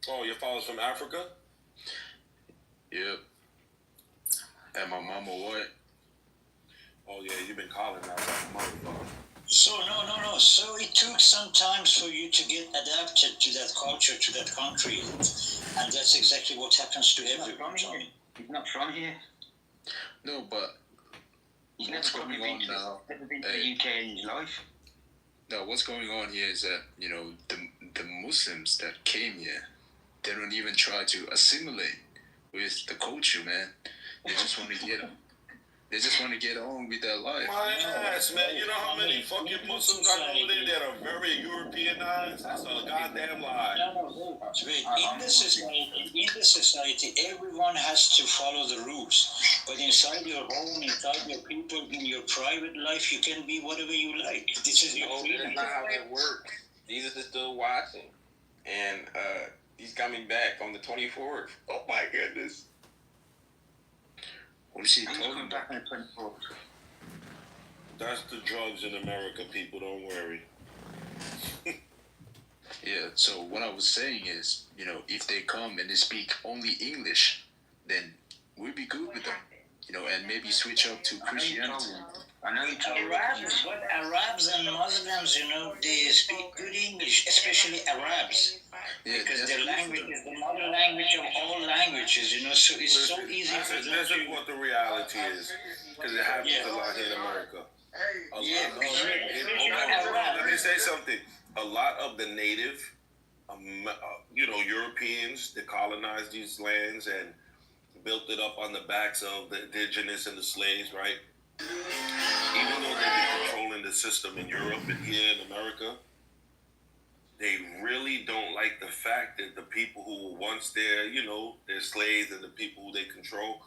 Oh, your father's from Africa? Yep. And my mama what? Oh yeah, you've been colonized like a motherfucker. So no. So it took some time for you to get adapted to that culture, to that country, and that's exactly what happens to everyone. He's not from here. No, but he's never going on now? Never been to the UK in his life. No, what's going on here is that the Muslims that came here, they don't even try to assimilate with the culture, man. They just want to get They just want to get on with their life. My ass, man. You know how many fucking Muslims I know over there that are very Europeanized? That's a goddamn lie. No. In the society, everyone has to follow the rules. But inside your home, inside your people, in your private life, you can be whatever you like. This is your freedom. That's not how it works. Jesus is still watching. And he's coming back on the 24th. Oh my goodness. What is he talking about? That's the drugs in America, people. Don't worry. Yeah, so what I was saying is, if they come and they speak only English, then we'll be good with them. And maybe switch up to Christianity. Arabs and Muslims, they speak good English, especially Arabs. Yeah, because their language is the mother language of all languages, so it's so easy for them. This is what the reality is, because it happens a lot here in America. Let me say something. A lot of the native, Europeans that colonized these lands and built it up on the backs of the indigenous and the slaves, right? Even though they've been controlling the system in Europe and here in America, they really don't like the fact that the people who were once their slaves and the people who they control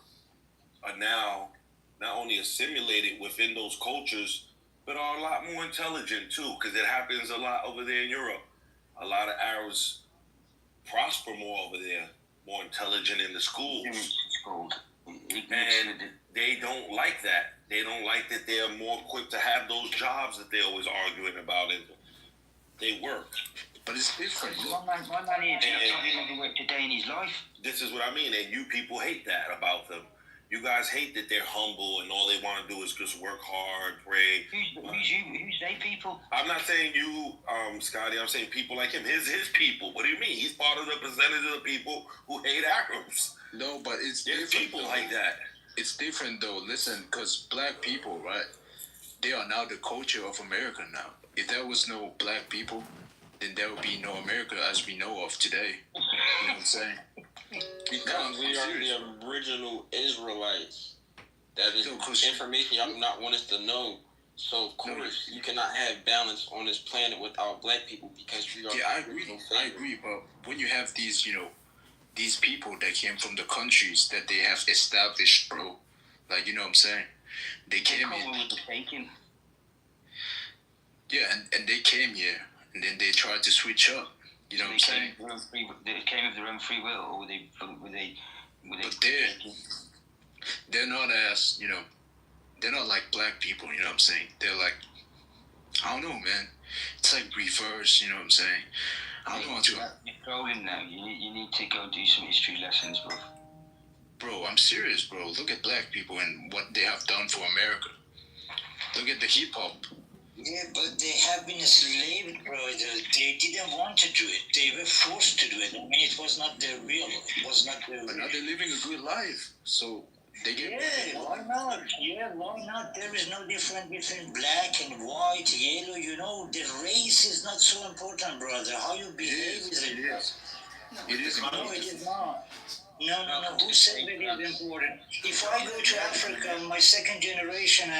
are now not only assimilated within those cultures, but are a lot more intelligent too, because it happens a lot over there in Europe. A lot of Arabs prosper more over there, more intelligent in the schools. And they don't like that. They don't like that they're more equipped to have those jobs that they're always arguing about, and they work. But it's different. My man here probably never worked a day in his life. This is what I mean, and you people hate that about them. You guys hate that they're humble and all they want to do is just work hard, pray. Who's they people? I'm not saying you, Scotty. I'm saying people like him. His people. What do you mean? He's part of the percentage of the people who hate Arabs. No, but it's There's people like that. It's different though. Listen, because black people, right? They are now the culture of America now. If there was no black people, then there would be no America as we know of today. You know what I'm saying? Because we are the original Israelites. That is information y'all do not want us to know. So of course you cannot have balance on this planet without black people because we are. Yeah, I agree. But when you have these, these people that came from the countries that they have established, bro, like what I'm saying, they came in. Yeah, and they came here, and then they tried to switch up. You know what I'm saying? They came of their own free will, or were they? But they're not as they're not like black people. You know what I'm saying? They're like, I don't know, man. It's like reverse. You know what I'm saying? I don't want to. You're trolling now. You need to go do some history lessons, bro. Bro, I'm serious, bro. Look at black people and what they have done for America. Look at the hip hop. Yeah, but they have been enslaved, bro. They didn't want to do it. They were forced to do it. I mean, it was not their will. It was not their will. But now they're living a good life. So they get... Yeah, why not? Yeah, why not? There is no difference between black and white, yellow. The race is not so important, brother. How you behave is important. It is important. No, it is not. No. Who said that it is important? If I go to Africa, my second generation,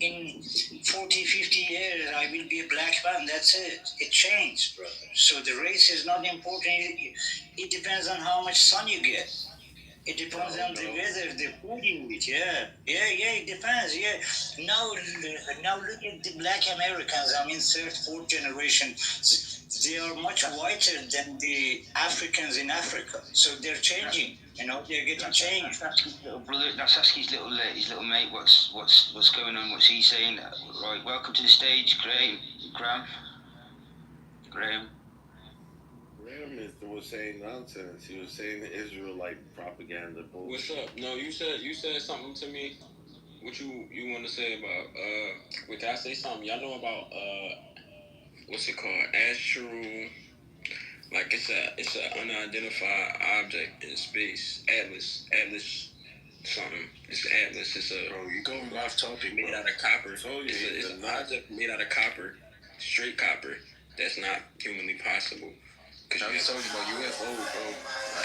in 40, 50 years, I will be a black man. That's it. It changed, brother. So the race is not important. It depends on how much sun you get. It depends on the weather, the food you eat. Yeah, it depends. Yeah. Now look at the black Americans. third, fourth generation. They are much whiter than the Africans in Africa. So they're changing. They're getting changed. That's his little brother. That's his little mate. What's going on? What's he saying? Right. Welcome to the stage, Graham. Graham is was saying nonsense. He was saying the Israelite propaganda bullshit. What's up? No, you said something to me. What you want to say about wait, can I say something? Y'all know about what's it called? Astral, like it's a unidentified object in space. Atlas something. It's Atlas. It's a Bro, you going off topic, made bro. out of copper. Oh, yeah, It's an object made out of copper, straight copper. That's not humanly possible. Now he's talking about UFO, bro.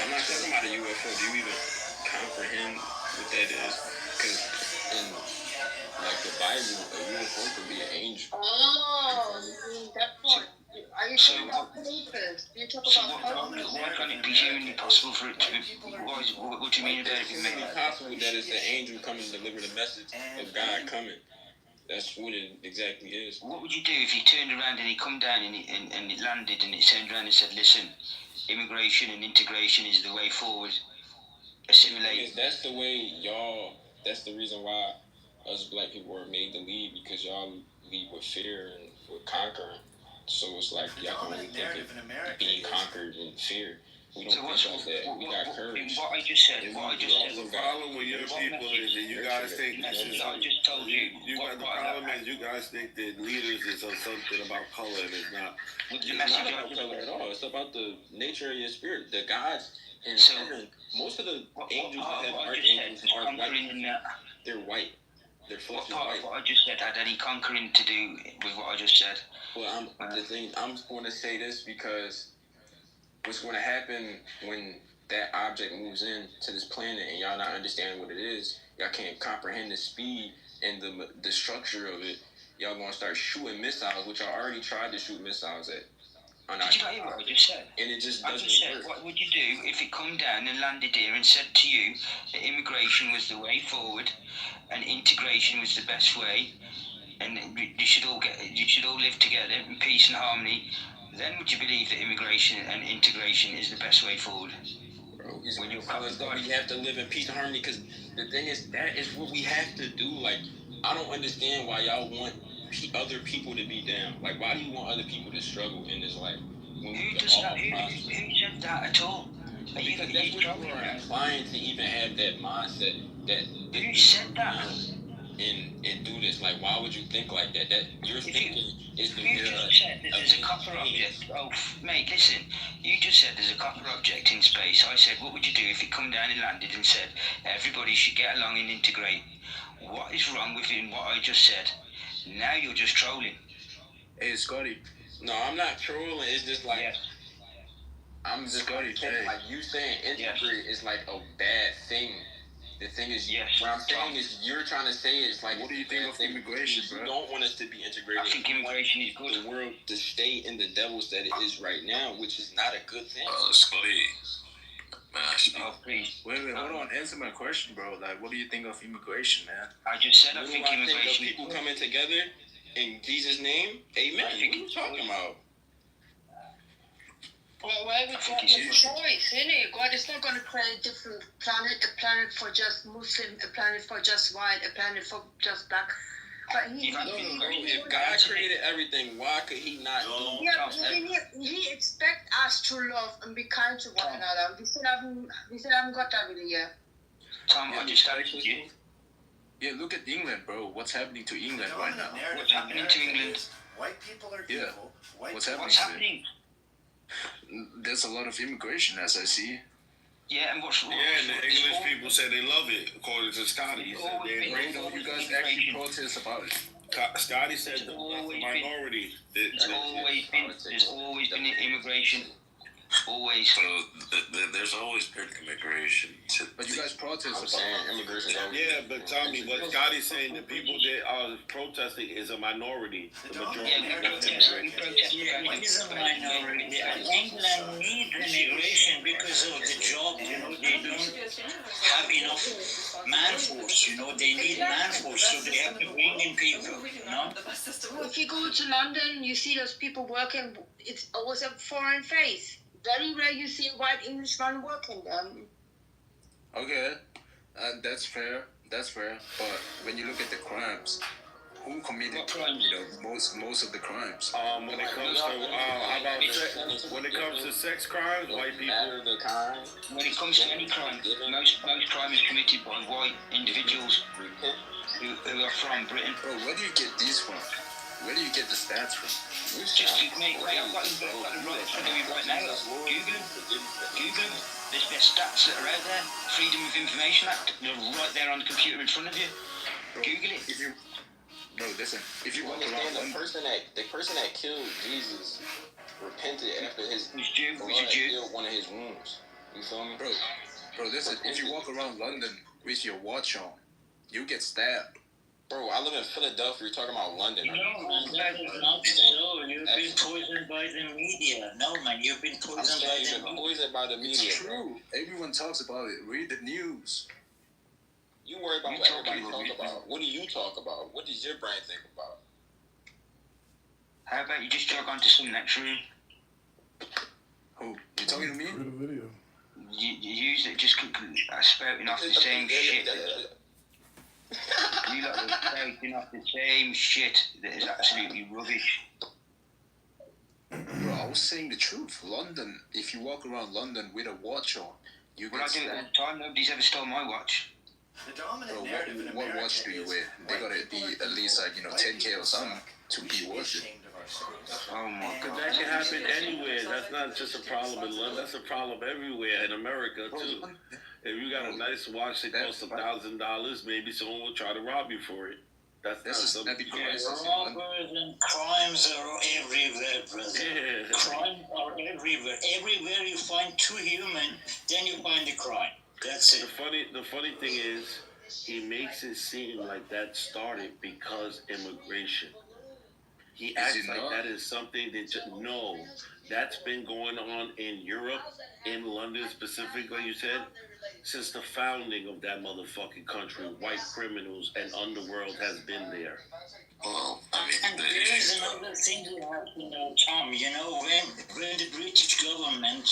I'm not talking about a UFO. Do you even comprehend what that is? Because in like the Bible, a UFO could be an angel. Oh, that point. Are you talking about believers? You talk about Why can't it be humanly possible for it to be? What do you mean about it being It's made? possible that it's the angel coming to deliver the message of God coming. That's what it exactly is. What would you do if he turned around and he come down and it landed and it turned around and said, listen, immigration and integration is the way forward. Assimilate. That's the way y'all. That's the reason why us black people were made to lead, because y'all lead with fear and with conquering. So it's like y'all can only think of being conquered and fear. We don't think like that. We got courage. What I just said. The problem with your people is that you guys think this is. I just told you. The problem is you guys think that leaders is something about color and it's not. With the It's message not about color at all. It's about the nature of your spirit. The gods in So, heaven. Most of the What angels that have I just archangels said, are conquering white. in that. They're white. Their flesh What is part white. of what I just said had any conquering to do with what I just said? Well, I'm going to say this because what's going to happen when that object moves in to this planet and y'all not understanding what it is, y'all can't comprehend the speed and the structure of it. Y'all going to start shooting missiles, which y'all already tried to shoot missiles at. Did you not hear what I just said? And it just I doesn't just said, work. what would you do if it come down and landed here and said to you that immigration was the way forward and integration was the best way, and you should all live together in peace and harmony? Then would you believe that immigration and integration is the best way forward? Bro, when you're telling us that we have to live in peace and harmony, because the thing is, that is what we have to do. Like, I don't understand why y'all want other people to be down. Like, why do you want other people to struggle in this life? When Who we does all that? Who prosper? said that at all? Are you Because that's what you are implying, to even have that mindset that Who said that? and do this. Like, why would you think like that? That you're thinking is the You just said that there's a copper object. Oh, mate, listen. You just said there's a copper object in space. I said, what would you do if it come down and landed and said everybody should get along and integrate? What is wrong with what I just said? Now you're just trolling. Hey, Scotty. No, I'm not trolling. It's just like Yes. I'm just Scotty, saying, hey. like you saying integrate is like a bad thing. The thing is, Yes. what I'm saying is, you're trying to say it's like, What do you think of immigration, you bro? don't want us to be integrated. I think immigration is good. The world to stay in the devils that it is right now, which is not a good thing. Scotty, man, I speak. Oh, please. Wait, hold on. Answer my question, bro. Like, what do you think of immigration, man? I just said I What do think I think of immigration is people good. coming together in Jesus' name? Amen. What are you talking about? Well, why would God have a choice, innit? God is not going to create a different planet, a planet for just Muslim, a planet for just white, a planet for just black. But he, No. If God created everything, why could He not do yeah, he expects us to love and be kind to one another. We still haven't got that really yet. Tom, I just answered you. Yeah, look at England, bro. What's happening to England right now? What's happening to England? White people are Yeah. evil. White What's happening? What's happening? There's a lot of immigration, as I see. Yeah, and what's wrong? Yeah, and the English people say they love it, according to Scotty. He said they embrace Bro, it. you guys actually protest about it. Scotty said that's the minority. There's always been immigration. Always. So there's always been immigration. But you guys protest I'm about saying it. immigration. Yeah, but Tommy, what Scotty's saying, the people that are protesting is a minority. The majority. Yeah, we protest. Yeah, it is a minority. And England needs immigration because of the job. They don't have enough man force. They need man force, so they have to bring in people. If you go to London, you see those people working. It's always a foreign face. Very rare you see a white Englishman working them. Okay, that's fair. That's fair. But when you look at the crimes, who committed What crimes? most of the crimes? When it comes to how about when it comes to sex crimes, white people. Matter the kind. When it comes to any crime, most crime is committed by white individuals who are from Britain. Bro, where do you get these from? Where do you get the stats from? Just mate, I've got them right in front of me right now. Google them. There's stats that are out there. Freedom of Information Act. They're right there on the computer in front of you. Bro, Google it. Bro, listen. If you You walk understand around, the person that killed Jesus repented after his Who's Jew? blood Who's a Jew? healed one of his wounds. You feel me? bro, listen. If you walk around London with your watch on, you get stabbed. Bro, I live in Philadelphia. You're talking about London. No, man, that is not so. You've been poisoned by the media. No, man, you've been I'm poisoned by saying the you've been media. poisoned by the media. It's true. Everyone talks about it. Read the news. You worry about You what talking everybody about talk about. What do you talk about? What does your brain think about? How about you just jog onto some next room? Who? You talking to me? Through the video. You use it just spouting off the same shit. You lot are spouting off the same shit that is absolutely rubbish. Bro, I was saying the truth. London. If you walk around London with a watch on, you Well, I get do it all stabbed. the time. Nobody's ever stole my watch. The dominant Bro, narrative in what America watch do you is wear? They white gotta people be are at least like evil, 10K or something to we be should be worth it. ashamed of ourselves. Oh my But god. that can happen anywhere. That's not just a problem in London. That's a problem everywhere in America too. If you got a nice watch that costs $1,000, maybe someone will try to rob you for it. That's not something. That'd be crisis in London. Robbers and crimes are everywhere, brother. Yeah. Crimes are everywhere. Everywhere you find two human, then you find a crime. That's The it. funny thing is, he makes it seem like that started because immigration. He acts it like not? that is something that no, that's been going on in Europe, in London specifically. You said since the founding of that motherfucking country, white criminals and underworld has been there. Well, I mean, And the there is issue. another thing you have to know, Tom. You know, when the British government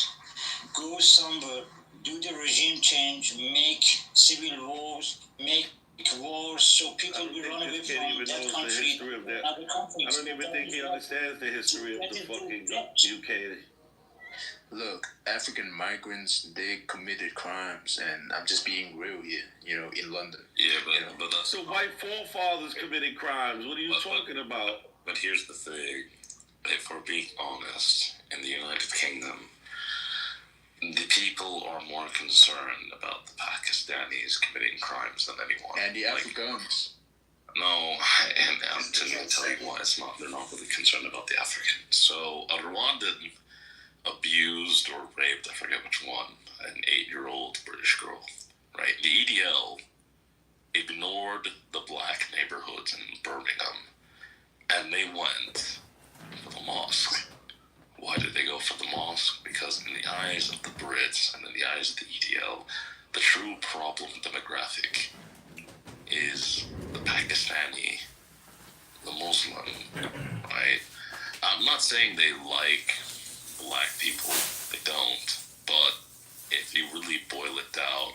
goes somewhere, do the regime change, make civil wars, make wars, so people will run away This kid from even that knows the country history of to that. another country. I don't even think he understands the history of the fucking UK. Look, African migrants, they committed crimes, and I'm just being real here, in London. Yeah, You know. but that's So white forefathers committed crimes. What are you talking about? But here's the thing: if we're being honest, in the United Kingdom, the people are more concerned about the Pakistanis committing crimes than anyone. And the Like, Africans. no, and to tell you why it's not. They're not really concerned about the Africans. So a Rwandan abused or raped, I forget which one, an 8-year-old British girl. Right? The EDL ignored the black neighborhoods in Birmingham, and they went for the mosque. Why did they go for the mosque? Because in the eyes of the Brits and in the eyes of the EDL, the true problem demographic is the Pakistani, the Muslim, right? I'm not saying they like black people, they don't, but if you really boil it down,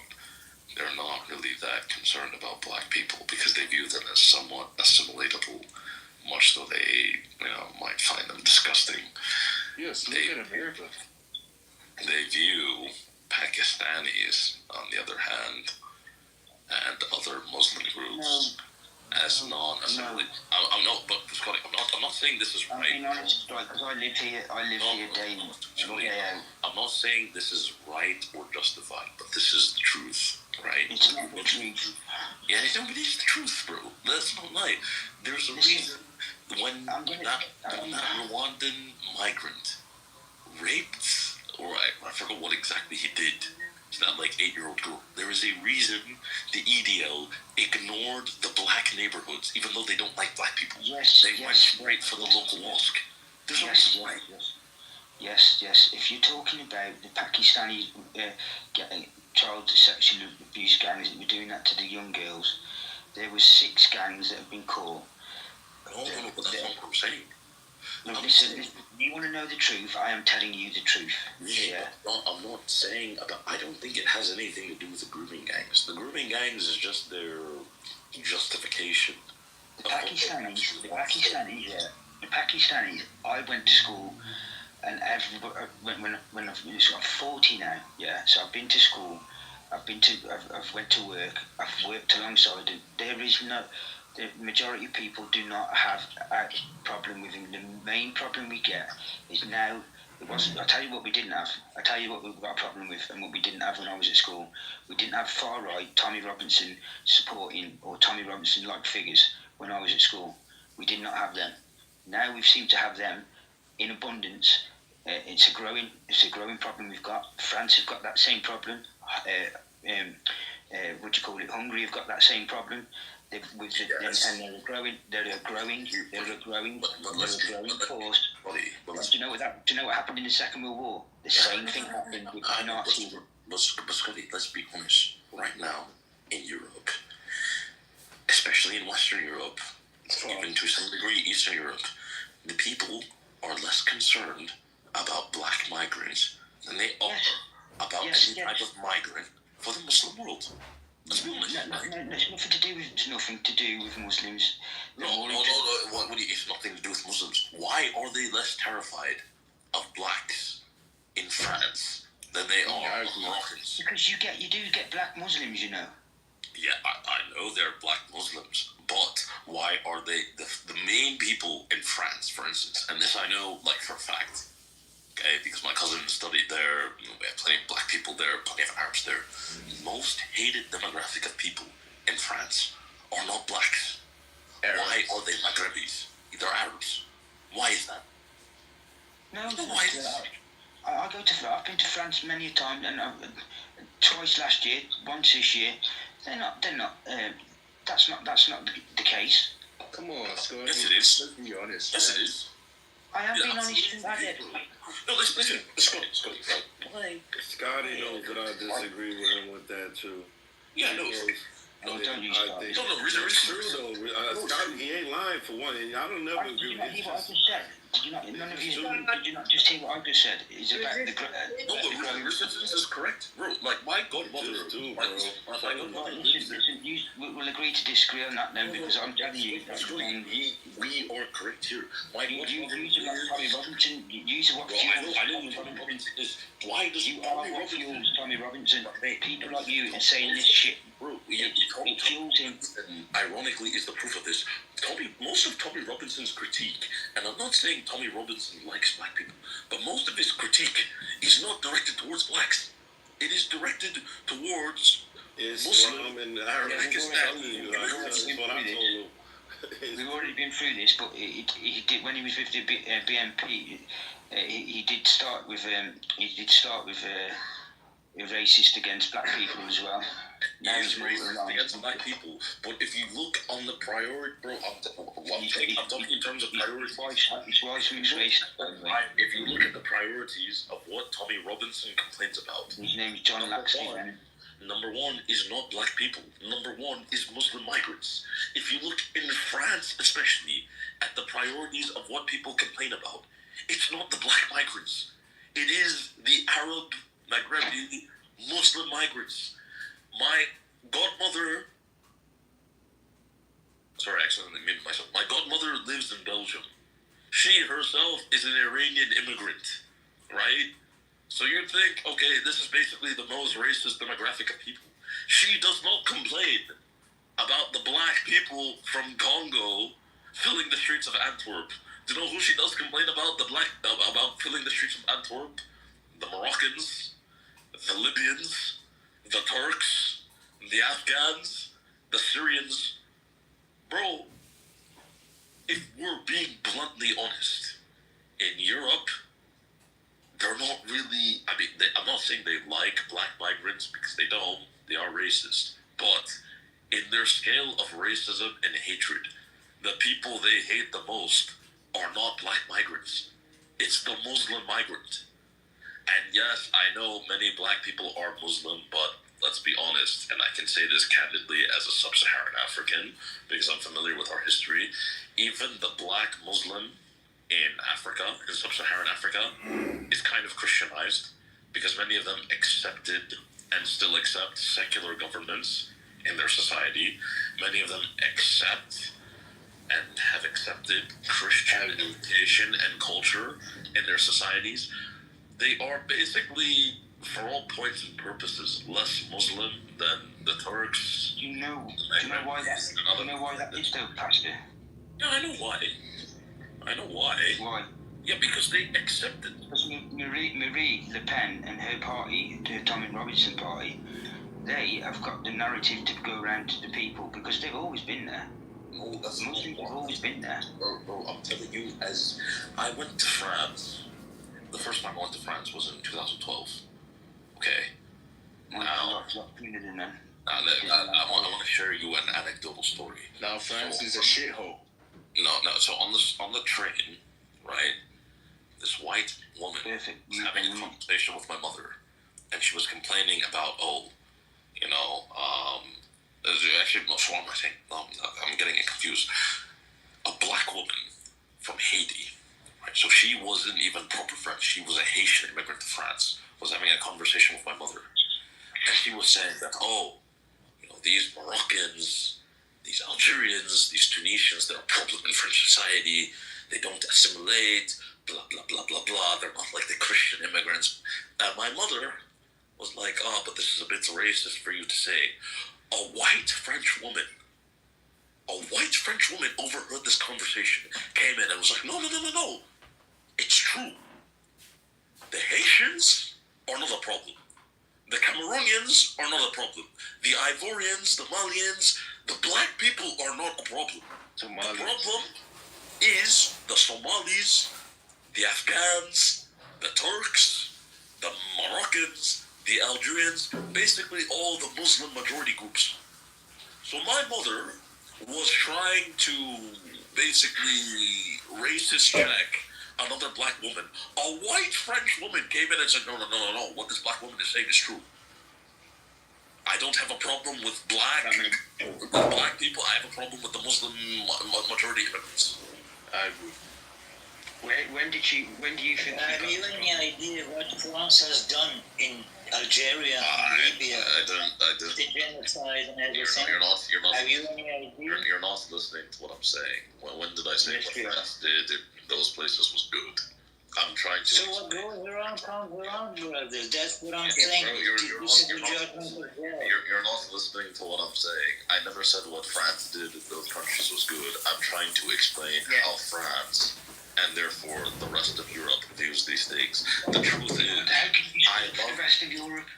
they're not really that concerned about black people because they view them as somewhat assimilatable, much though they, might find them disgusting. Yes, look at America. They view Pakistanis, on the other hand, and other Muslim groups as non-assimilated. I'm not saying this is I'm right. being honest, because I live here day in, day out. I'm not saying this is right or justified, but this is the truth, right? It's not the truth. Yeah, no, but it's the truth, bro. Let's not lie. There's a reason when that Rwandan migrant raped, or I forgot what exactly he did, that 8-year-old girl. There is a reason the EDL ignored the black neighborhoods, even though they don't like black people. They went straight for the local mosque. There's a reason why. Yes. If you're talking about the Pakistani child sexual abuse gangs that were doing that to the young girls, there was 6 gangs that have been caught. No, but that's not what I'm saying. No, listen, you want to know the truth? I am telling you the truth. Yeah. I'm not saying about. I don't think it has anything to do with the grooming gangs. The grooming gangs is just their justification The Pakistanis. I went to school, and when I'm 40 now, yeah. So I've been to school, I've went to work, I've worked alongside them. The majority of people do not have a problem with him. The main problem we get is now. I'll tell you what we didn't have. I'll tell you what we've got a problem with and what we didn't have when I was at school. We didn't have far right Tommy Robinson supporting or Tommy Robinson like figures when I was at school. We did not have them. Now we seem to have them in abundance. It's a growing problem we've got. France has got that same problem. What do you call it? Hungary have got that same problem. And they're a growing force. Do you know what happened in the Second World War? The same thing happened with Nazis. But Scotty, let's be honest. Right now, in Europe, especially in Western Europe, even to some degree Eastern Europe, the people are less concerned about black migrants than they are about any type of migrant for the Muslim world. Let's be honest. It's nothing to do with Muslims. No. It's nothing to do with Muslims. Why are they less terrified of blacks in France than they are of Moroccans? Because you do get black Muslims, you know. Yeah, I know they're black Muslims, but why are they the main people in France, for instance? And this I know, like, for a fact. Okay, because my cousin studied there, we have plenty of black people there, plenty of Arabs there. Most hated demographic of people in France are not blacks. Arabs. Why are they Maghrebis? They're Arabs. Why is that? I've been to France many a time, and twice last year, once this year. They're not. That's not the case. Come on, Scott. Yes, it is. Let's be honest. Yes, it is. I have been honest since I did. No, listen, Scotty, right? Why? Scotty knows that I disagree with him with that too. Yeah, no. Don't use Scotty. It's true though. Scotty, he ain't lying for one. I don't never Did agree you with not hear him. what I just said? Did you not just hear what I just said? It's about the growing. This is correct, bro. Like, my godmother, We'll agree to disagree on that then, because I'm telling you that we are correct here. use Tommy Robinson. Use what fuels Tommy Robinson is. Why does you are what fuels Tommy Robinson? People like you are saying this shit. Bro, it fuels him. Ironically, is the proof of this. Most of Tommy Robinson's critique, and I'm not saying Tommy Robinson likes black people, but most of his critique is not directed towards blacks. It is directed towards Islam and Pakistan. We've already been through this, but he did when he was with the BNP. He did start with racist against black people as well. Now he's racist against black people, but if you look on the priority, bro, I'm talking in terms of priorities. If you look at the priorities of what Tommy Robinson complains about, his name is John Laxey. Number one is not black people. Number one is Muslim migrants. If you look in France, especially, at the priorities of what people complain about, it's not the black migrants. It is the Arab, Maghrebi, Muslim migrants. My godmother... Sorry, I accidentally muted myself. My godmother lives in Belgium. She herself is an Iranian immigrant, right? So you'd think, okay, this is basically the most racist demographic of people. She does not complain about the black people from Congo filling the streets of Antwerp. Do you know who she does complain about? About filling the streets of Antwerp? The Moroccans, the Libyans, the Turks, the Afghans, the Syrians. Bro, if we're being bluntly honest, in Europe, they're not really, I'm not saying they like black migrants, because they don't, they are racist, but in their scale of racism and hatred, the people they hate the most are not black migrants. It's the Muslim migrant. And yes, I know many black people are Muslim, but let's be honest, and I can say this candidly as a sub-Saharan African, because I'm familiar with our history, even the black Muslim in Africa, in sub-Saharan Africa, is kind of Christianized, because many of them accepted and still accept secular governments in their society. Many of them accept and have accepted Christian education and culture in their societies, they are basically, for all points and purposes, less Muslim than the Turks. Do you know why that is though, Pastor? Yeah, I know why. Why? Yeah, because they accept it. Because Marie Le Pen and her party, the Tommy Robinson party, they have got the narrative to go around to the people because they've always been there. No, that's not Muslims have why. always been there. Bro, I'm telling you, as I went to France, the first time I went to France was in 2012. Okay. Well, Now, a lot cleaner than them. I want to share you an anecdotal story. Now France is a shithole. No. So on the train, right? This white woman Perfect. was having a conversation with my mother, and she was complaining about, actually, no, so what am I saying? No, I'm getting it confused. A black woman from Haiti, right? So she wasn't even proper French. She was a Haitian immigrant to France. Was having a conversation with my mother, and she was saying that, these Moroccans, these Algerians, these Tunisians, they're a problem in French society. They don't assimilate, blah, blah, blah, blah, blah. They're not like the Christian immigrants. And my mother was like, but this is a bit racist for you to say. A white French woman overheard this conversation, came in and was like, no. It's true. The Haitians are not a problem. The Cameroonians are not a problem. The Ivorians, the Malians, the black people are not a problem. The problem is the Somalis, the Afghans, the Turks, the Moroccans, the Algerians, basically all the Muslim majority groups. So my mother was trying to basically racist check another black woman. A white French woman came in and said, no. What this black woman is saying is true. I don't have a problem with black people. I have a problem with the Muslim majority immigrants. I agree. When do you think? Have you any idea what France has done in Algeria and Libya? I don't. The genocide and everything. You're not. Have you any idea? You're not listening to what I'm saying. When did I say what France did in those places was good? I'm trying to. So what goes around comes around, brothers. That's what I'm saying. Bro, you're not listening to what I'm saying. I never said what France did in those countries was good. I'm trying to explain how France and therefore the rest of Europe views these things. The truth is, I love the rest of Europe.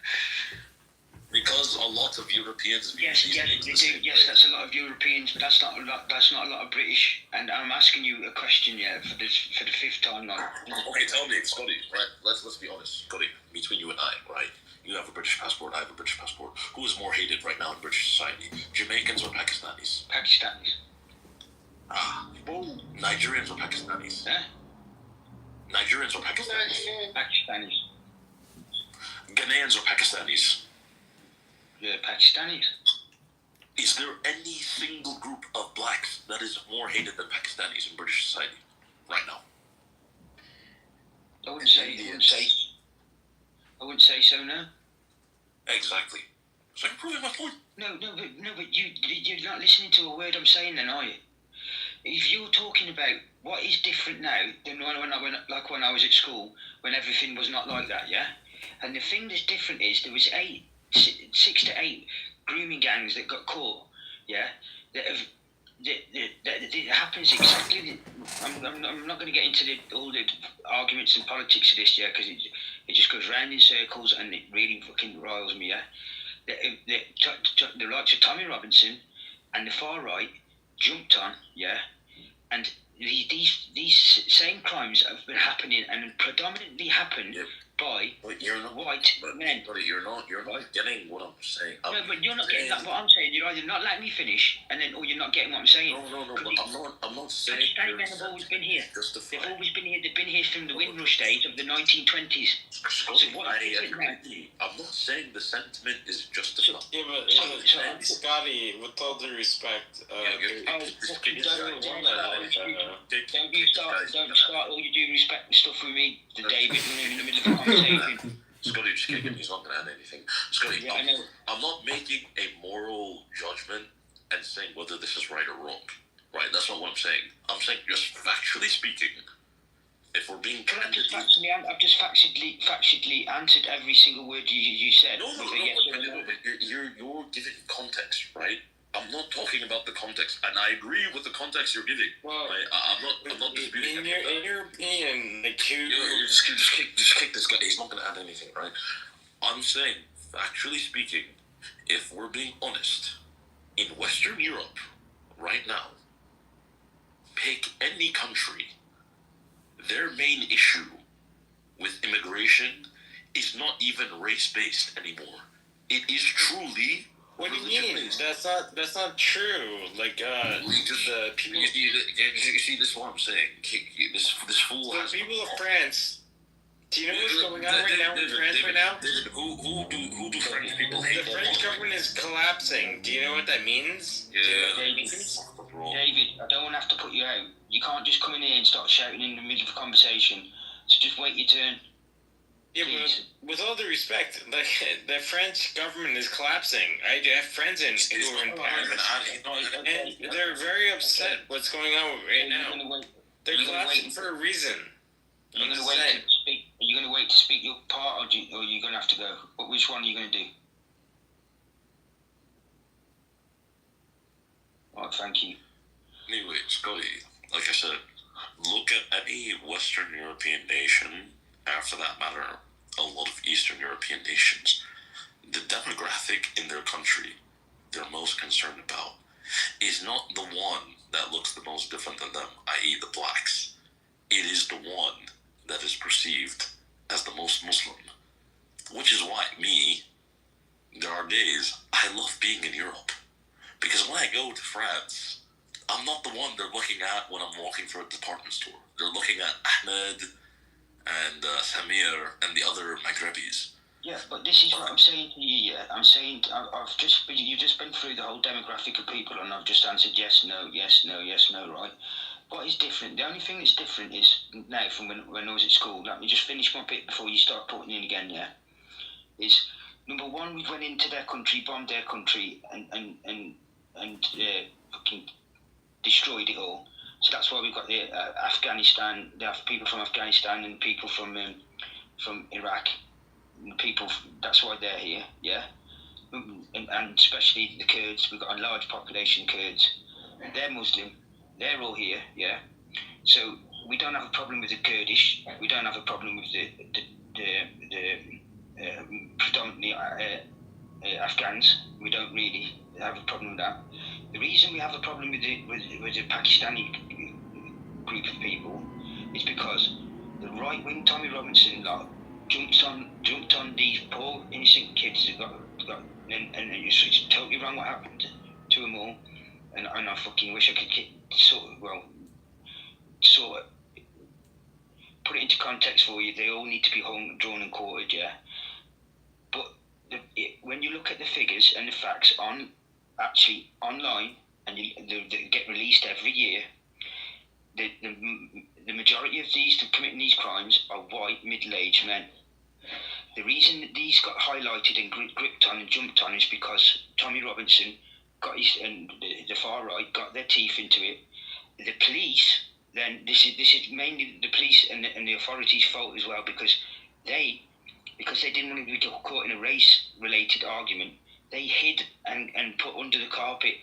Because a lot of Europeans view Yes, these things they the do. same Yes, way. that's a lot of Europeans, but that's not a lot. That's not a lot of British. And I'm asking you a question, for the fifth time now. Okay, tell me, Scotty. Right? Let's be honest, Scotty. Between you and I, right? You have a British passport. I have a British passport. Who is more hated right now in British society? Jamaicans or Pakistanis? Pakistanis. Nigerians or Pakistanis? Huh? Nigerians or Pakistanis? Pakistanis. Ghanaians or Pakistanis? Yeah, Pakistanis. Is there any single group of blacks that is more hated than Pakistanis in British society right now? I wouldn't say so, no. Exactly. So you're proving my point. No, but you're not listening to a word I'm saying then, are you? If you're talking about what is different now than when I was at school, when everything was not like that, yeah? And the thing that's different is there was 6 to 8 grooming gangs that got caught, yeah? That happens exactly. I'm not going to get into all the arguments and politics of this, yeah, because it just goes round in circles and it really fucking riles me, yeah. The likes of Tommy Robinson and the far right jumped on, yeah, and these same crimes have been happening and predominantly happen by white men. But you're not getting what I'm saying. No, but you're not getting what I'm saying. You're either not letting me finish, or you're not getting what I'm saying. No. But I'm not saying. Pakistani men have always been here. They've always been here. They've been here from the Windrush days of the 1920s. I'm not saying the sentiment is justified. Scotty, with all due respect, Don't start all your due respect and stuff with me, David, when in the middle of a conversation. Scotty, just kick him. He's not going to add anything. Scotty, I know. I'm not making a moral judgment and saying whether this is right or wrong. right? That's not what I'm saying. I'm saying just factually speaking, if we're being Can I candid, just I've just factually answered every single word you said. no, you're giving context, right? I'm not talking about the context, and I agree with the context you're giving. Well, right? I'm not disputing in your opinion, like just kick this guy. He's not going to add anything, right? I'm saying, factually speaking, if we're being honest, in Western Europe, right now, pick any country, their main issue with immigration is not even race-based anymore. It is truly what do you mean? That's not true. Like the people. You see, this is what I'm saying. This fool the has people of France. Do you know what's going on right now in France right now? Who do French people hate? The French government is collapsing. Do you know what that means? Yeah. David, I don't want to have to put you out. You can't just come in here and start shouting in the middle of a conversation. So just wait your turn. Yeah, but with all due respect, like the French government is collapsing. I have friends who are in Paris, and they're very upset. What's going on right now? They're collapsing for a reason. Are you going to wait to speak? Are you going to wait to speak your part, or are you going to have to go? Which one are you going to do? Right, thank you. Anyway, Scotty, like I said, look at any Western European nation, for that matter, a lot of Eastern European nations. The demographic in their country they're most concerned about is not the one that looks the most different than them, i.e. the blacks. It is the one that is perceived as the most Muslim. Which is why there are days I love being in Europe. Because when I go to France, I'm not the one they're looking at when I'm walking through a department store. They're looking at Ahmed and Samir and the other Maghrebis. Yeah, but this is what I'm saying to you. Yeah, I'm saying you've just been through the whole demographic of people, and I've just answered yes, no, yes, no, yes, no, right? What is different? The only thing that's different is now from when I was at school. Let me just finish my bit before you start putting in again. Yeah, is number one, we went into their country, bombed their country, and fucking destroyed it all. So that's why we've got the Afghanistan, the people from Afghanistan and people from Iraq. People, that's why they're here, yeah. And especially the Kurds, we've got a large population of Kurds. They're Muslim, they're all here, yeah. So we don't have a problem with the Kurdish. We don't have a problem with the predominantly Afghans. We don't really have a problem with that. The reason we have a problem with the Pakistani group of people is because the right-wing Tommy Robinson lot jumped on these poor innocent kids that got and it's totally wrong what happened to them all, and I fucking wish I could sort of put it into context for you. They all need to be hung, drawn and quartered, yeah. But when you look at the figures and the facts actually online, and they get released every year, the majority of these committing these crimes are white middle-aged men. The reason that these got highlighted and gripped on and jumped on is because Tommy Robinson and the far right got their teeth into it. The police, then this is mainly the police and the authorities' fault as well, because they didn't want to be caught in a race-related argument. They hid and put under the carpet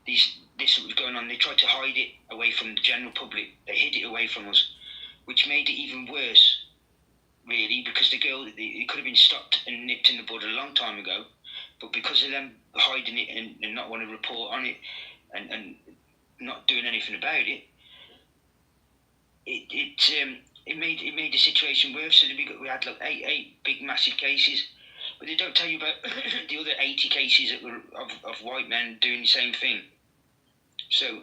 this that was going on. They tried to hide it away from the general public. They hid it away from us, which made it even worse, really, because the girl, it could have been stopped and nipped in the bud a long time ago, but because of them hiding it and not want to report on it and not doing anything about it, it made the situation worse. So we had like eight big massive cases, but they don't tell you about the other 80 cases that were of white men doing the same thing. So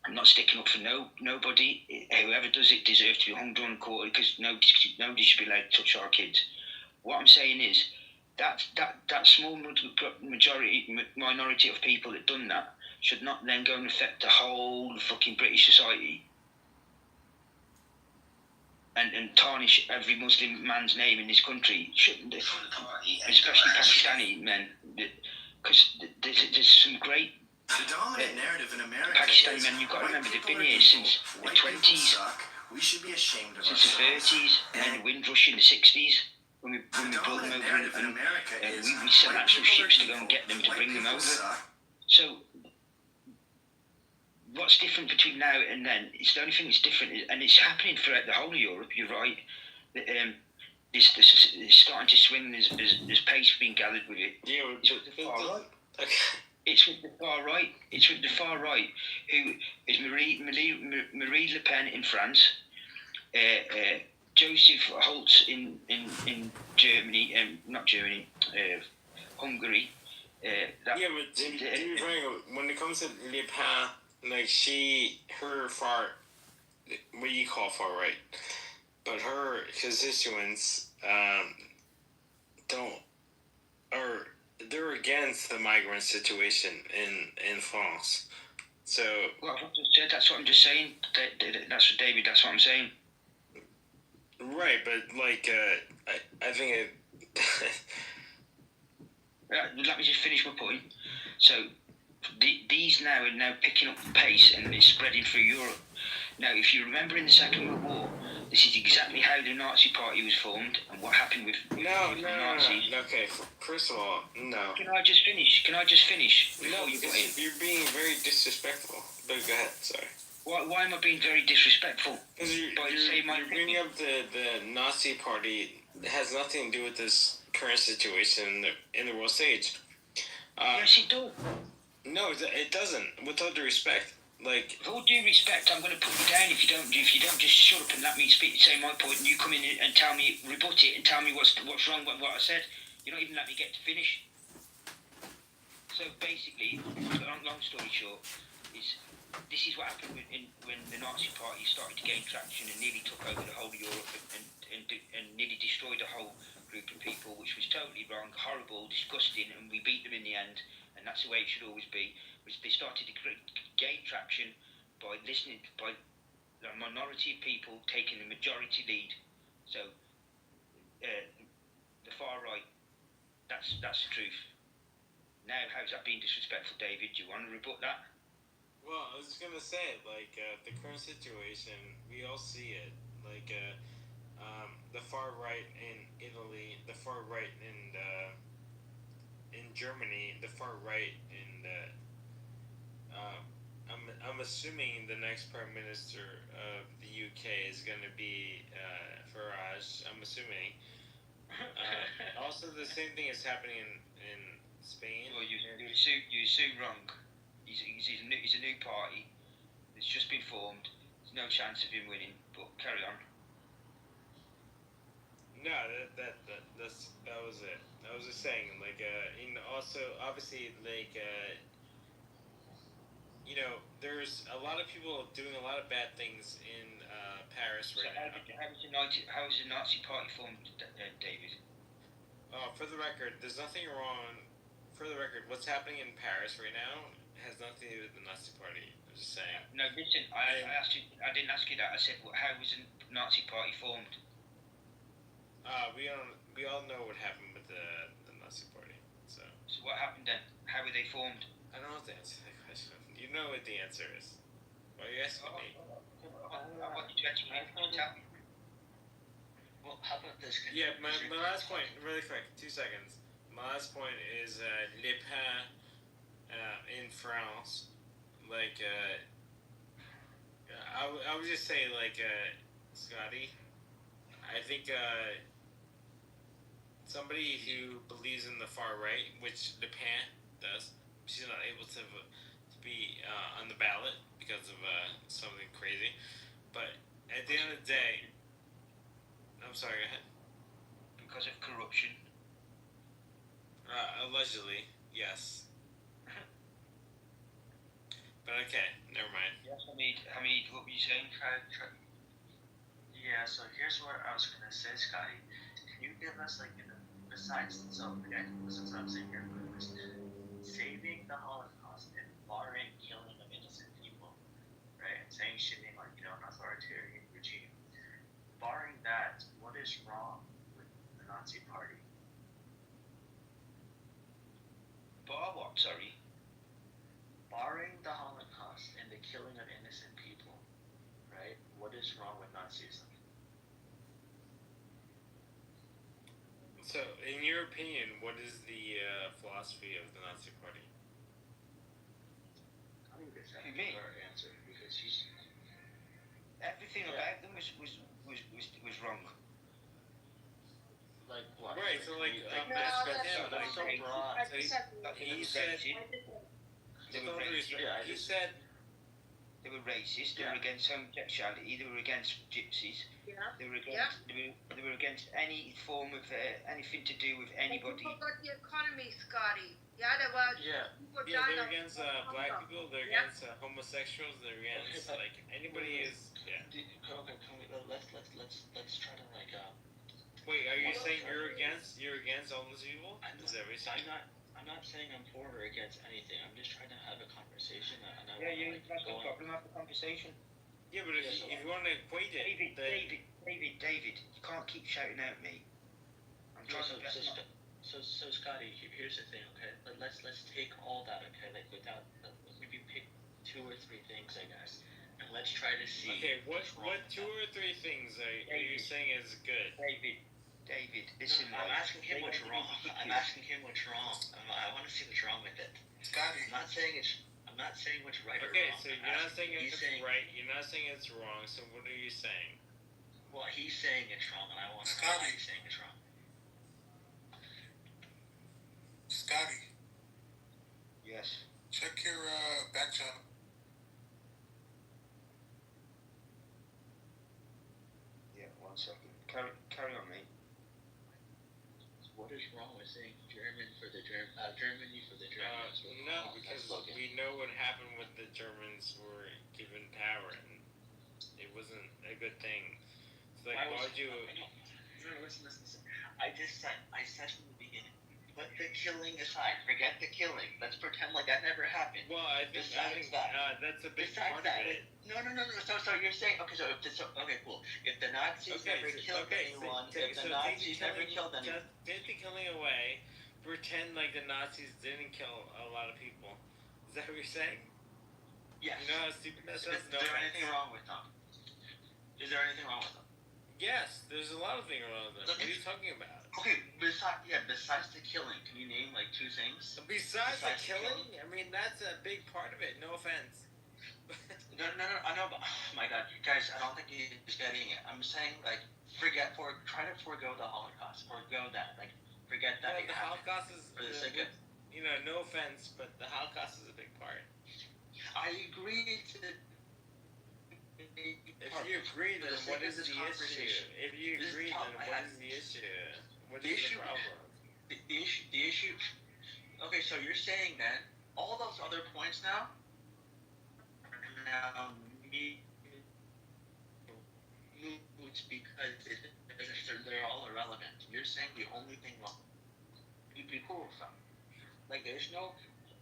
I'm not sticking up for nobody. Whoever does it deserves to be hung, drawn, and quartered, because nobody should be allowed to touch our kids. What I'm saying is that small minority of people that done that should not then go and affect the whole fucking British society and tarnish every Muslim man's name in this country, shouldn't they? Especially Pakistani men. because there's some great The dominant narrative in America Pakistani is men. You've got to white remember they've people been are here evil, since the white people 20s, suck, we should be ashamed of since the ourselves. 30s, and then And the Windrush in the 60s. When we the brought them dominant over, narrative in and America is we sent white actual people are ships to go evil, and get them to white bring them people over. suck. So what's different between now and then? It's the only thing that's different, and it's happening throughout the whole of Europe. You're right. This is starting to swing. There's pace being gathered with it. Yeah, It's with the far right. okay. It's with the far right. It's with the far right, who is Marie Le Pen in France, Joseph Holtz in Germany, not Germany, Hungary. Yeah, but to be frank, when it comes to Le Pen, like her far, what you call far right, but her constituents they're against the migrant situation in France. So well, I've just said, that's what I'm just saying. That's what David. That's what I'm saying. right, but like I think it. Let me just finish my point. So these now are now picking up the pace and it's spreading through Europe. Now, if you remember in the Second World War, this is exactly how the Nazi Party was formed and what happened with the Nazis. No. Okay, first of all, no. Can I just finish? No, you're being very disrespectful. But go ahead, sorry. Why am I being very disrespectful? Because you're bringing up the Nazi Party. It has nothing to do with this current situation in the world stage. Yes, it does. No, it doesn't. With all due respect, like. With all due respect, I'm going to put you down if you don't just shut up and let me say my point, and you come in and tell me, rebut it, and tell me what's wrong with what I said. You don't even let me get to finish. So basically, long story short, this is what happened when the Nazi Party started to gain traction and nearly took over the whole of Europe and nearly destroyed a whole group of people, which was totally wrong, horrible, disgusting, and we beat them in the end, and that's the way it should always be. Which they started to gain traction by the minority of people taking the majority lead. So the far right, that's the truth. Now, how's that being disrespectful, David? Do you want to rebut that? Well, I was gonna say, like, the current situation, we all see it. Like, the far right in Italy, the far right in Germany, the far right in I'm assuming the next Prime Minister of the UK is going to be Farage. I'm assuming. Also, the same thing is happening in Spain. Well, you're so wrong. He's a new party. It's just been formed. There's no chance of him winning. But carry on. No, that was it. I was just saying, like, also obviously, like, there's a lot of people doing a lot of bad things in Paris right now. How was the Nazi Party formed, David? For the record, there's nothing wrong. For the record, what's happening in Paris right now has nothing to do with the Nazi Party. I'm just saying. No, listen. I asked you. I didn't ask you that. I said, how was the Nazi Party formed? We all know what happened with the Nazi Party. So what happened then? How were they formed? I don't know the answer to that question. You know what the answer is. Why are you asking me? I want you to actually tell me. Well, how about this? Yeah, my last point, really quick, 2 seconds. My last point is Le Pen in France. Like, I would just say, like, Scotty, I think somebody who believes in the far right, which Le Pen does, she's not able to be on the ballot because of something crazy. But at the end of the day, I'm sorry, go ahead. Because of corruption. Allegedly, yes. But okay, never mind. Yes, Hamid, what were you saying? Yeah, so here's what I was gonna say, Scotty. Can you give us, like, besides, so again, since I'm saying here, saving the Holocaust and barring killing of innocent people, right, and sanctioning, like, an authoritarian regime, barring that, what is wrong with the Nazi Party? Bar what? Sorry. Barring the Holocaust and the killing of innocent people, right? What is wrong with Nazism? So, in your opinion, what is the philosophy of the Nazi Party? I think that's a Me? fair answer because he's Everything about them was wrong. like what? Right, so like, No, that's that's him, that's so like, broad. I so disagree. he said, They with were all due racist. respect, Yeah, I he just- said, They were racist. They Yeah. were against homosexuality. They were against gypsies. Yeah. They were against. They were against any form of anything to do with anybody. You forgot the economy, Scotty. Yeah, there was Yeah. people yeah, dying they're of against black people, they're Yeah. against homosexuals, they're against, but- like, anybody is, yeah. Okay, can we let's try to like Wait, are you saying you're against all those people? Is that what you're saying? I'm not saying I'm for or against anything. I'm just trying to have a conversation and I Yeah, wanna, that's go no on. problem. Have the conversation. Yeah, but if you want to equate it, David, you can't keep shouting at me. I'm Yeah, trying to so, get so Scotty, here's the thing, okay? Let's take all that, okay? Like without maybe pick 2 or 3 things, I guess, and let's try to see. okay, what what's wrong with 2 or 3 things are you saying is good? David, that. listen. I'm asking him what's wrong. I'm asking him what's wrong. I want to see what's wrong with it. Scotty. I'm not saying what's right or Okay, wrong. so I'm you're not asking- saying he's it's saying, right, you're not saying it's wrong, so what are you saying? well, he's saying it's wrong, and I want to know why Scotty. he's saying it's wrong. Scotty, Yes. check your back channel. Yeah. 1 second. Carry on, mate. What is wrong with saying Germany for the Germans? No, because we know what happened when the Germans were given power, and it wasn't a good thing. It's like, why would you... Listen. I said from the beginning, put the killing aside. Forget the killing. Let's pretend like that never happened. Well, I think that's a big part of it. No. So you're saying, okay, okay, cool. If the Nazis never killed anyone, if the Nazis never killed anyone. Take the killing away, pretend like the Nazis didn't kill a lot of people. Is that what you're saying? Yes. You know how stupid that Is sounds? there anything wrong with them? Is there anything wrong with them? Yes, there's a lot of things wrong with them. What are you talking about? Okay, besides the killing, can you name like 2 things? Besides the killing, I mean, that's a big part of it. No offense. No, I know, but oh my God, you guys, I don't think you're getting it. I'm saying, like, try to forego the Holocaust, forget that Well, it the happened. Holocaust is, For the sake of, you know, no offense, but the Holocaust is a big part. I agree to. If you agree, then For what the is sake the of this issue? conversation, If you this agree, problem then I what have- is the issue? What the is issue- the problem? The issue. Okay, so you're saying that all those other points now moots because they're all irrelevant. You're saying the only thing wrong. You'd be cool with them. Like there's no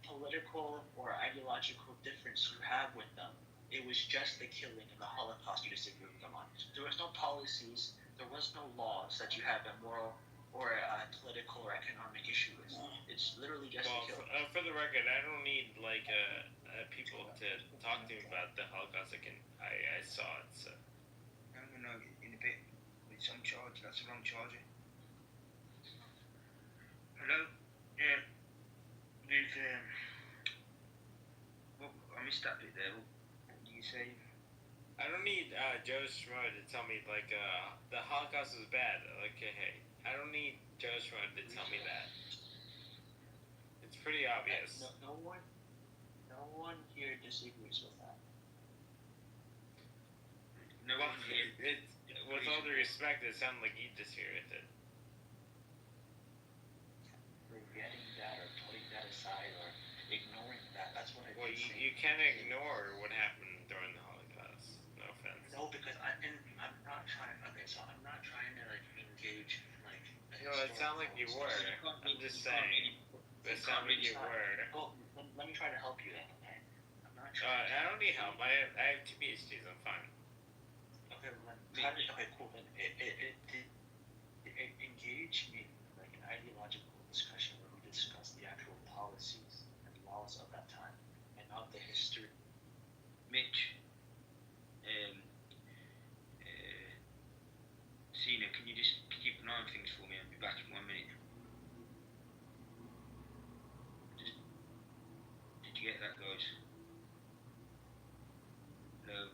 political or ideological difference you have with them. It was just the killing and the Holocaust you disagree with them on. There was no policies. There was no laws that you have a moral or a political or economic issue with. It's literally just Well, the killing. for the record, I don't need like people to talk to me about the Holocaust. I saw it. So. No, in a bit. It's on charge. That's the wrong charger. Hello? Yeah. There's, well, I missed that bit there. What do you say? I don't need Joe Schmo to tell me like the Holocaust was bad. Like, hey, I don't need Joe Schmo to tell me that. It's pretty obvious. No one here disagrees with that. No Well, one here. with all due respect, it sounded like you disagree with it. Forgetting that or putting that aside or ignoring that, that's what I Well, did say. you can't ignore what happened during the Holocaust. No offense. No, because I'm not trying. Okay, so I'm not trying to like engage like. No, it sounded like you were. I'm just saying. It sounded like you were. Well, let me try to help you then. Okay, I'm not trying. I don't need help. I have 2 PhDs. I'm fine. Okay, well, okay, cool. Then engage me in like an ideological discussion where we discuss the actual policies and voice. Hello.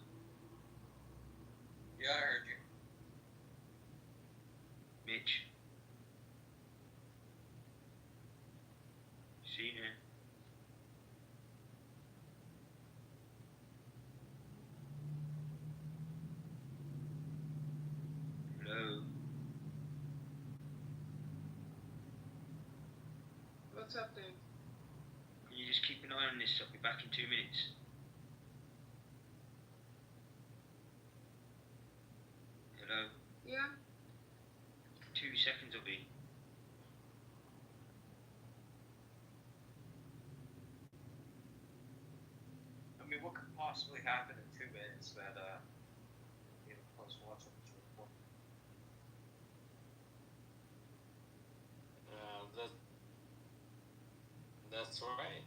Yeah, I heard you. Mitch. Cena. Hello. What's happening? Can you just keep an eye on this? I'll be back in 2 minutes. Hello. Yeah. 2 seconds I'll be. I mean, what could possibly happen in 2 minutes that you know, close watch on this report? That's right.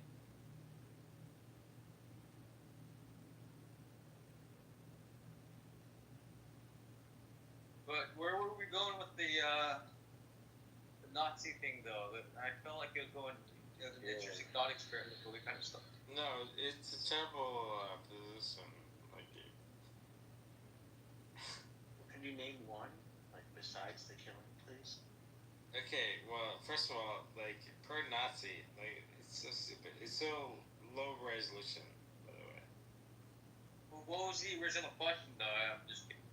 But where were we going with the Nazi thing, though? That I felt like it was going as an interesting thought experiment, movie kind of stuff. No, it's a terrible position. Like, Can you name one, like besides the killing, please? okay, well, first of all, like per Nazi, like it's so stupid. It's so low resolution, by the way. Well, what was the original question, though? I'm just kidding.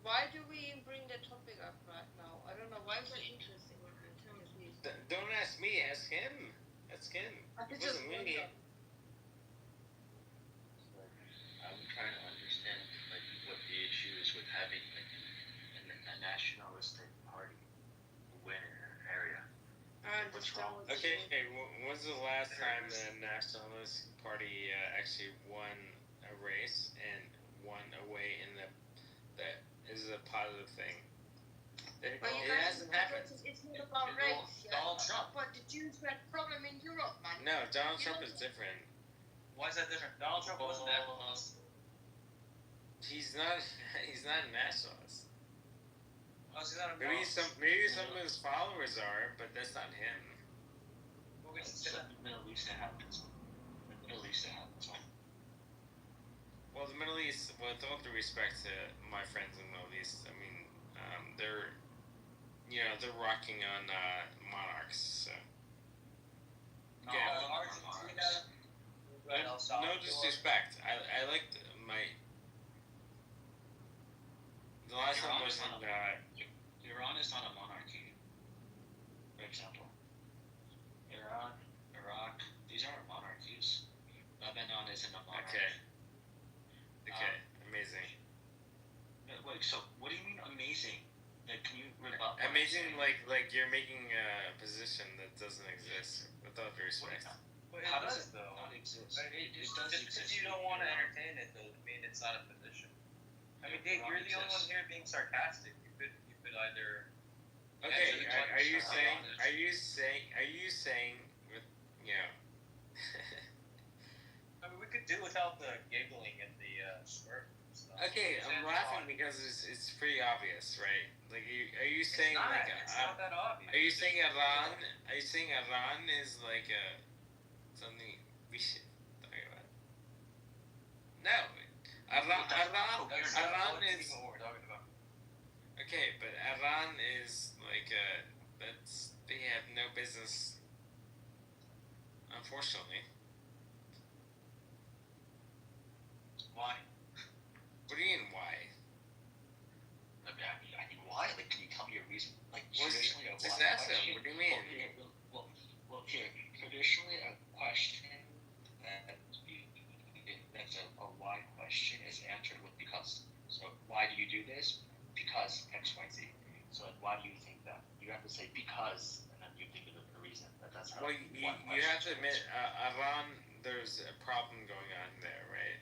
Why do we bring the topic up right now? I don't know. Why is that interesting? Tell me, please. Don't ask me. Ask him. Ask him. I It just wasn't me. wonder. I'm trying to understand like what the issue is with having like a nationalistic party win in an area. What's wrong? Okay, when's the last time the Nationalist Party actually won a race and won away in that is a positive thing? It hasn't happened. It's not about race. Yeah? Donald Trump. But the Jews had a problem in Europe, man. No, Donald Trump is different. Why is that different? Donald Trump wasn't that close. He's not. He's not a nationalist. Oh, so he's not a Maybe some of his followers are, but that's not him. Well, we should So say that. the Middle East it happens. The Middle East it happens. Well, the Middle East. With all due respect to my friends in the Middle East, I mean, they're rocking on monarchs. So. Yeah. Argentina. Right, El No Salvador. disrespect. I liked my. The last time was in. Iran is not a monarchy. For example, Iran, Iraq, these aren't monarchies. Lebanon isn't a monarchy. Okay. Amazing. Wait, so what do you mean amazing? Like, can you rebut? Amazing, like you're making a position that doesn't exist. With all due respect. But it How does, does it though. not exist? It It does does because exist. you don't want to entertain it, doesn't mean it's not a position. I mean, Dave, you're the only one here being sarcastic. You could either. Okay, answer the are question you or saying? not. Are you saying with I mean, we could do without the giggling and the smirk and stuff. Okay, I'm laughing because it's pretty obvious, right? Like, are you saying It's not that obvious. Are you saying Iran? Are you saying Iran is like something we should talk about? No, Iran is What we're talking about. okay, but Iran is like they have no business, unfortunately. Why? What do you mean why? I mean, why? Like, can you tell me a reason? Like, What's- traditionally, a just why ask them, question- what do you mean? Well, here, traditionally, a question that's a why question is answered with because. So, why do you do this? Because X, Y, Z. So, like, why do you think that? You have to say because, and then you think of the reason. That's how. Well, you have to admit, Iran, there's a problem going on there, right?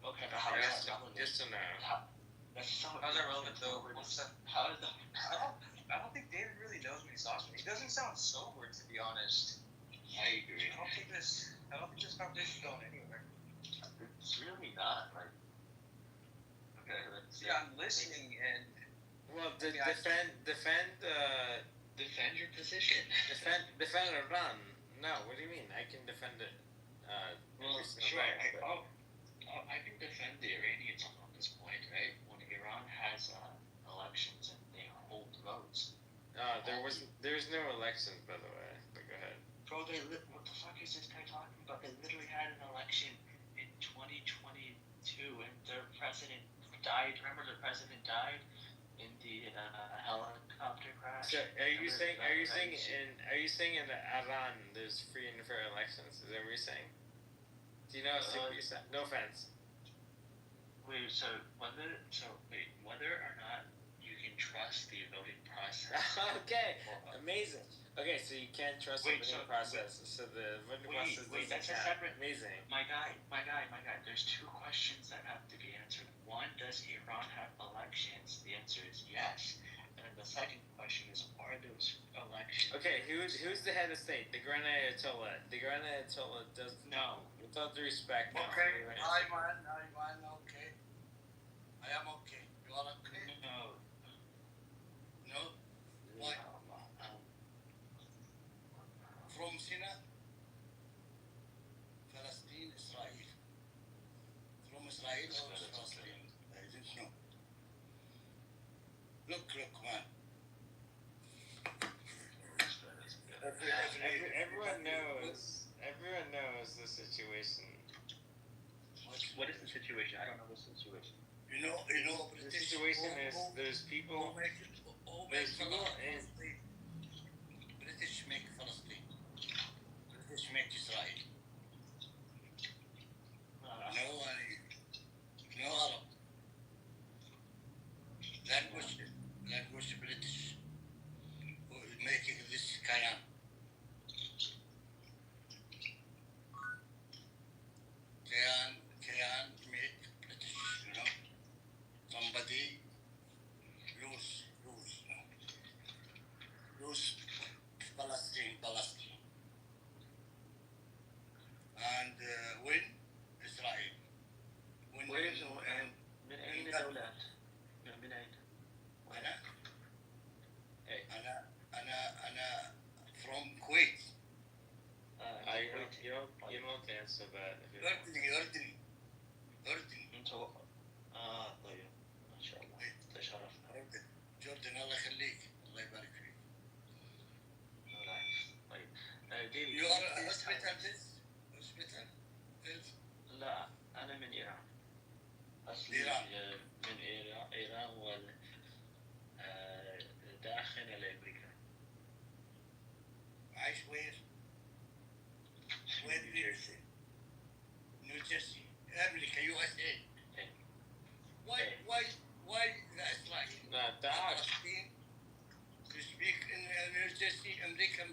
Okay, but how is that relevant? Just to know. How's that relevant, though? How is that? I don't think David really knows what he's talking about. He doesn't sound sober, to be honest. I agree. I don't think this conversation's going anywhere. It's really not. Like, okay, let's see. Yeah, I'm listening, and Well, defend Defend your position. defend Iran. No, what do you mean? I can defend it. recent Sure. event, but- I can defend the Iranians on this point, right? When Iran has elections and they hold votes. There's no elections, by the way. But go ahead. Bro, what the fuck is this guy talking about? They literally had an election in 2022 and their president died. Remember, the president died in the helicopter crash. So are you saying in Iran there's free and fair elections? Is that what you're saying? Do you know what you're saying? No offense. Whether or not you can trust the voting process. Okay, amazing. Okay, so you can't trust the voting process. So the voting process that's a count. separate. Amazing. My guy. There's two questions that have to be answered. One, does Iran have elections? The answer is yes. And the second question is, are those elections? Okay, who's the head of state? The Grand Ayatollah. The Grand Ayatollah does no. With all due respect. Okay, I'm okay. I am okay. You are okay? No. No? Why? From Sinai? Palestine, Israel. From Israel or Palestine? I didn't know. Look, man. Everyone knows the situation. What is the situation? I don't know the situation. You know, The situation is there's people. There's people in. British make Palestine. British make Israel. No Arab. Language British. Who is making this Kayan. Kayan make British, you know. Somebody lose Palestine. And win Israel. من أين دولة؟ من أين؟ أنا from Kuwait. You don't answer that. أردني. أنت طيب ما شاء الله تشرفنا. جوردن الله يخليك الله يبارك فيك. طيب You are a hospital. لا أنا من إيران. أصلي من إيران داخل أمريكا. عايش وين نيوجيرسي. نيوجيرسي أمريكا USA. Why the Israel? فلسطين to speak in Newjersey أمريكا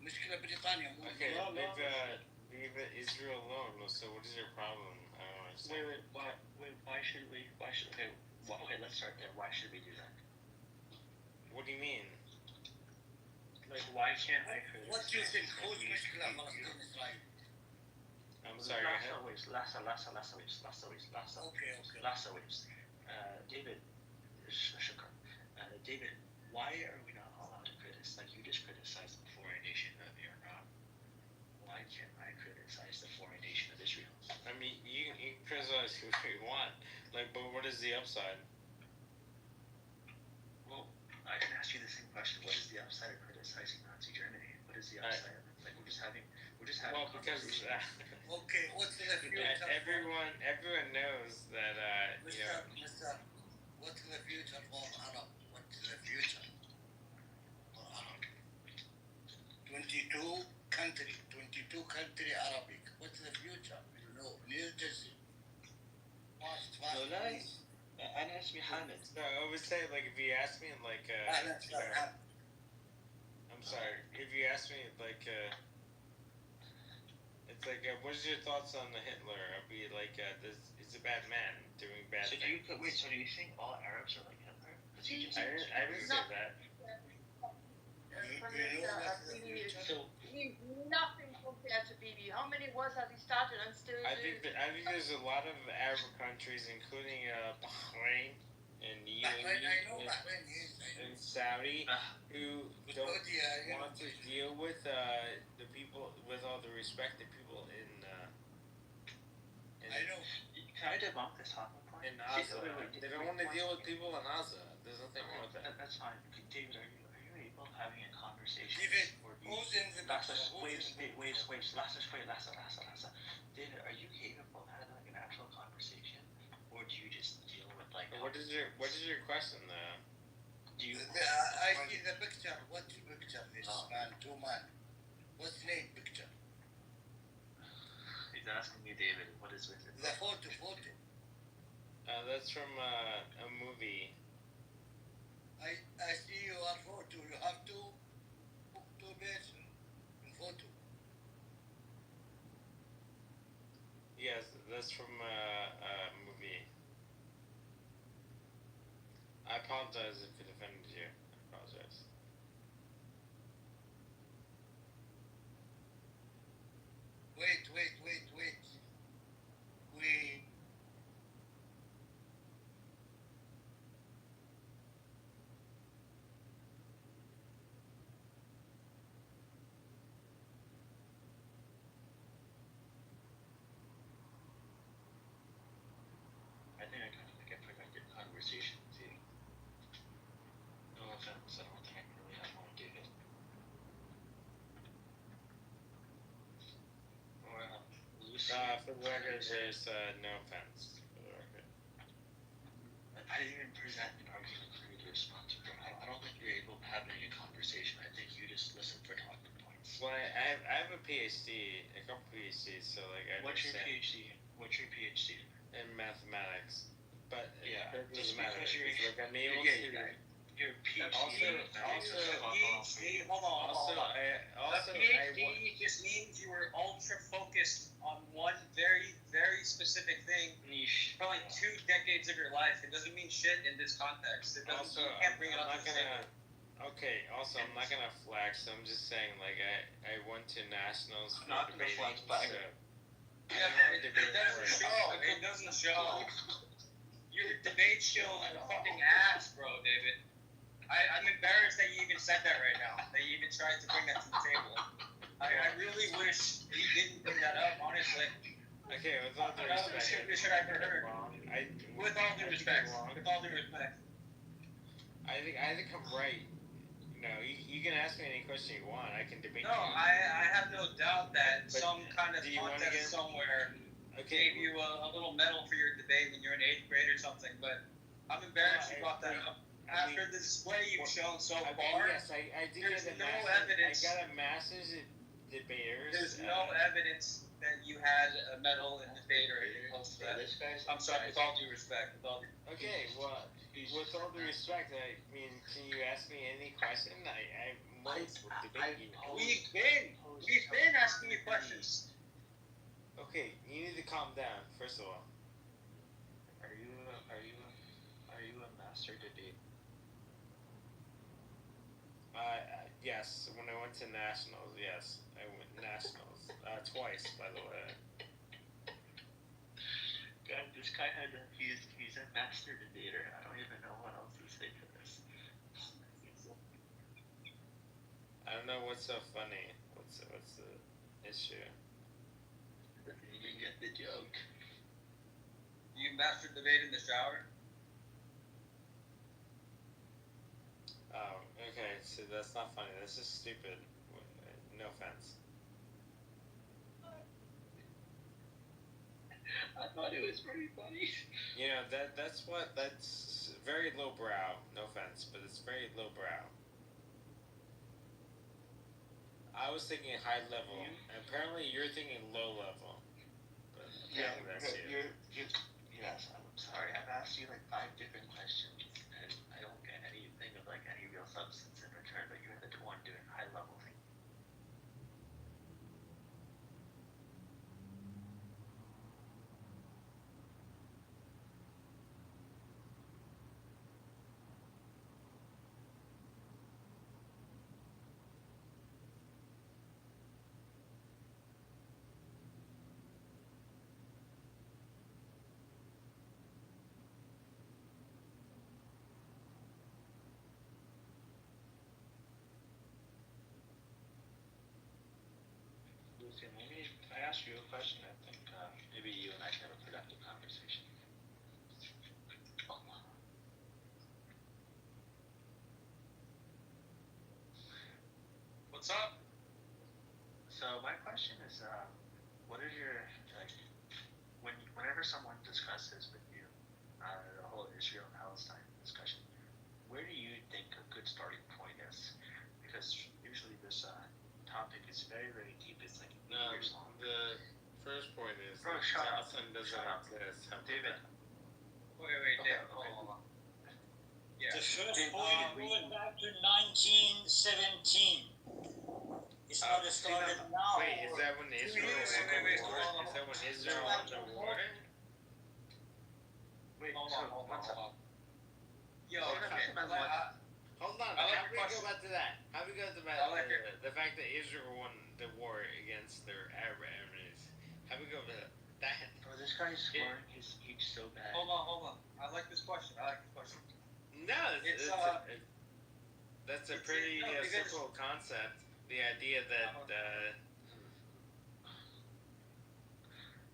مشكلة بريطانيا مو. Okay, leave Israel alone. So what is your problem? I don't understand. Why should we? Okay, let's start there. Why should we do that? What do you mean? Like, why can't I criticize? What do you think? Who's مشكلة فلسطين إسرائيل? I'm sorry. Last waves. David, شكرا. David, why are we not allowed to criticize? Like, you just criticized the foreign nation of Iran. Why can't I criticize the foreign nation of Israel? I mean, you can criticize who you want. Like, but what is the upside? Well, I can ask you the same question. What is the upside of criticizing Nazi Germany? What is the upside of it? Like, we're just having. Well, because Okay, what's the future? everyone knows that Mr. What's the future for Arab? What's the future for Arab? 22 country Arabic. What's the future? You know, New Jersey. أنا اسمي حامد. No, I would say, like, if you ask me, like, I'm sorry, if you ask me, like, it's like, what is your thoughts on Hitler? I'll be like, he's a bad man doing bad things. So do you think all Arabs are like Hitler? I didn't say that. He's nothing compared to Bibi. How many wars has he started and still I think there's a lot of Arab countries, including Bahrain and I know UAE Bahrain, yes, I know. and Saudi who don't Saudi, you want know, to deal with the people, with all the respect, the people in I know. Can I debunk this talking point? in Gaza. They don't want to deal with people in Gaza. There's nothing wrong with that. That's fine. David, are you able having a conversation? David, Or who's in the picture? Lassa. David, are you capable of having like an actual conversation, or do you just deal with like? What is your question though? Do you? I see the picture. What's the picture? This man, two man. What's the name picture? He's asking me, David, what is with it? The photo. That's from a movie. I see your photo. You have two person in photo. Yes, that's from a movie. I apologize if it offended you. I apologize. Wait. We. I think I kind of like a productive conversation too. No offense, I don't think I can really have one, David. Well, Lucy. For the record, there's no offense. For the record. I didn't even present an argument for you to respond to, bro. I don't think you're able to have any conversation. I think you just listen for talking points. Well, I have a PhD, a couple PhDs, so like I What's your understand. PhD? What's your PhD? In mathematics, but Yeah, it just doesn't matter. because you're It's like I'm able yeah, to. your PhD. PhD, hold on. Also, a PhD just means you were ultra focused on one very, very specific thing Niche. for like 2 decades of your life. It doesn't mean shit in this context. It doesn't. Also, You can't bring it I'm up not to the gonna. table. Okay. Also, I'm not gonna flex. I'm just saying, like I went to nationals for Not gonna debating, flex, but so Yeah, it doesn't show. It doesn't show. Your debate show is a fucking ass, bro, David. I'm embarrassed that you even said that right now. That you even tried to bring that to the table. I really wish you didn't bring that up, honestly. okay. With all due That's the respect, stupidest shit I've ever heard. With all due respect. With all due respect. I think I'm right. You know, you can ask me any question you want. I can debate No, you. I have no doubt that But some kind of do you wanna contest get- somewhere Okay. gave you a little medal for your debate when you're in 8th grade or something, but I'm embarrassed you brought that up. After the display you've shown so far, Yes, I did there's get a no master's. evidence. I got a master's in debaters. there's no evidence that you had a medal in debate or anything close to that. This guy's. I'm sorry, with all due respect. With all due Okay, well, with all due respect, I mean, can you ask me any question? I'm willing to debate you. We've been asking you questions. Okay, you need to calm down, first of all. Are you a master debate? Yes, when I went to nationals, yes, I went nationals twice, by the way. God, this guy he's a master debater. I don't even know what else to say for this. I don't know what's so funny. What's the issue? You get the joke. You master debate in the shower. Oh, okay. So that's not funny. That's just stupid. No offense. I thought it was pretty funny. You know that's very lowbrow. No offense, but it's very lowbrow. I was thinking high level, and apparently you're thinking low level. But apparently that's you. Yes, I'm sorry. I've asked you like 5 different questions, and I don't get anything of like any real substance in return. But you're the one doing high level things. Lucian, maybe if I ask you a question, I think maybe you and I can have a productive conversation. What's up? So my question is, what are your like, whenever someone discusses with you the whole Israel Palestine discussion, where do you think a good starting point is? Because usually this topic is very very deep. It's like years long. The first point is Bro, shut up. Palestine doesn't exist. David. Wait, Okay, David. okay. Hold on. Yeah. The first point goes back to 1917. It's not started now. Wait, is that when Israel wait, won the wait, war? hold on. Is that when Israel won the war? Wait, Hold so on, hold what's on. up? Yo, Hold on, okay. Hold on, I like how do we your go question. back to that? How do we go to I like the fact that Israel won the war against their Arab enemies? How do we go to that? Bro, this guy's scoring his speech so bad. Hold on. I like this question. No, It's, that's a it's- pretty no, because- simple concept. The idea that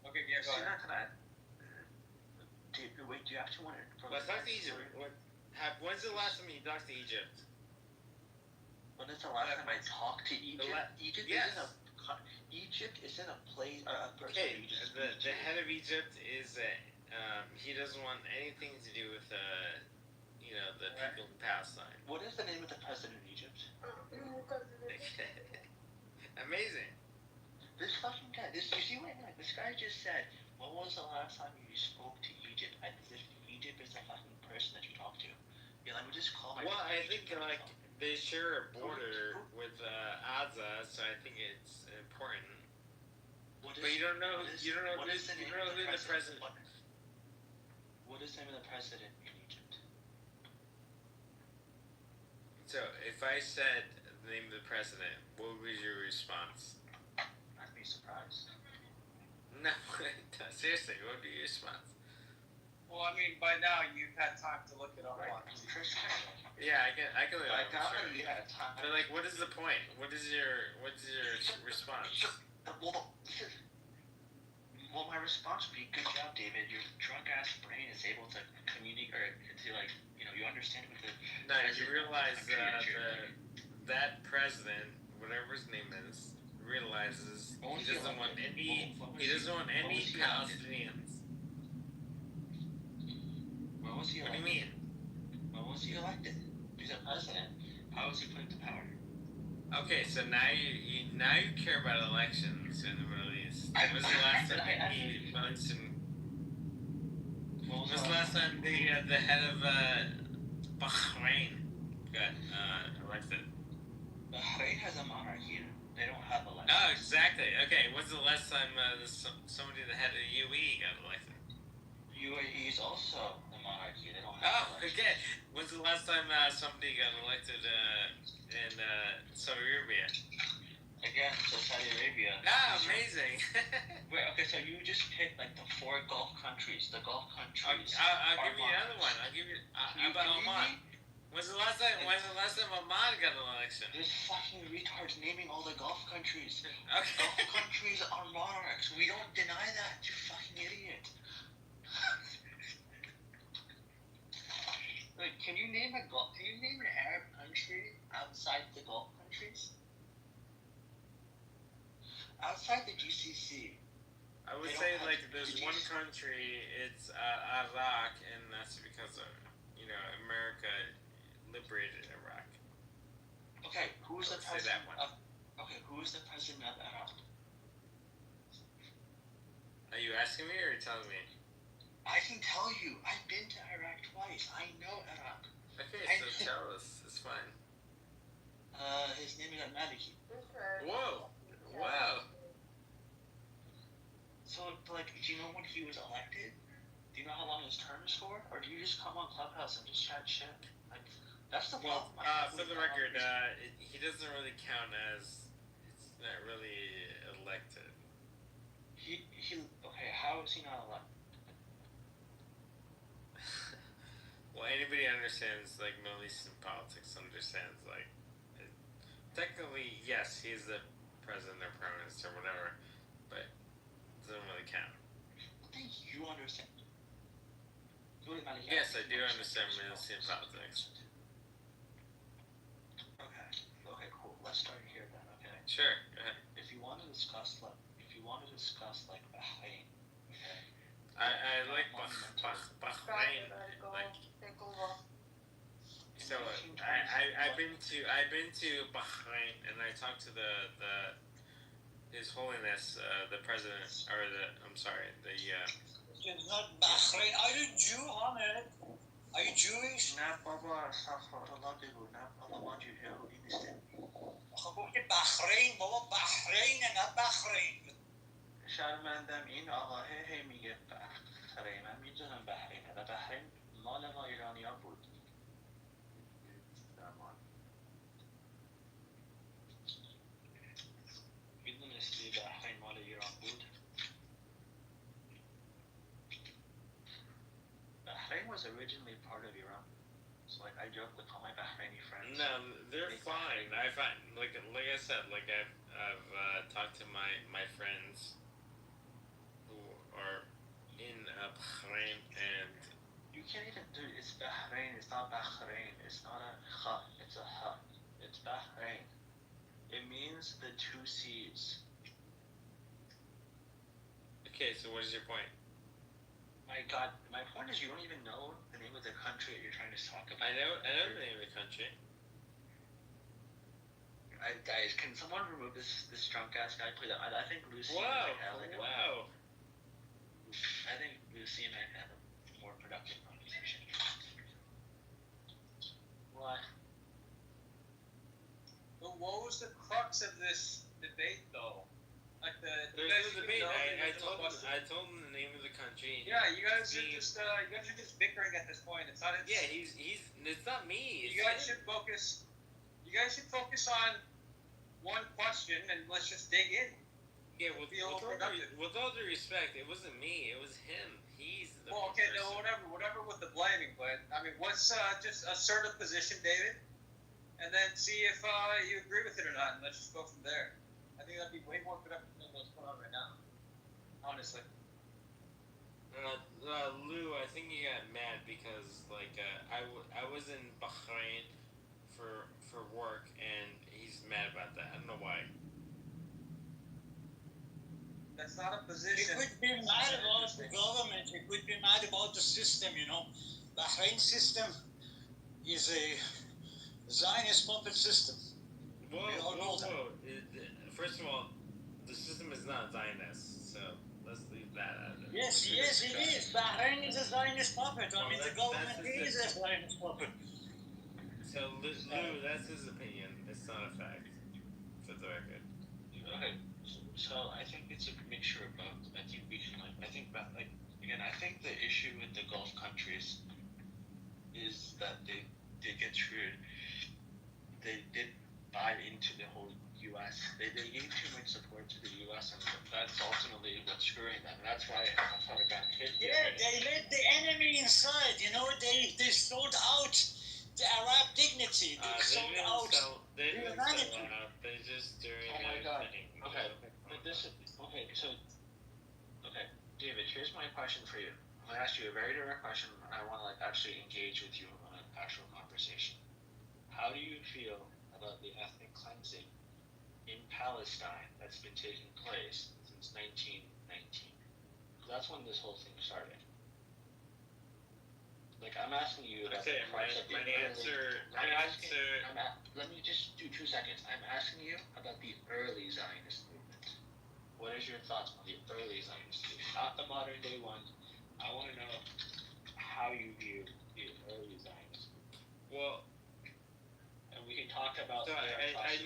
Okay, yeah, go So you're ahead. not gonna. Wait, do you actually want to? let's talk to Egypt. When's the last time you talked to Egypt? When is the last time I talked to Egypt? Egypt yes. isn't a place. A person. Okay, You just the head of Egypt is he doesn't want anything to do with the people in Palestine. What is the name of the president of Egypt? Amazing. This fucking guy. You see what I mean? This guy just said, "When was the last time you spoke to Egypt?" As if Egypt is the fucking person that you talk to. Yeah, let me just call my. Well, I think they share a border with Gaza, so I think it's important. But you don't know who the president. What is the name of the president in Egypt? So if I said the name of the president, what was your response? I'd be surprised. No, seriously, what would be your response? Well, I mean, by now you've had time to look it up. Right. On. Yeah, I can look it I up, got sure. it. Yeah, time. But like, what is the point? What is your response? Well, my response would be, "Good job, David. Your drunk ass brain is able to communicate, or to you understand with the." No, you realize that president, whatever his name is, realizes he doesn't want any Palestinians. When was he What do you elected? mean? When was he elected? He's a president. How was he put into power? Okay, so now you care about elections in the Middle East. When was the last time the head of Bahrain got elected? Bahrain has a monarchy. They don't have elections. Oh, exactly. Okay, when's the last time somebody the head of the UAE got elected? UAE is also a monarchy. They don't have elections. Okay. When's the last time somebody got elected in Saudi Arabia? Again, so Saudi Arabia. Amazing. Wait, okay, so you just picked like the 4 Gulf countries. The Gulf countries. I'll give you another one. I'll give you. How about Oman? When's the last time Oman got an election? There's fucking retards naming all the Gulf countries. Okay. Gulf countries are monarchs. We don't deny that. You fucking idiot. Wait, can you name an Arab country outside the Gulf countries? Outside the GCC. I would say like there's one country, it's Iraq, and that's because of America liberated Iraq. Okay, who is the Say president? that one. Who is the president of Iraq? Are you asking me or are you telling me? I can tell you. I've been to Iraq twice. I know Iraq. Okay, so tell us. It's fine. His name is Maliki. Whoa! Wow! So, like, do you know when he was elected? Do you know how long his term is for? Or do you just come on Clubhouse and just chat shit? Like, that's the problem. For the record, he doesn't really count as. It's not really elected. Okay, how is he not elected? Well, anybody understands like Middle Eastern politics understands technically yes, he's the president or prime minister, whatever. But it doesn't really count. I think you understand. Yes, I do understand Minnesota politics. Okay, cool. Let's start here then. Okay. Sure. Go ahead. If you want to discuss like Bahrain, okay. I like Bahrain. Like, so I've been to Bahrain, and I talked to the His Holiness the President, or the It's not Bahrain. Are you Jew, Ahmed? Are you Jewish? نه بابا استغفرالله بگو نه بابا ما یهودی نیستیم. خب گفتی بحرین بابا بحرین نه بحرین. شرمندم این آقاه هی میگه بحرین. من میدونم بحرینه و بحرین مال ما ایرانی ها بود. میدونستی بحرین مال ایران بود؟ Bahrain was originally part of Iran. So like I joke with all my Bahraini friends. No, they're fine. I find like I said, like I've talked to my friends who are in Bahrain, and you can't even do it. It's Bahrain. It's not Bahrain. It's not a kha. It's a ha. It's Bahrain. It means the two seas. Okay, so what is your point? My God, my point is you don't even know the name of the country that you're trying to talk about. I know the name of the country. Guys, can someone remove this drunk ass guy, please? I think Lucy Wow, and I have wow. I think Lucy and I have a more productive conversation. Why? But what was the crux of this debate, though? Like There's no debate. I told him the name of the country. Yeah, you guys are just bickering at this point. It's not. Yeah, he's. It's not me. You guys should focus. You guys should focus on one question and let's just dig in. Yeah, with all due respect, it wasn't me. It was him. He's the. Well, okay, no, whatever with the blaming, but I mean, what's just assert a position, David, and then see if you agree with it or not, and let's just go from there. I think that'd be way more productive than what's going on right now. Honestly. Lou, I think you got mad because I was in Bahrain for work, and he's mad about that. I don't know why. That's not a position. He could be mad about the government. He could be mad about the system. You know, Bahrain system is a Zionist puppet system. Whoa. First of all, the system is not Zionist, so let's leave that out of it. Yes, it is. Bahrain is a Zionist puppet. I mean, the government is a Zionist puppet. So, Lou, that's his opinion. It's not a fact, for the record. Okay, so I think it's a mixture of both. I think we can, I think the issue with the Gulf countries is that they get screwed. They did buy into the whole U.S. They gave too much support to the U.S. and that's ultimately what's screwing them. That's why it got hit. Yeah, they let the enemy inside. You know, they sold out the Arab dignity. They sold out humanity. They just during oh my God. Thing, okay, but this is okay. So, okay, David, here's my question for you. I'm gonna ask you a very direct question. I want to actually engage with you on an actual conversation. How do you feel about the ethnic cleansing in Palestine that's been taking place since 1919? That's when this whole thing started. Like, I'm asking you about okay, let me just do 2 seconds. I'm asking you about the early Zionist movement. What is your thoughts on the early Zionist movement? Not the modern day one. I want to know how you view the early Zionist movement. Well, and we can talk about. So I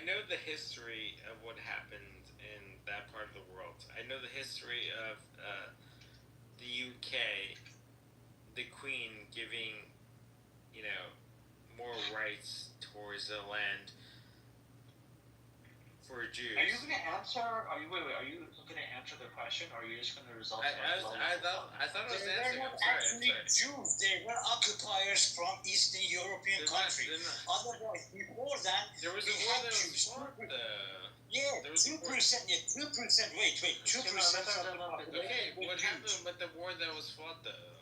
know the history of what happened in that part of the world. I know the history of the UK, the Queen giving, more rights towards the land for Jews. Are you going to answer? Are you going to answer the question, or are you just going to resolve? I thought I was answering. I'm sorry. Jews. They were occupiers from Eastern European countries. Otherwise, before that, there was a war that was fought. Yeah, There was a 2%. war. Yeah, 2%. Wait, 2% of the population. Okay, were what Jews. happened with the war that was fought though?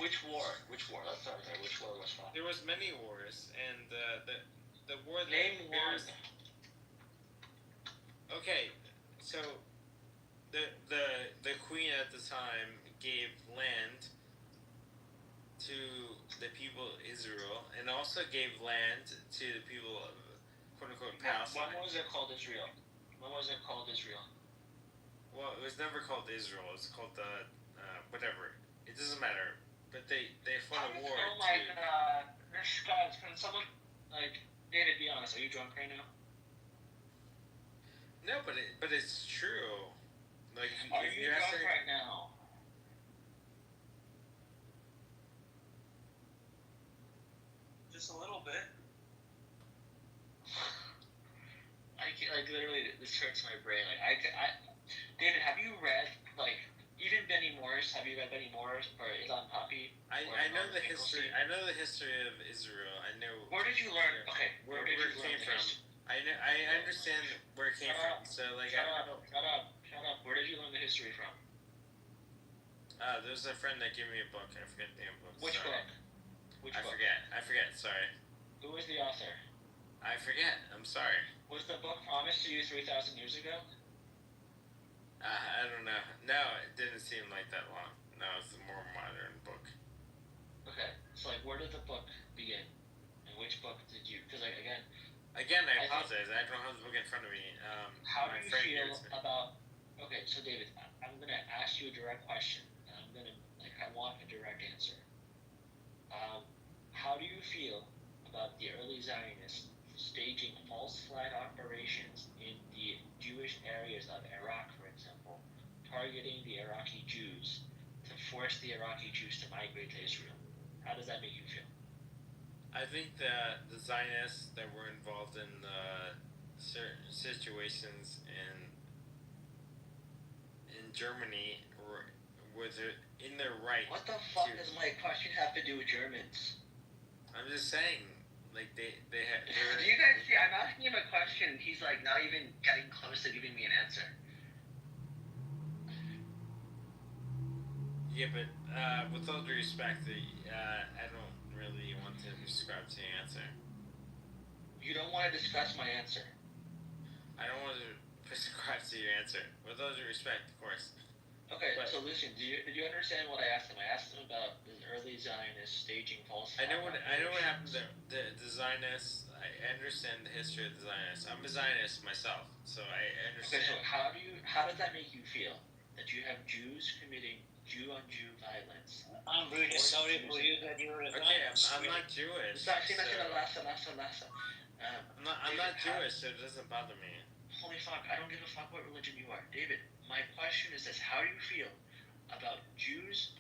Which war? Let's start there. Which war was fought? There was many wars, and the war that Name there one. was. Okay, so the queen at the time gave land to the people of Israel, and also gave land to the people of quote unquote Palestine. When was it called Israel? When was it called Israel? Well, it was never called Israel. It was called whatever. It doesn't matter. But they fought a war. Oh my god! Guys, can someone David? Be honest. Are you drunk right now? No, but it's true. Like, Are if you you're drunk asking, right now? Just a little bit. Literally, this hurts my brain. David, have you read even Benny Morris? Have you read Benny Morris or Elon Papi? I know the history. I know the history of Israel. I know. Where did you learn? Okay, Where did it you came learn from. this? I understand where it came from. So like, Shut up. Where did you learn the history from? There's a friend that gave me a book. I forget the name of the book. Which Sorry. book? I forget. Sorry. Who was the author? I forget. I'm sorry. Was the book promised to you 3,000 years ago? I don't know. No, it didn't seem like that long. No, it's a more modern book. Okay, so where did the book begin? And which book did you? Because again, I apologize. I don't have the book in front of me. How do my you friend feel gave it to me. about? Okay, so David, I'm gonna ask you a direct question. I'm gonna I want a direct answer. How do you feel about the early Zionists staging false flag operations in the Jewish areas of Iraq, for example, targeting the Iraqi Jews to force the Iraqi Jews to migrate to Israel? How does that make you feel? I think that the Zionists that were involved in certain situations in Germany were in their right. What the fuck does my question have to do with Germans? I'm just saying, like they had. Do you guys see? I'm asking him a question, and he's not even getting close to giving me an answer. Yeah, but with all due respect, I don't really want to describe to the answer. You don't want to discuss my answer. I don't want to prescribe to your answer. With all due respect, of course. Okay, so listen. Did you understand what I asked him? I asked him about the early Zionists staging false. I know what happened to the Zionists. I understand the history of the Zionists. I'm a Zionist myself, so I understand. Okay, so how does that make you feel that you have Jews committing Jew-on-Jew violence? I'm really sorry for you that you're a Zionist. I'm not Jewish. I'm not Jewish, so it doesn't bother me. Holy fuck! I don't give a fuck what religion you are, David. My question is this: how do you feel about the Jews,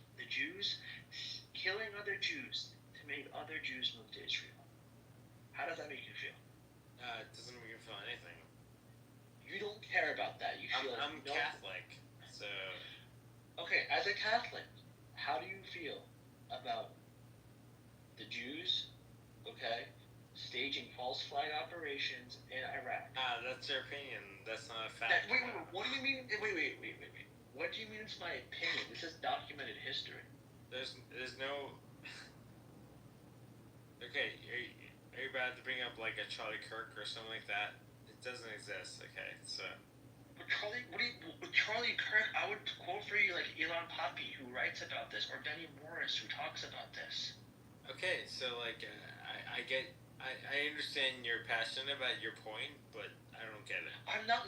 killing other Jews to make other Jews move to Israel? How does that make you feel? It doesn't make me feel anything. You don't care about that. You feel. I'm Catholic, so. Okay, as a Catholic, how do you feel about the Jews? Okay, staging false flag operations in Iraq. That's your opinion. That's not a fact. Wait. What do you mean? Wait. What do you mean it's my opinion? This is documented history. There's no. Okay, are you about to bring up like a Charlie Kirk or something like that? It doesn't exist. Okay, so. With Charlie Kirk, I would quote for you Elon Papi, who writes about this, or Benny Morris, who talks about this. Okay, so I understand you're passionate about your point, but I don't get it. I'm not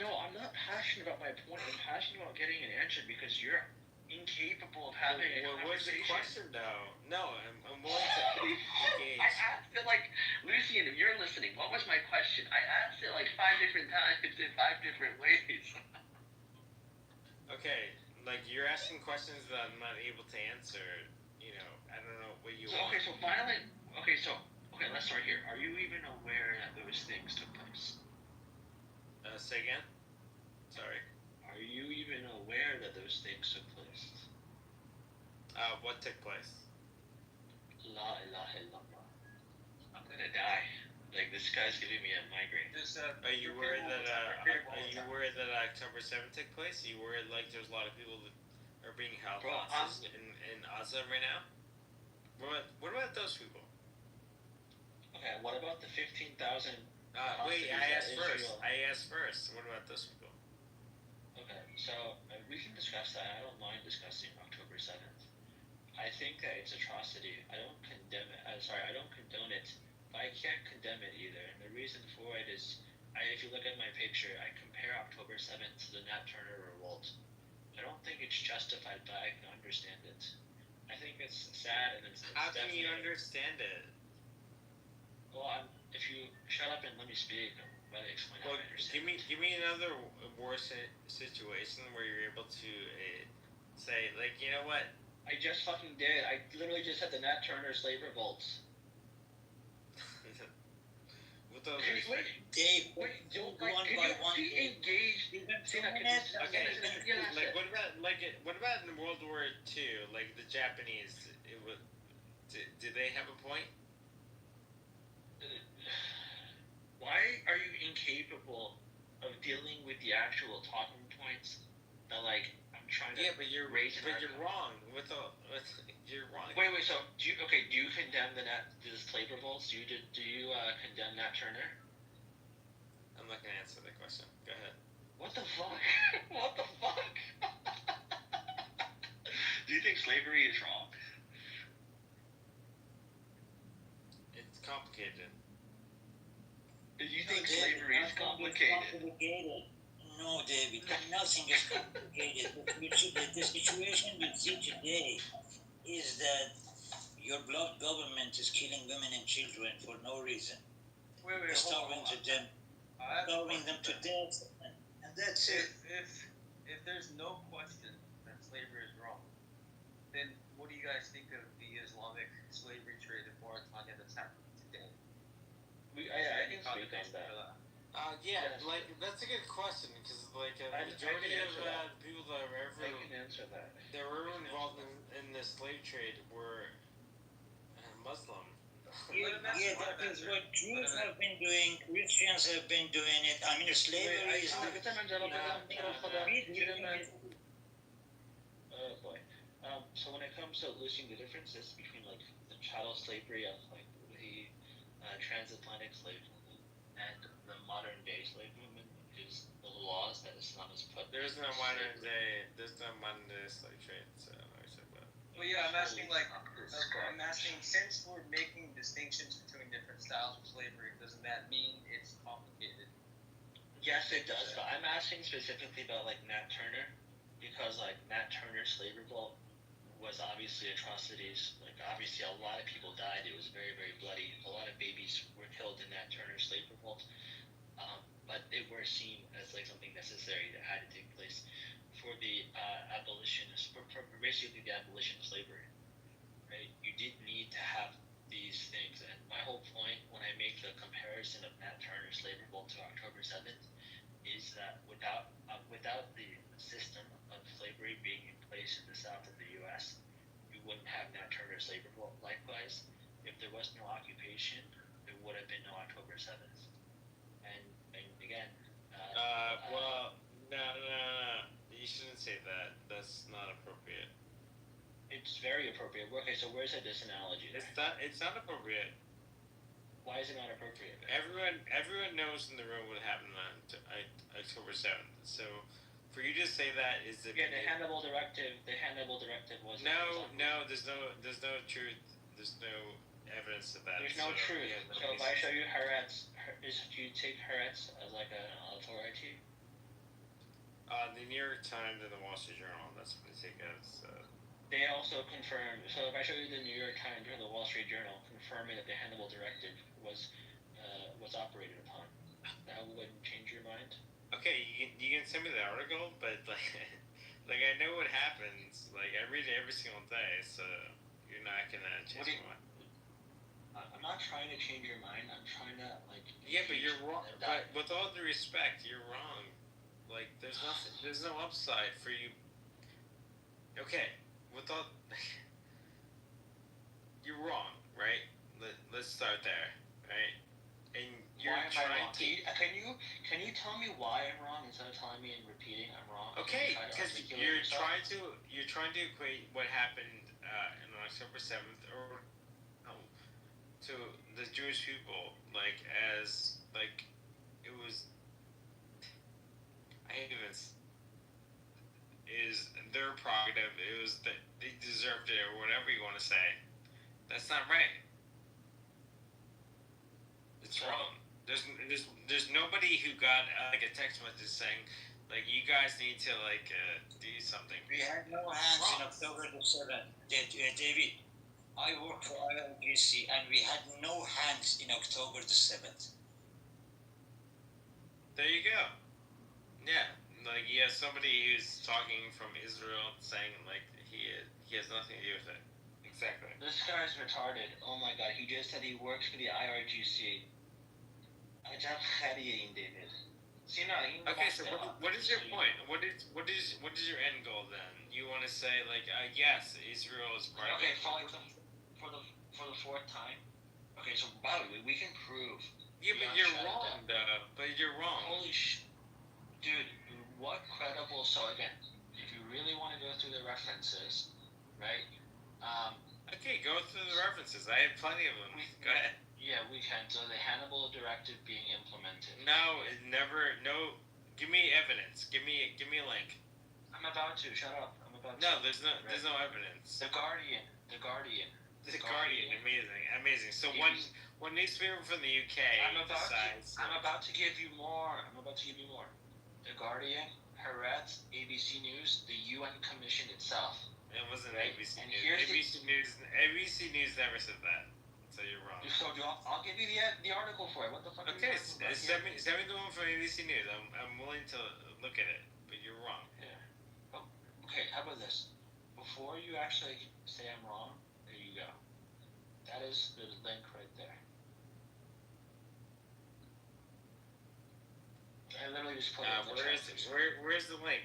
passionate about my point. I'm passionate about getting an answer because you're incapable of having a conversation. What's the question, though? No, I'm willing to engage. I asked it Lucian, if you're listening, what was my question? I asked it 5 different times in 5 different ways. Okay, you're asking questions that I'm not able to answer. I don't know what you want. Okay, let's start here. Are you even aware that those things took place? Say again? Sorry. Are you even aware that those things took place? What took place? La ilaha illallah. I'm gonna die. This guy's giving me a migraine. Are you worried that October 7th took place? Are you worried like there's a lot of people that are being held hostage in Gaza right now? What about those people? Okay, what about the 15,000? Wait, I asked first. What about those people? Okay, so we can discuss that. I don't mind discussing October 7th. I think that it's atrocity. I don't condemn it. I don't condone it. But I can't condemn it either. And the reason for it is, if you look at my picture, I compare October 7th to the Nat Turner revolt. I don't think it's justified, but I can understand it. I think it's sad and it's How can you understand it? Well, if you shut up and let me speak, I'll explain how I understand. Give me another worse situation where you're able to say, like, you know what? I just fucking did. I literally just said the Nat Turner slave revolts. With those Dave, don't one by one. Engaged. Okay. What about in World War II? Like the Japanese, did they have a point? Why are you incapable of dealing with the actual talking points that I'm trying to you're raise? But you're wrong. You're wrong. Wait. So do you condemn the slave revolts? Do you condemn Nat Turner? I'm not gonna answer that question. Go ahead. What the fuck? What the fuck? Do you think slavery is wrong? It's complicated. Do you think slavery is complicated? No, David, nothing is complicated. The situation we see today is that your blood government is killing women and children for no reason. Starving them to death, and that's it. If there's no question that slavery is wrong, then what do you guys think of the Islamic slavery trade in Mauritania that's happening today? I can speak on that. That's a good question because the majority of people that are ever involved in the slave trade were Muslim. That is what Jews have been doing, Christians have been doing it. I mean, slavery is not. Oh boy. So when it comes to losing the differences between the chattel slavery of the transatlantic slave movement and the modern day slave movement is the laws that Islam has put. There's no modern day slave trade. So well, yeah, I'm asking since we're making distinctions between different styles of slavery, doesn't that mean it's complicated? Yes, it does. But I'm asking specifically about Nat Turner because Nat Turner's slave revolt was obviously atrocities. Obviously a lot of people died. It was very, very bloody. A lot of babies were killed in Nat Turner's slave revolt. But they were seen as something necessary that had to take place for the for basically the abolition of slavery. Right? You did need to have these things. And my whole point when I make the comparison of Nat Turner's slave revolt to October 7th is that without the system of slavery being in place in the south of the U.S., you wouldn't have Nat Turner's slave revolt. Likewise, if there was no occupation, there would have been no October 7th. And again, no. You shouldn't say that. That's not appropriate. It's very appropriate. Okay, so where's the disanalogy there? It's not appropriate. Why is it not appropriate? Everyone knows in the room what happened on October 7th. So for you to say that is the Hannibal directive. The Hannibal directive was no. There's no truth. There's no evidence of that. There's no truth. So if I show you Haaretz, do you take Haaretz as an authority? The New York Times and the Wall Street Journal. That's what they take as. They also confirmed. So if I show you the New York Times or the Wall Street Journal confirming that the Hannibal directive was operated upon, that wouldn't change your mind. Okay, you can send me the article, but I know what happens. I read it every single day, so you're not gonna change my mind. I'm not trying to change your mind. I'm trying to Yeah, but you're wrong. But with all due respect, you're wrong. There's nothing. There's no upside for you. Okay, with all, you're wrong, right? Let's start there, right? And you're Why am I trying wrong? to. Can you tell me why I'm wrong instead of telling me and repeating I'm wrong? Okay, Try to because articulate you're yourself? trying to equate what happened on October 7th or no, to the Jewish people like as like it was. I hate even is their prerogative. It was that they deserved it or whatever you want to say. That's not right. It's wrong. There's nobody who got like a text message saying like you guys need to like do something. We had no hands in October the 7th. David, I work for IRGC and we had no hands in October the 7th. There you go. Yeah, like you have somebody who's talking from Israel saying like he has nothing to do with it. Exactly. This guy's retarded. Oh my god, he just said he works for the IRGC. Acayip her yayın David. Okay, so what is your point? What is your end goal then? You want to say like yes, Israel is part of Okay, it. for the fourth time. Okay, so by the way, we can prove. Yeah, but you're wrong, though. But you're wrong. Holy dude, what credible? So again, if you really want to go through the references, right? Okay, go through the references. I have plenty of them. Go ahead. Yeah, we can. So the Hannibal Directive being implemented. No, it never. No. Give me evidence. Give me a link. I'm about to. Shut up. I'm about to. No, there's no evidence. The Guardian. Amazing. So one newspaper from the UK decides. I'm about to give you more. The Guardian, Haaretz, ABC News, the UN Commission itself. It wasn't right? ABC And News. ABC News never said that. So you're wrong. So I'll give you the article for it. What the fuck? Okay, send me the one from ABC News. I'm willing to look at it, but you're wrong. Yeah. Oh, okay. How about this? Before you actually say I'm wrong, there you go. That is the link right there. I literally just put it in the chat. Where's the link?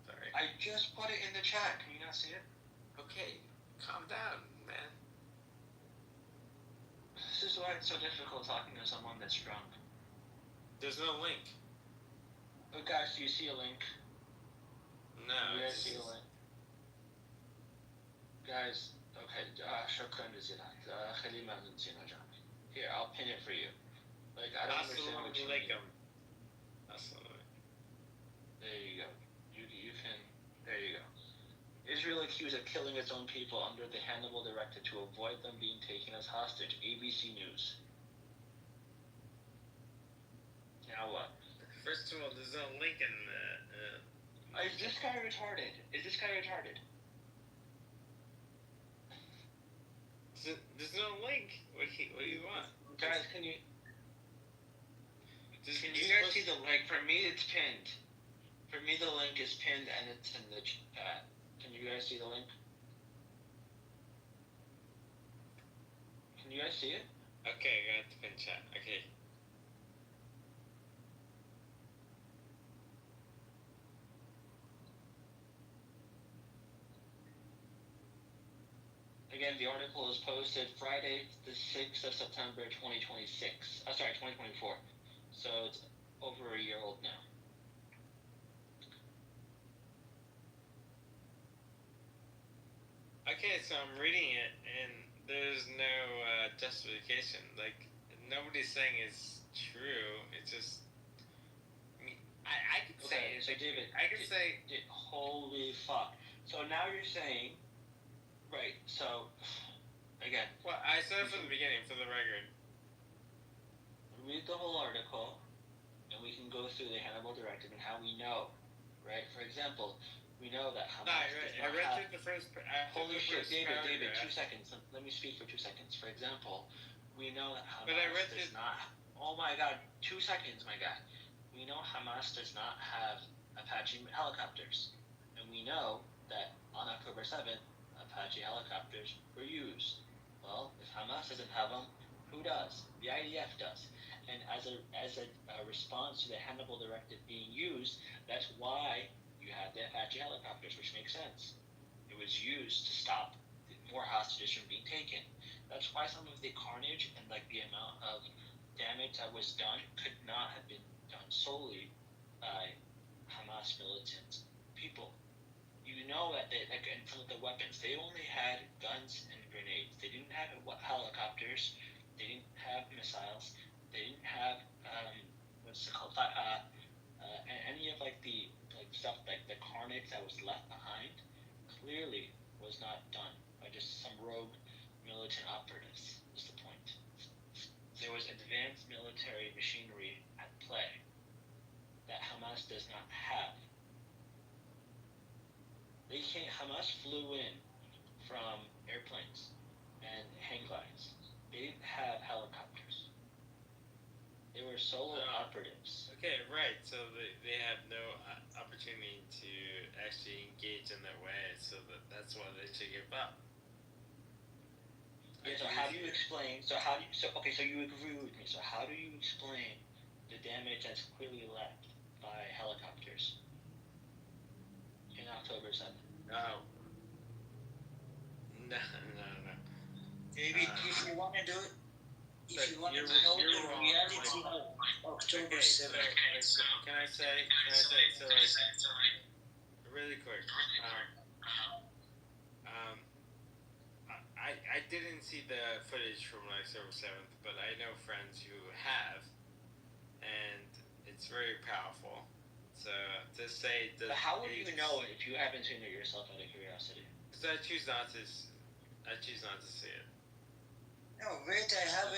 Sorry. I just put it in the chat. Can you not see it? Okay, calm down, man. This is why it's so difficult talking to someone that's drunk. There's no link. Oh, guys, do you see a link? No. Do you guys see a link? Guys, okay. شكرا جزيلا. خلي ما نسينا جامع. Here, I'll pin it for you. Like, I don't understand what you mean. There you go. You can. There you go. Israel accused of killing its own people under the Hannibal Directive to avoid them being taken as hostage. ABC News. Now what? First of all, there's no link in the. Is this guy retarded? There's no link. What do you want? Guys, can you guys see the link? For me, it's pinned. For me, the link is pinned and it's in the chat. Can you guys see the link? Can you guys see it? Okay, I got the pin chat. Okay. Again, the article is posted Friday, the 6th of September, 2026. 2024. So it's over a year old now. Okay, so I'm reading it, and there's no justification. Like, nobody's saying it's true. It's just. I could say it. So David, I could say. Holy fuck. So now you're saying. Right, so. Again. Well, I said it from the beginning, for the record. Read the whole article, and we can go through the Hannibal Directive and how we know. Right? For example, we know that Hamas. I read through the first. Holy shit, David, 2 seconds. Let me speak for 2 seconds. For example, we know that Hamas does not. Oh my god, 2 seconds, my guy. We know Hamas does not have Apache helicopters. And we know that on October 7th, Apache helicopters were used. Well, if Hamas doesn't have them, who does? The IDF does. And as a response to the Hannibal Directive being used, that's why you had the Apache helicopters, which makes sense. It was used to stop more hostages from being taken. That's why some of the carnage and like the amount of damage that was done could not have been done solely by Hamas militant people. You know that they, like, in front of the weapons, they only had guns and grenades. They didn't have helicopters. They didn't have missiles. They didn't have what's it called? Any of like the stuff like the carnage that was left behind clearly was not done by just some rogue militant operatives. Is the point? There was advanced military machinery at play that Hamas does not have. Hamas flew in from airplanes and hang glides. They didn't have helicopters. They were solo operatives. Okay, right. So they have no opportunity to actually engage in their way, so that's why they should give up. Yeah, so how do you explain? So you agree with me. So how do you explain the damage that's clearly left by helicopters in October 7th? No. David, if you want to do it, if you want to know the reality of October 7th. Can I say, so really quick, I didn't see the footage from October 7th, but I know friends who have, and it's very powerful. So to say that. But how would you know it if you haven't seen it yourself out of curiosity? Because I choose not to see it. No, wait. I have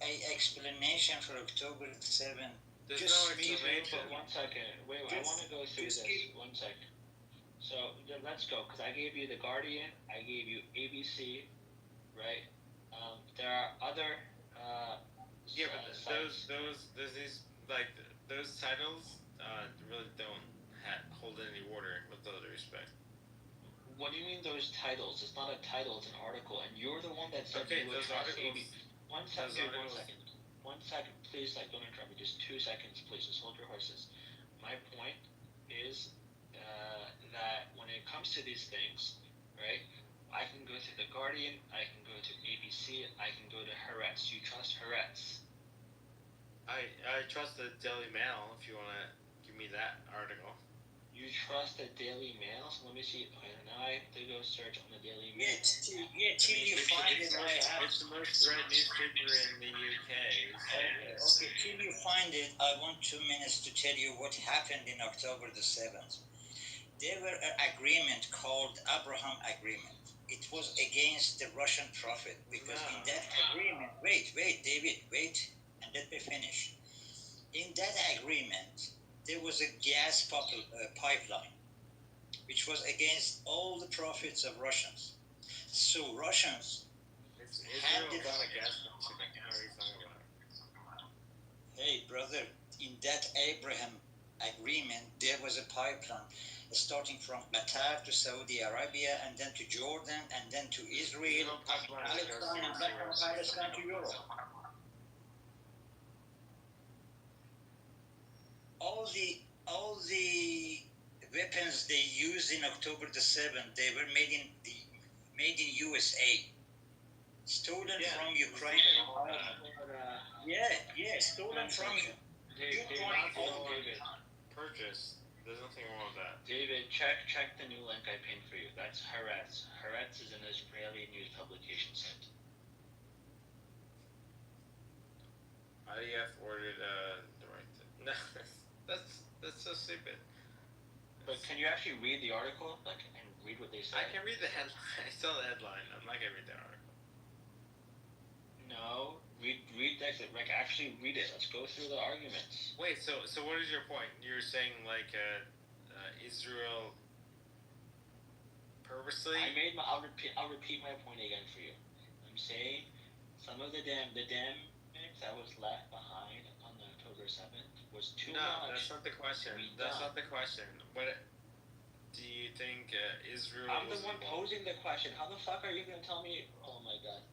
a explanation for October 7th. There's Just no explanation. But 1 second. Wait, I want to go through this. 1 second. So let's go, because I gave you The Guardian, I gave you ABC, right? There are other. Yeah, but those titles really don't hold any water, with all due respect. What do you mean those titles? It's not a title, it's an article, and you're the one that said Okay, you would those trust articles. ABC. 1 second. 1 second, please. Don't interrupt me. Just 2 seconds, please. Just hold your horses. My point is that when it comes to these things, right? I can go to The Guardian, I can go to ABC, I can go to Haaretz. You trust Haaretz? I trust the Daily Mail, if you want to give me that article. You trust the Daily Mail? So let me see. Okay, now I have to go search on the Daily Mail. Till you find it, It's the most read newspaper in the UK. Okay, till you find it, I want 2 minutes to tell you what happened in October the 7th. There were an agreement called Abraham Agreement. It was against the Russian prophet, because in that agreement, wait, David, wait, and let me finish. In that agreement, there was a gas pipeline, which was against all the prophets of Russians. So Russians handed out. Hey, brother, in that Abraham agreement, there was a pipeline starting from Qatar to Saudi Arabia, and then to Jordan, and then to Israel, Palestine, and back from Palestine to Europe. All the weapons they used in October the 7th, they were made in USA, stolen from Ukraine. Stolen from David. Purchase. There's nothing wrong with that. David, check the new link I pinned for you. That's Haaretz. Haaretz is an Israeli news publication site. IDF ordered the right to. No, that's so stupid. But can you actually read the article, and read what they say? I can read the headline. I saw the headline. I'm not gonna read the article. No, read that. Actually read it. Let's go through the arguments. Wait, so what is your point? You're saying Israel purposely? I'll repeat my point again for you. I'm saying some of the damage that was left behind on the October 7th was too much. No, that's not the question. That's not the question. What do you think Israel? I'm the one posing the question. How the fuck are you gonna tell me? Oh my god.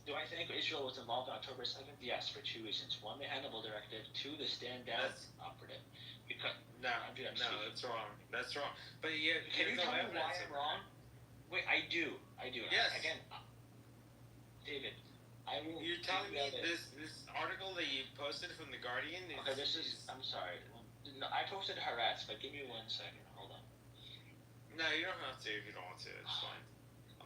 Do I think Israel was involved on October 7th? Yes, for 2 reasons. 1, the Hannibal Directive. 2, the stand down operative. Because that's wrong. That's wrong. But yeah, can you tell me why I'm wrong? Wait, I do. Yes. Again, David, I will. You're telling me this article that you posted from the Guardian? Okay, this is. I'm sorry. No, I posted Haaretz, but give me 1 second. Hold on. No, you don't have to if you don't want to. It's fine.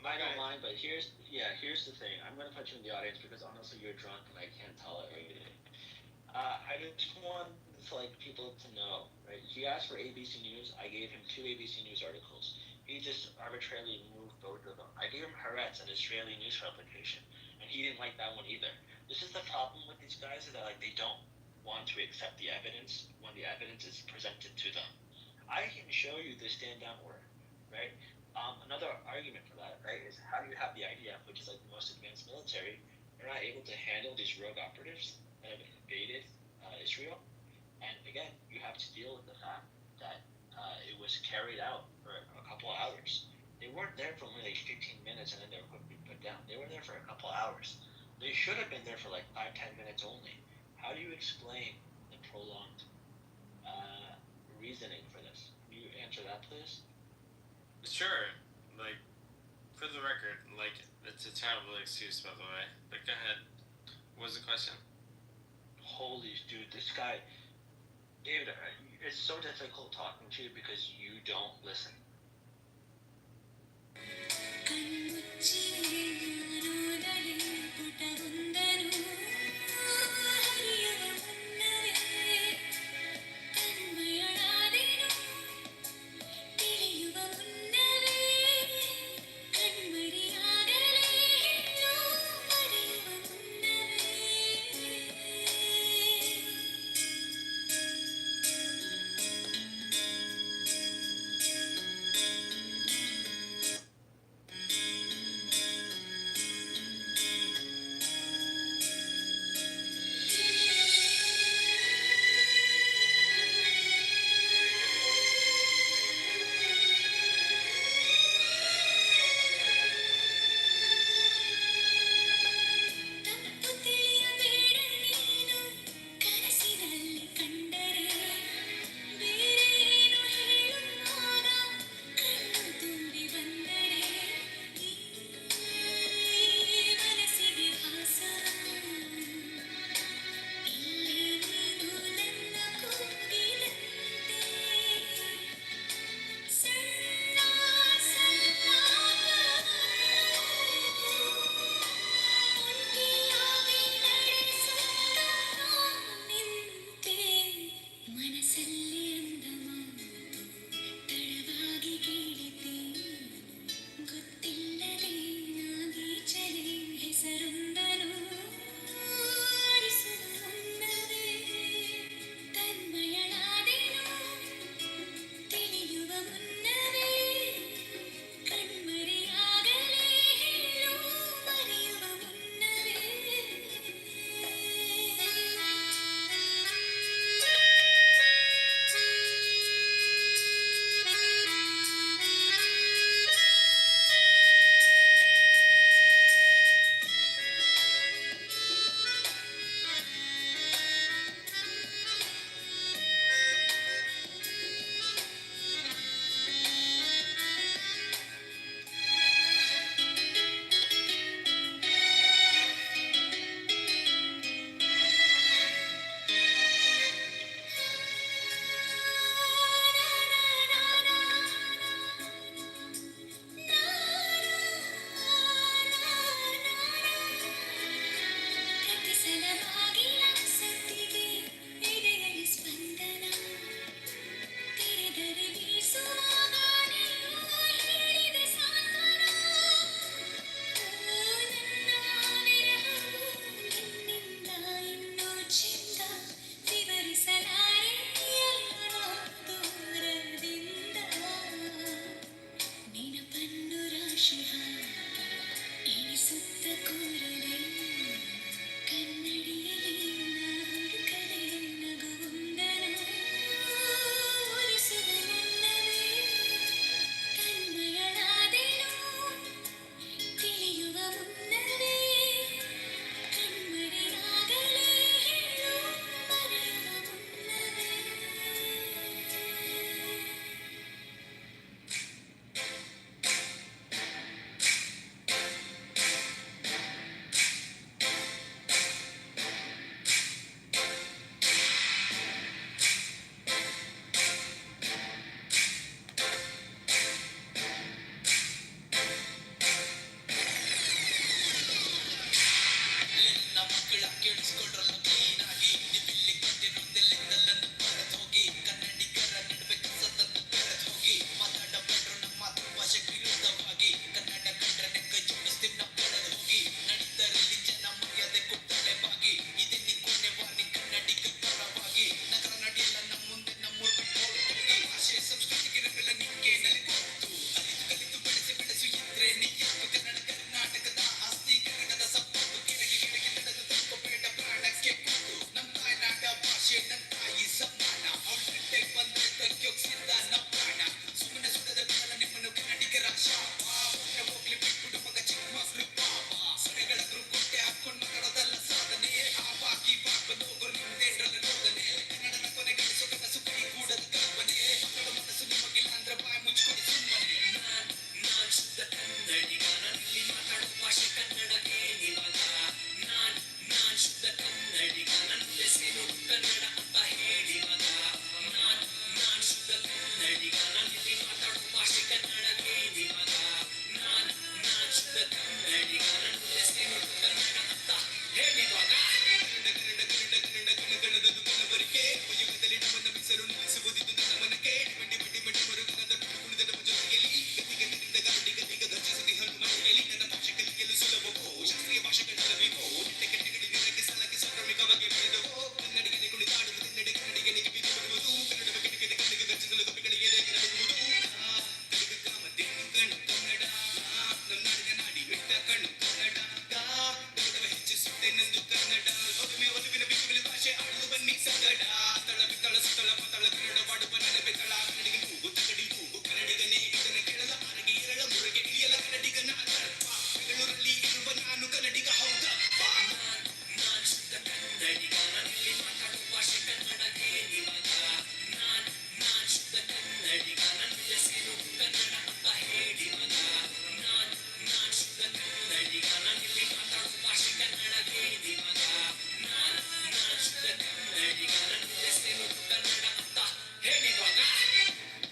I don't mind, but here's the thing. I'm gonna put you in the audience because honestly you're drunk and I can't tolerate it. I just want people to know, right? He asked for ABC News. I gave him 2 ABC News articles. He just arbitrarily moved both of them. I gave him Haaretz, an Israeli news publication, and he didn't like that one either. This is the problem with these guys, is that they don't want to accept the evidence when the evidence is presented to them. I can show you the stand down order, right? Another argument for that, right, is how do you have the IDF, which is the most advanced military, they're not able to handle these rogue operatives that have invaded Israel? And again, you have to deal with the fact that it was carried out for a couple of hours. They weren't there for only 15 minutes and then they were quickly put down. They were there for a couple of hours. They should have been there for 5-10 minutes only. How do you explain the prolonged reasoning for this? Can you answer that, please? Sure. For the record, it's a terrible excuse, by the way. But go ahead. What was the question? Holy dude, this guy, David, it's so difficult talking to you because you don't listen.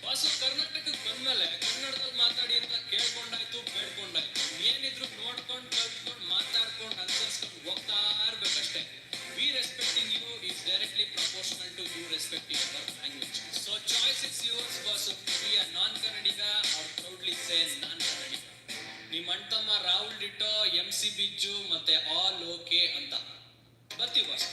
Vasu ಕರ್ನಾಟಕಕ್ಕೆ ಬಂದ್ಮೇಲೆ ಕನ್ನಡದಲ್ಲಿ ಮಾತಾಡಿ ಅಂತ ಕೇಳ್ಕೊಂಡಾಯ್ತು ಬೇಡ್ಕೊಂಡಾಯ್ತು ಏನಿದ್ರು ನೋಡ್ಕೊಂಡು ಕಲ್ತ್ಕೊಂಡು ಮಾತಾಡ್ಕೊಂಡು ಅನುಸರಿಸ್ಕೊಂಡು ಹೋಗ್ತಾ ಇರ್ಬೇಕಷ್ಟೇ. We respecting you is directly proportional to you respecting our language. So choice is yours Vasu, be a non Kannadiga or proudly say ನಾನ್ ಕನ್ನಡಿಗ. ನಿಮ್ಮ ಅಣ್ತಮ್ಮ ರಾಹುಲ್ ಡಿಟೋ, MC ಬಿಜ್ಜು ಮತ್ತೆ ಆಲ್ ಓಕೆ ಅಂತ ಬರ್ತೀವಿ ವಾಸು.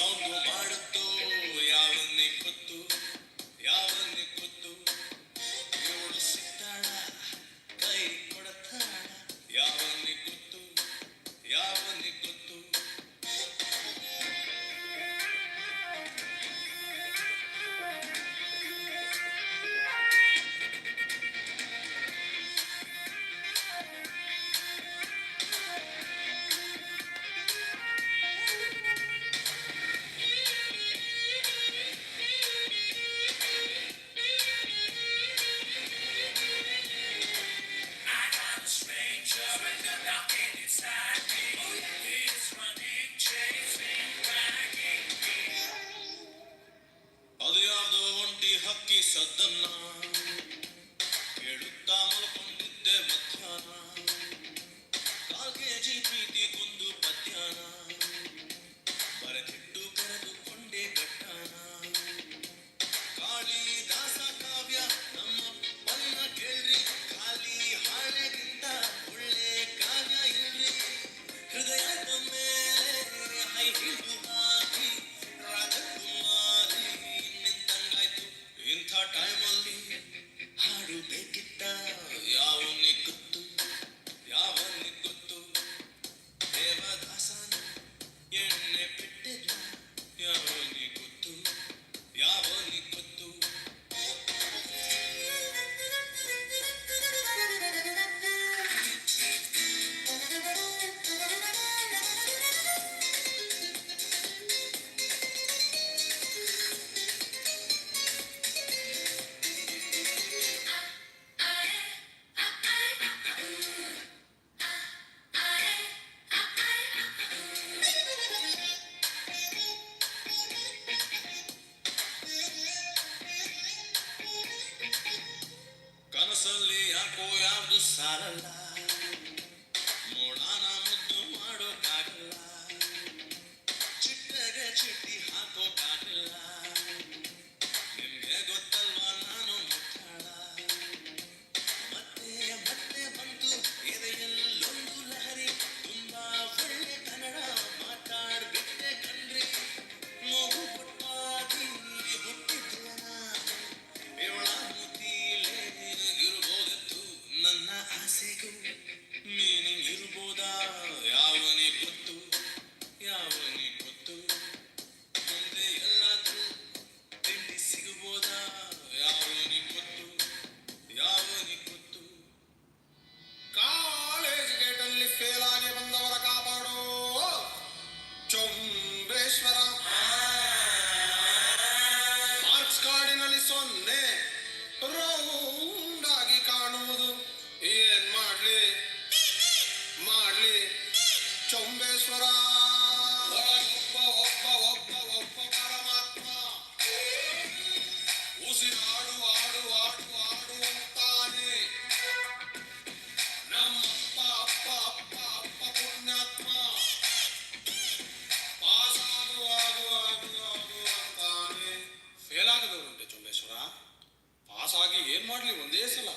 ಸೌಂಡು ಮಾಡುತ್ತೋ ಯಾವನ್ನೇ ಗೊತ್ತು ಯಾವನ್ನೇ ಗೊತ್ತು ಇವಳು ಸಿಗ್ತಾಳ ಕೈ ಕೊಡತಾಳ ಯಾವನ್ನೇ ಗೊತ್ತು ಯಾವನ್ನೇ ಗೊತ್ತು ಅದು ಯಾವ್ದೋ ಒಂಟಿ ಹಕ್ಕಿ ಸದ್ದನ್ನ ಕೇಳುತ್ತಾ ಮಲ್ಕೊಂಡಿದ್ದೆ ಮಧ್ಯಾಹ್ನ 4 kg ಪ್ರೀತಿ ಕುಂದು ಪದ್ಯಾನ ಬರೆದಿಟ್ಟು ಕರೆದುಕೊಂಡೆ ಗಟ್ಟಾನ ಕಾಳಿದಾಸ ಕಾವ್ಯ ನಮ್ಮಪ್ಪನ್ನ ಕೇಳ್ರಿ ಖಾಲಿ ಹಾಳೆಗಿಂತ ಒಳ್ಳೆ ಕಾವ್ಯ ಇಲ್ರಿ ಹೃದಯದ ಮೇಲೆ ಹೈ ಹಿಡಿದು ಹಾಕಿ ರಾಜಕುಮಾರಿ ನಿಂತಂಗಾಯ್ತು ಇಂಥ ಟೈಮಲ್ಲಿ ಹಾಡು ಬೇಕಿತ್ತ ಯಾವನ್ನೇ ಗೊತ್ತು ಯಾವನ್ನೇ ಗೊತ್ತು ದೇವದಾಸನ ಎಣ್ಣೆ ಬಿಟ್ಟಿದ್ದ ಯಾವನ್ನೇ ಗೊತ್ತು ಯಾವನ್ನೇ ಗೊತ್ತು ಕನಸಲ್ಲಿ ಯಾಕೋ ಯಾವ್ದು ಸಾಲಲ್ಲ ನೋಡಾನ ಮುದ್ದು ಮಾಡೋಕ್ಕಾಗಲ್ಲ ಚಿಟ್ಟೆಗೆ ಚಿಟ್ಟಿ ಹಾಕೋಕ್ಕಾಗಲ್ಲ ನಿಮ್ಗೆ ಗೊತ್ತಲ್ವಾ ನಾನು ಮುಟ್ಟಾಳ ಮತ್ತೆ ಮತ್ತೆ ಬಂತು ಎದೆಯಲ್ಲೊಂದು ಲಹರಿ ತುಂಬಾ ಒಳ್ಳೆ ಕನ್ನಡ ಮಾತಾಡ್ಬಿಟ್ಟೆ ಕಣ್ರಿ ನೋವು ಕೊಟ್ಟಾಗಿ ಹುಟ್ಟಿದ್ದೇನ ಇವಳ ಮುತ್ತಿಲೇ ಇರ್ಬೋದಿತ್ತು ನನ್ನ ಆಸೆಗೂ ಮೀನಿಂಗ್ ಇರ್ಬೋದಾ ಯಾವನೇ ಗೊತ್ತು ಯಾವನೇ ಗೊತ್ತು ಮುಂದೆ ಎಲ್ಲಾದ್ರೂ ತಿಂಡಿ ಸಿಗಬೋದಾ ಯಾವನೇ ಗೊತ್ತು ಯಾವನೇ ಗೊತ್ತು ಕಾಲೇಜ್ ಗೇಟಲ್ಲಿ ಫೇಲ್ ಆಗಿ ಬಂದವರ ಕಾಪಾಡೋ ಚೊಂಬೇಶ್ವರ ಮಾರ್ಕ್ಸ್ ಕಾರ್ಡಿನಲ್ಲಿ 0 ರೌಂಡ್ ಆಗಿ ಕಾಣುವುದು ಏನ್ ಮಾಡ್ಲಿ ಮಾಡ್ಲಿ ಚೊಂಬೇಶ್ವರ ಒಬ್ಬ ಒಬ್ಬ ಒಬ್ಬ ಒಬ್ಬ ಪರಮಾತ್ಮ ಉಸಿರಾಡು ಆಡು ಆಡು ಆಡು ಅಂತಾನೆ ನಮ್ಮಪ್ಪ ಅಪ್ಪ ಅಪ್ಪ ಅಪ್ಪ ಪುಣ್ಯಾತ್ಮ ಪಾಸ್ ಆಗು ಆಗು ಆಗು ಆಗು ಅಂತಾನೆ ಫೇಲ್ ಆಗದವರುಂಟೆ ಚೊಂಬೇಶ್ವರ ಪಾಸ್ ಆಗಿ ಏನ್ ಮಾಡ್ಲಿ ಒಂದೇ ಸಲ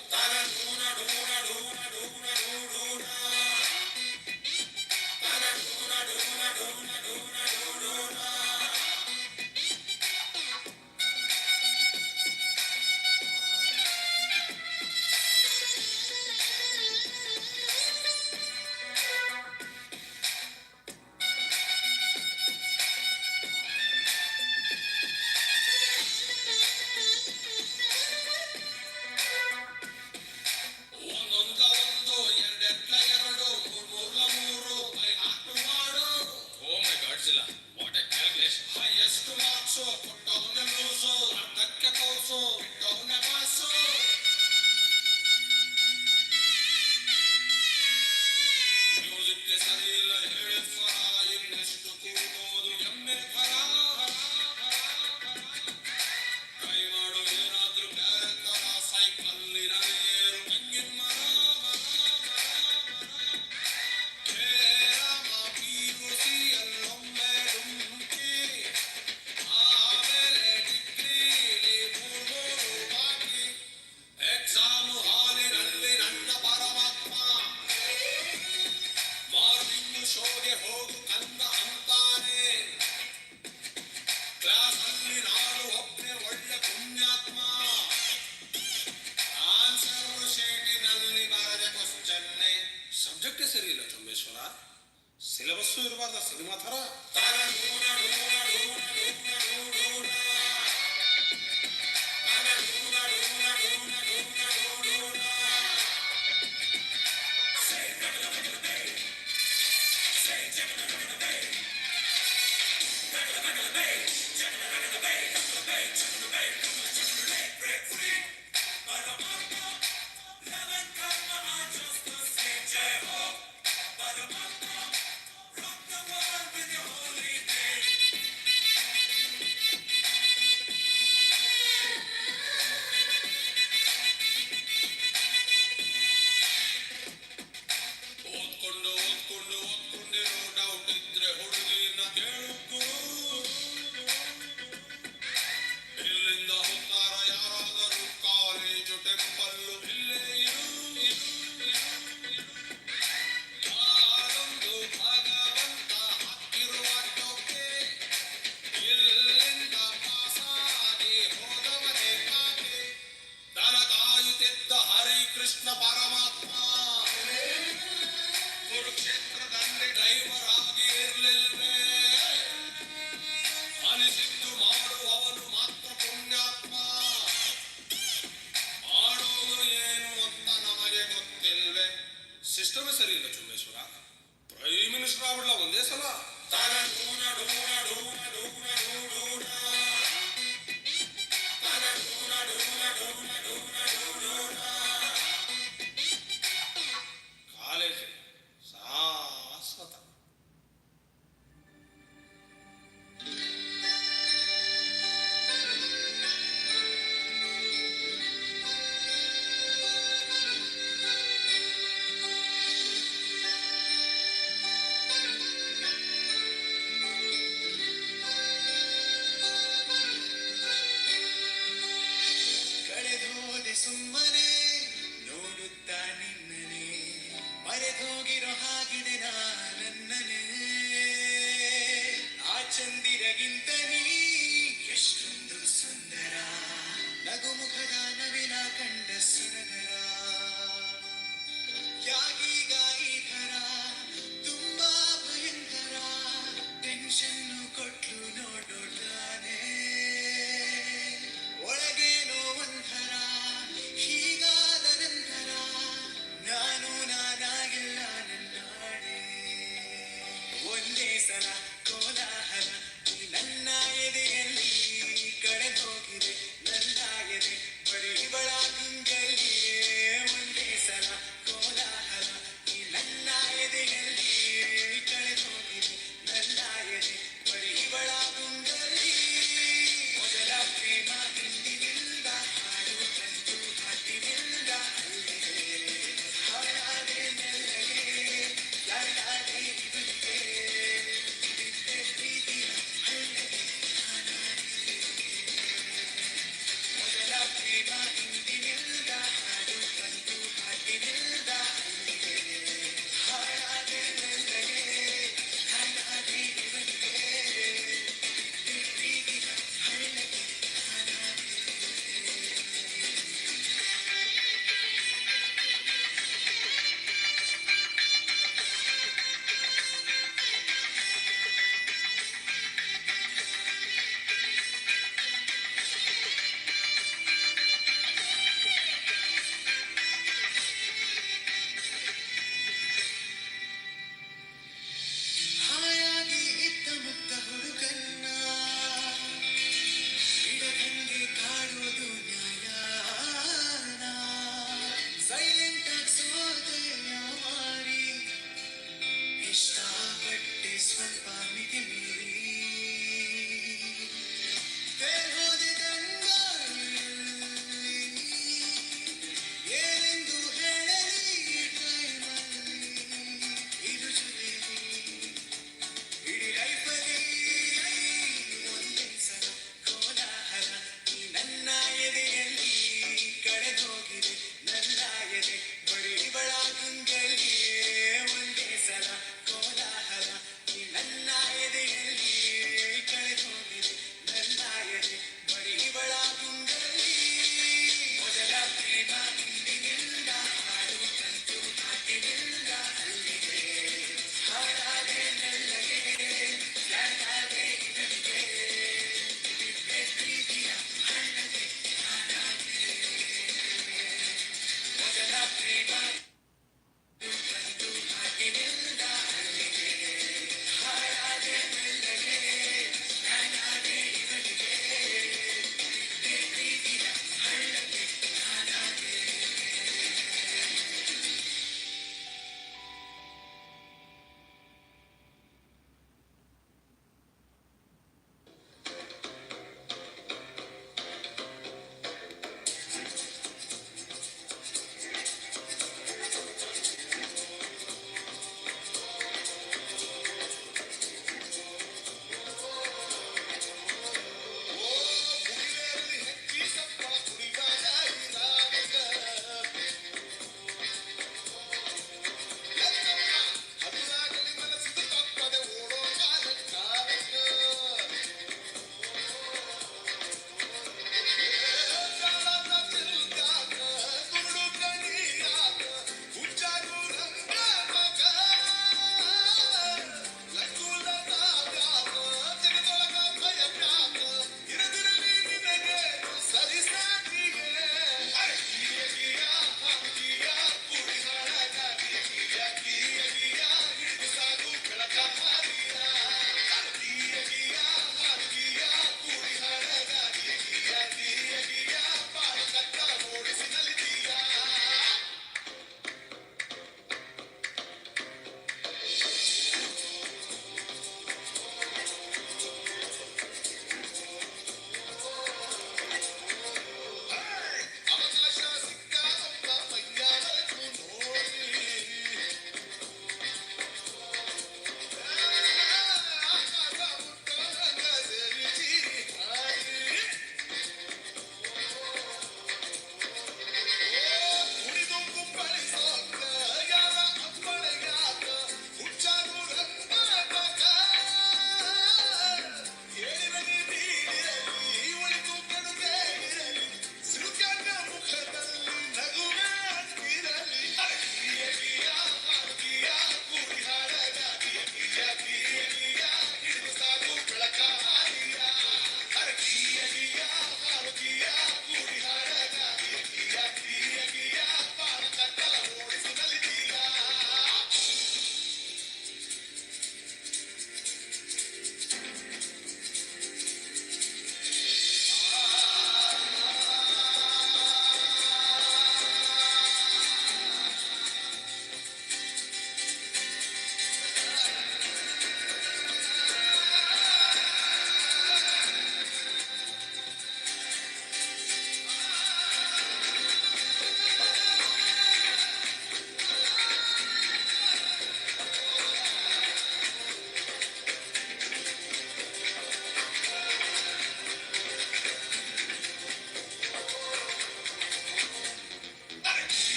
ಸಿನಿಮಾ ಥರ.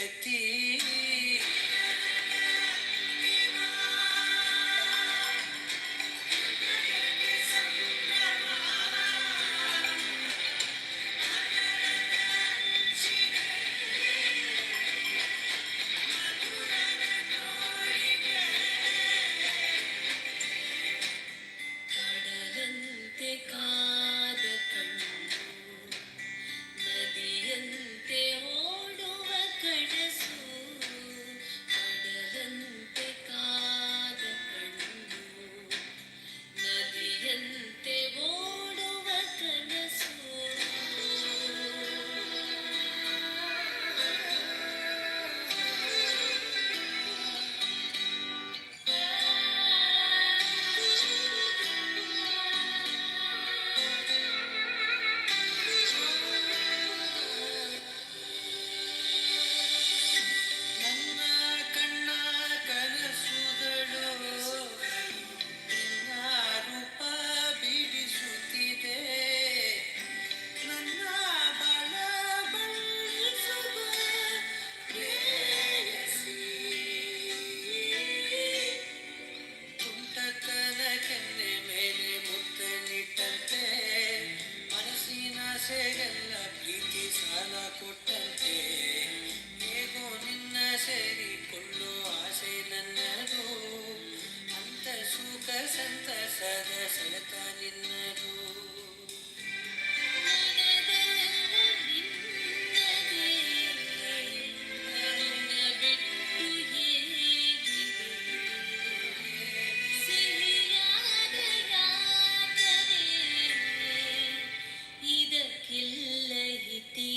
ಗೆಳತಿ ಕಡಲಂತೆ ಕಾದ ಕಣ್ಣು ನದಿಯಂತೆ ಓಡುವ ಕನಸು ಕಡಲಂತೆ ಕಾದ ಕಣ್ಣು ನದಿಯಂತೆ ಓಡುವ ಕನಸು ನನ್ನ ಕಣ್ಣ ಕನಸುಗಳು ನಿನ್ನ ರೂಪ ಬಿಡಿಸುತ್ತಿದೆ ನನ್ನ ಬಳ ಬಳಿಸುವ ಪ್ರೇಯಸಿ ತುಂಟತನ ಕೆನ್ನೆ ಮೇಲೆ ಮುತ್ತನಿಟ್ಟಂತೆ ಮನಸ್ಸಿನ ಸೆಗೆಲ್ಲ ಪ್ರೀತಿ ಸಾಲ ಕೊಟ್ಟಂತೆ ಹೇಗೋ ನಿನ್ನ ಸೇರಿಕೊಳ್ಳೋ ಆಸೆ ನನ್ನದು ಅಂತ ಸುಖ ಸಂತಸದ ಸೆಳೆತ ನಿನ್ನದು ನನದೆಲ್ಲ ನಿನ್ನದೇ ನನ್ನ ಬಿಟ್ಟು ಹೇಗಿದೆ ಸಿಹಿಯಾದ ಯಾತನೆ ಇದಕ್ಕೆಲ್ಲ ಇತಿ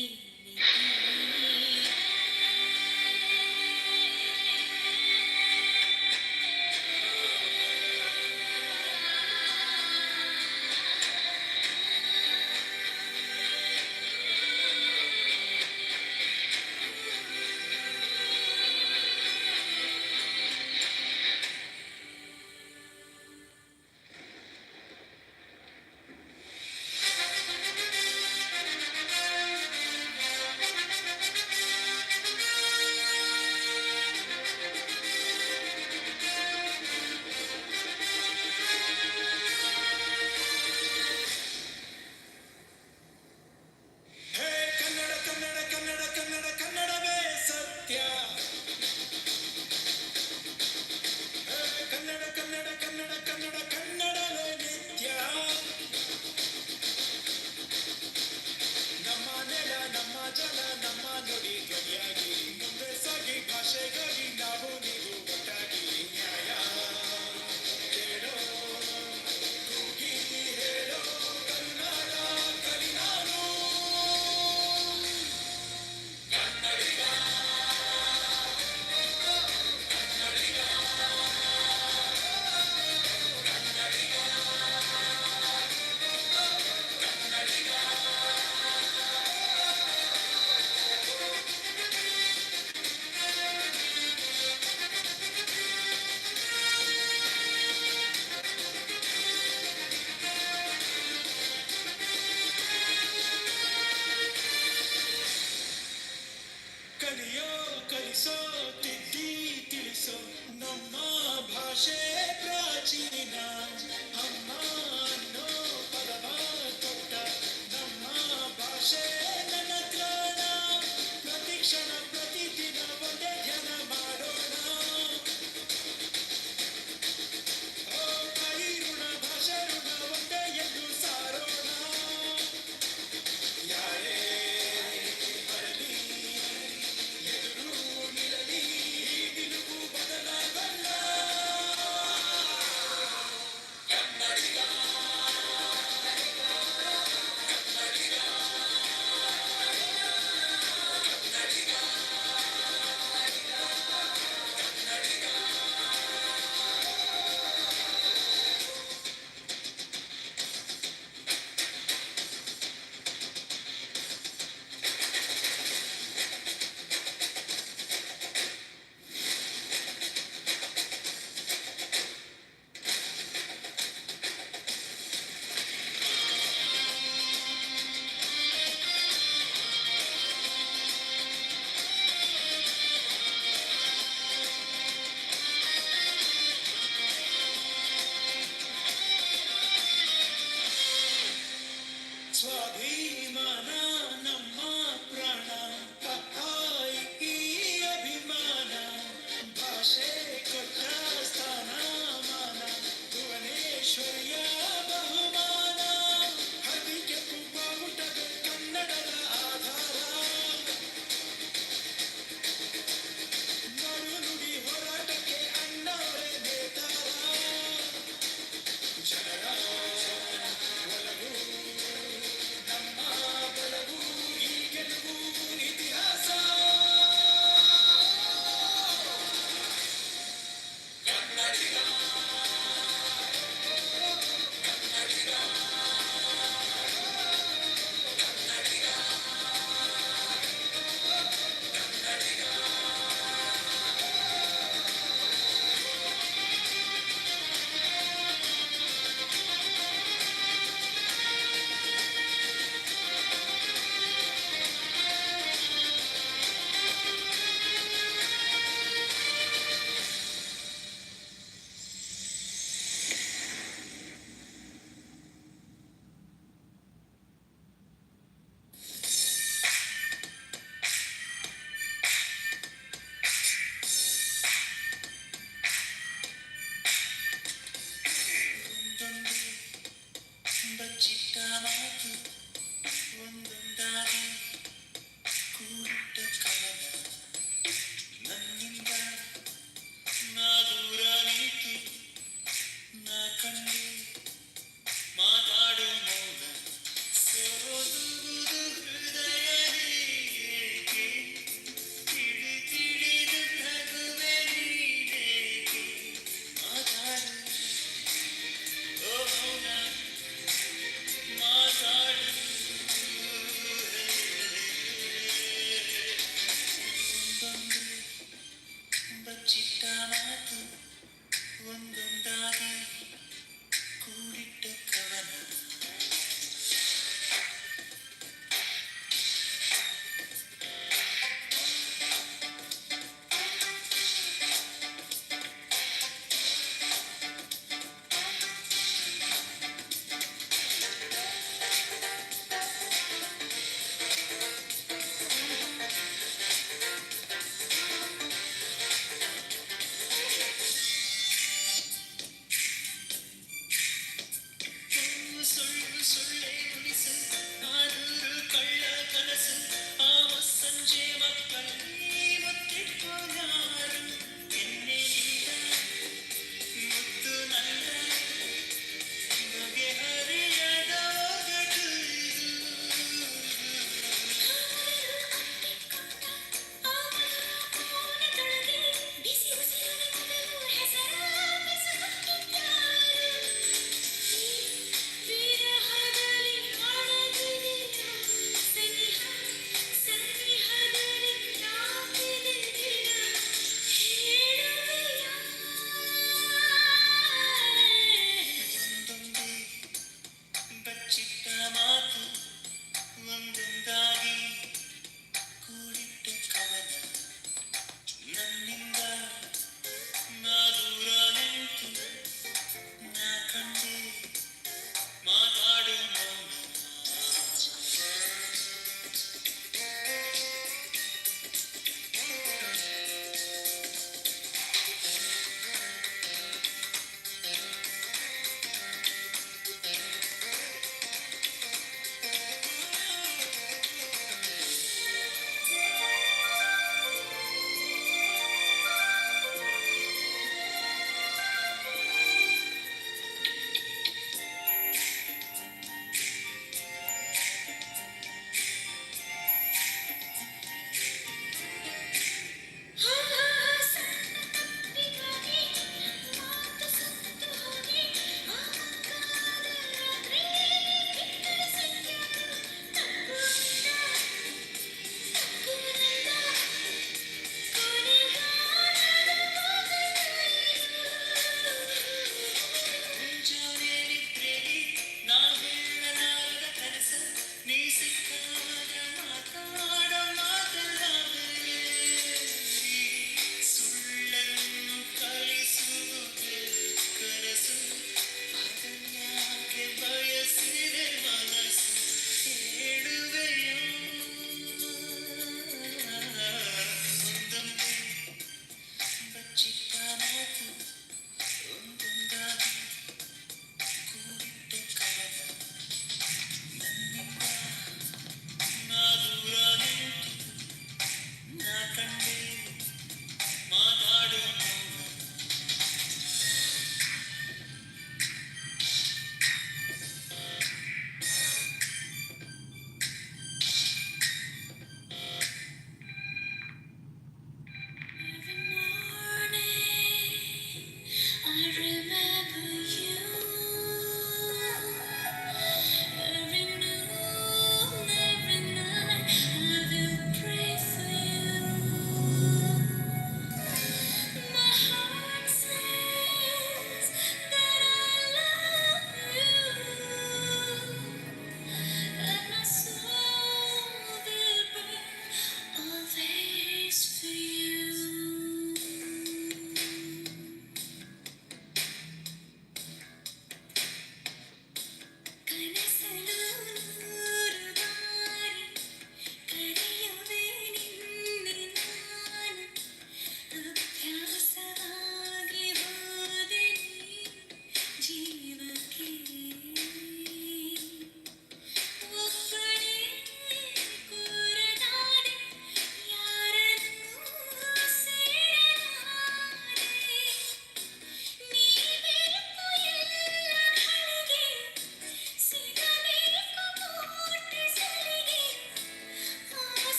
ಹೇ ಕನ್ನಡ ಕನ್ನಡ ಕನ್ನಡ ಕನ್ನಡ ಕನ್ನಡವೇ ಸತ್ಯ ಹೇ ಕನ್ನಡ ಕನ್ನಡ ಕನ್ನಡ ಕನ್ನಡ ಕನ್ನಡವೇ ನಿತ್ಯ ನಮ್ಮ ನೆಲ ನಮ್ಮ ಜಲ ನಮ್ಮ ನುಡಿ ಧ್ವನಿಯಾಗಿ ಮುಂದೆ ಸಾಗಿ ಭಾಷೆಗಾಗಿ ನಾವು ನೀವು ಒಟ್ಟಾಗಿ ನ್ಯಾಯ ಕೇಳೋ ಕೂಗಿ ಹೇಳೋ ಕನ್ನಡ ಕಲಿ ನಾನು ಕಲಿಯೋ ಕಲಿಸೋ ತಿದ್ದಿ ತಿಳಿಸೋ ನಮ್ಮ ಭಾಷೆ ಪ್ರಾಚೀನ ಅಮ್ಮ ಅನ್ನೋ ಪದವ ಕೊಟ್ಟ ನಮ್ಮ ಭಾಷೆ ನನ್ನ ತ್ರಾಣ ಪ್ರತಿ ಕ್ಷಣ ಪ್ರತಿದಿನ ಒಂದೇ ಧ್ಯಾನ ಮಾಡೋಣ ಓ ತಾಯಿ ಋಣ ಭಾಷೆ ಋಣ ಒಂದೇ ಎಂದು ಸಾರೋಣ ಯಾರೇ ಬರಲಿ ಎದುರು ನಿಲ್ಲಲಿ ನಿಲುವು ಬದಲಾಗಲ್ಲ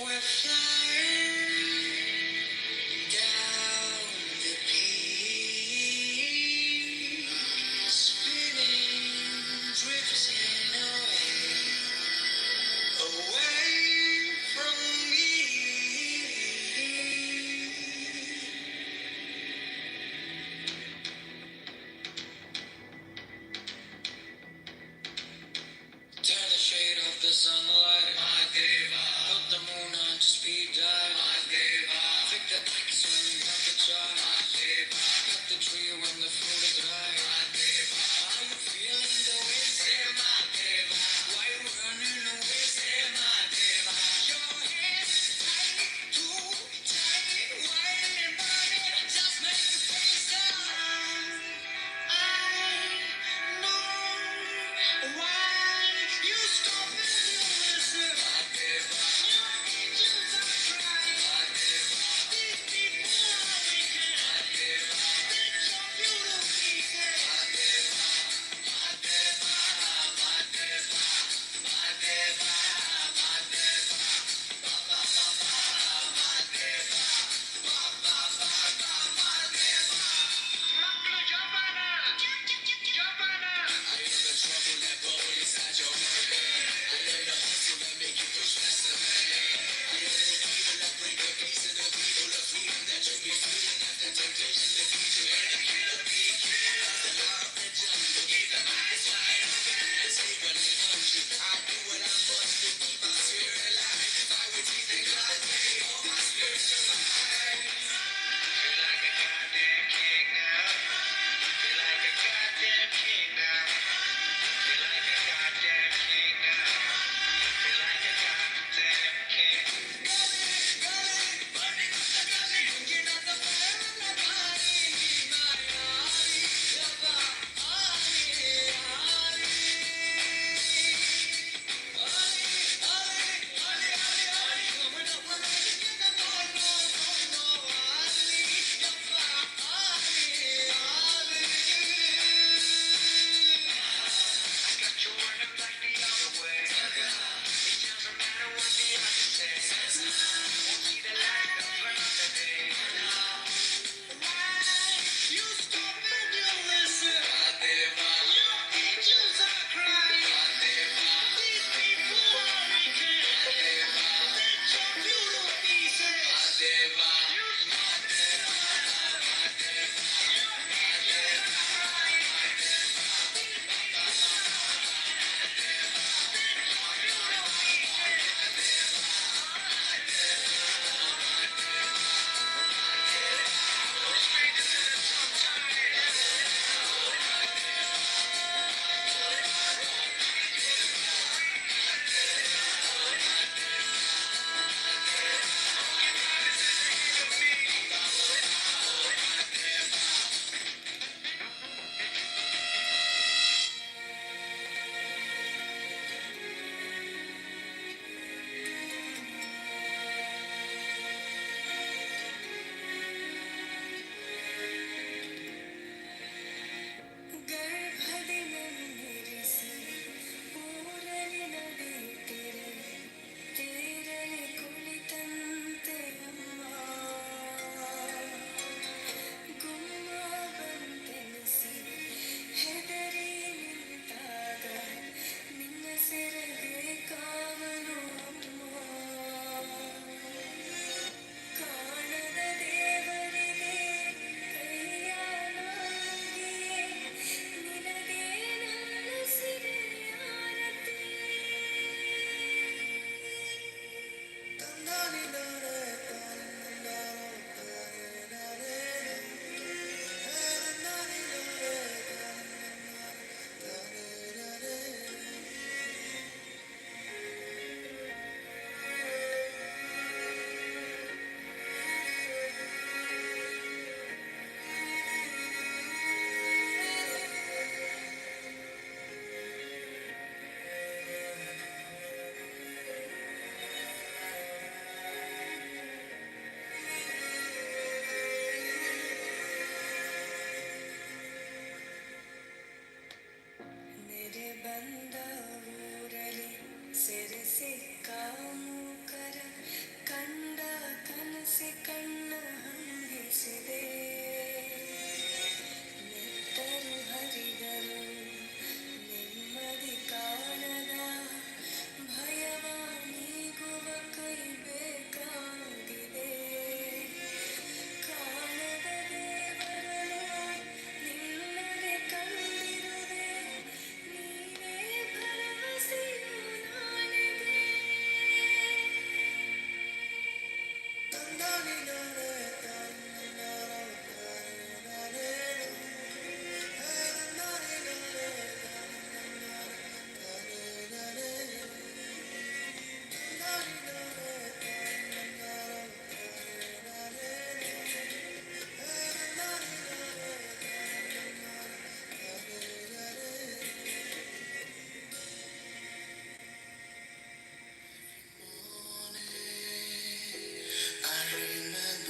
We're flying down the peak, spinning, drifting away from me. Turn the shade off the sunlight, my diva. Put the moon on to speed I remember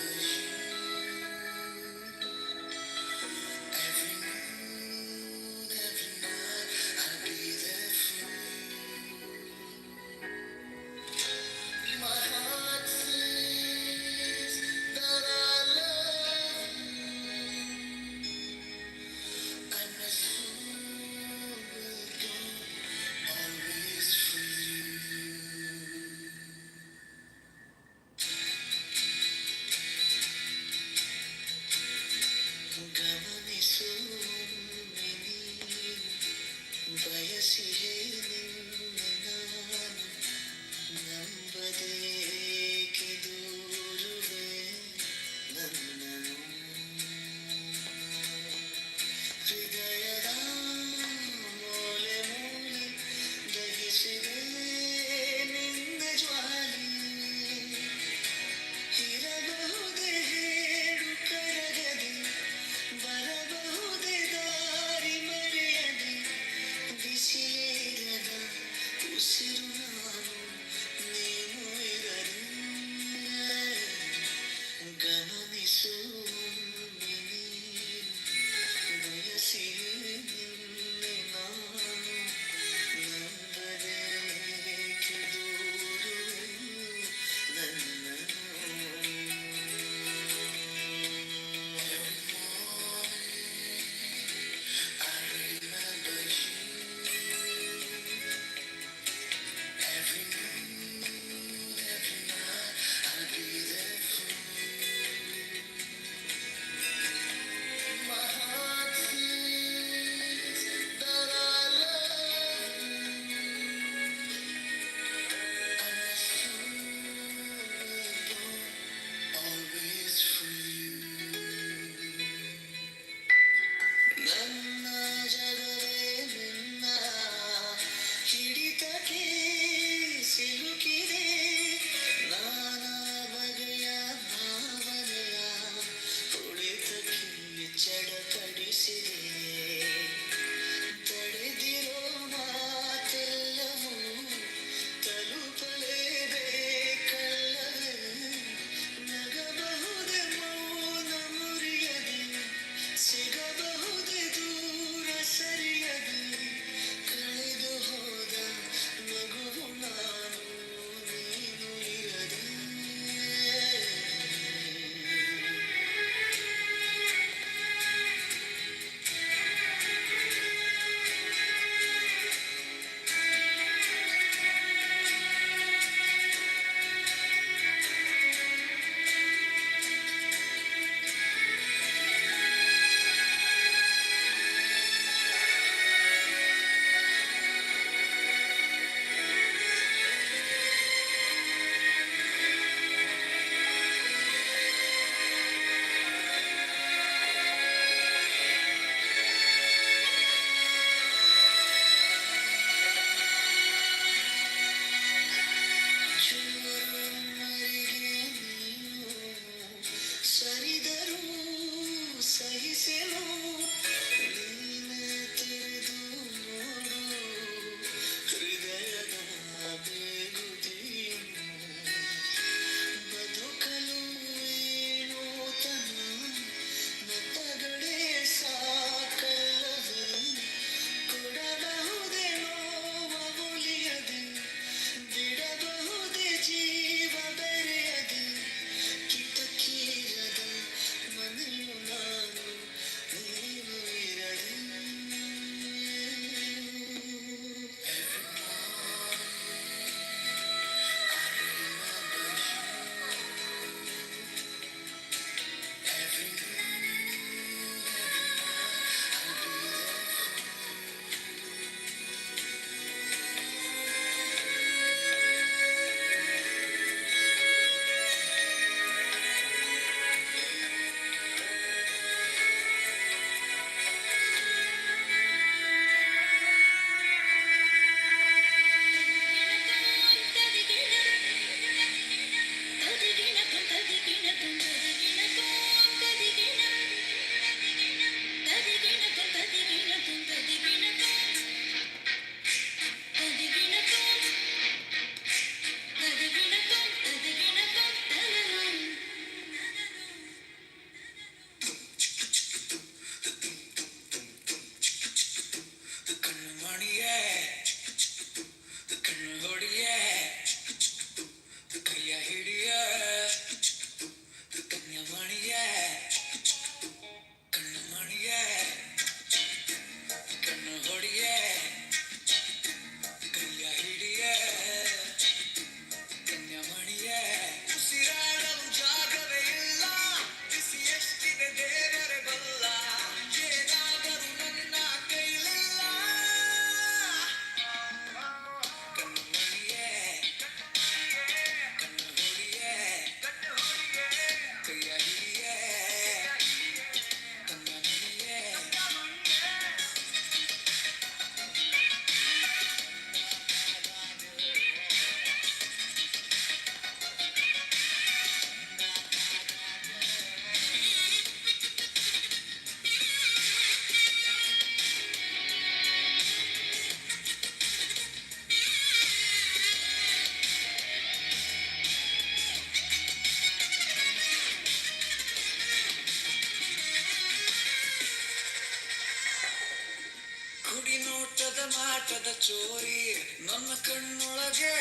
ಬಂಗಾರದ ಚೋರಿ ನನ್ನ ಕಣ್ಣೊಳಗೆ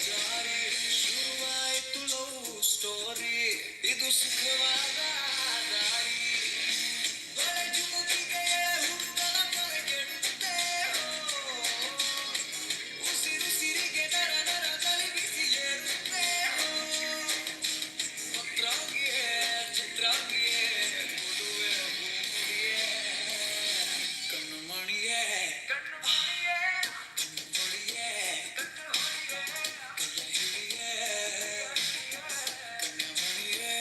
ಜಾರಿ ಶುರುವಾಯಿತು ಲವ್ ಸ್ಟೋರಿ ಇದು ಸುಖವಾದ ದಾರಿ ಬಳೆ ಜುಮುಕಿಗೆ ಹುಡುಗನ ತಲೆ ಕೆಡುತ್ತೆ ಉಸಿರುಸಿರಿಗೆ ನರ ನರದಲ್ಲಿ ಬಿಸಿ ಏರುತ್ತೆ ಪತ್ರಾಂಗಿಯೇ ಚಿತ್ರಾಂಗಿಯೇ ಕೊಡುವೆ ಭೂಮಿಯೇ ಕಣ್ಣು ಮಣಿಯೇ ಕಣ್ಣು ಹೊಡಿಯೇ ಕೈಯ ಹಿಡಿಯೇ ಕಣ್ಣು ಮಣಿಯೇ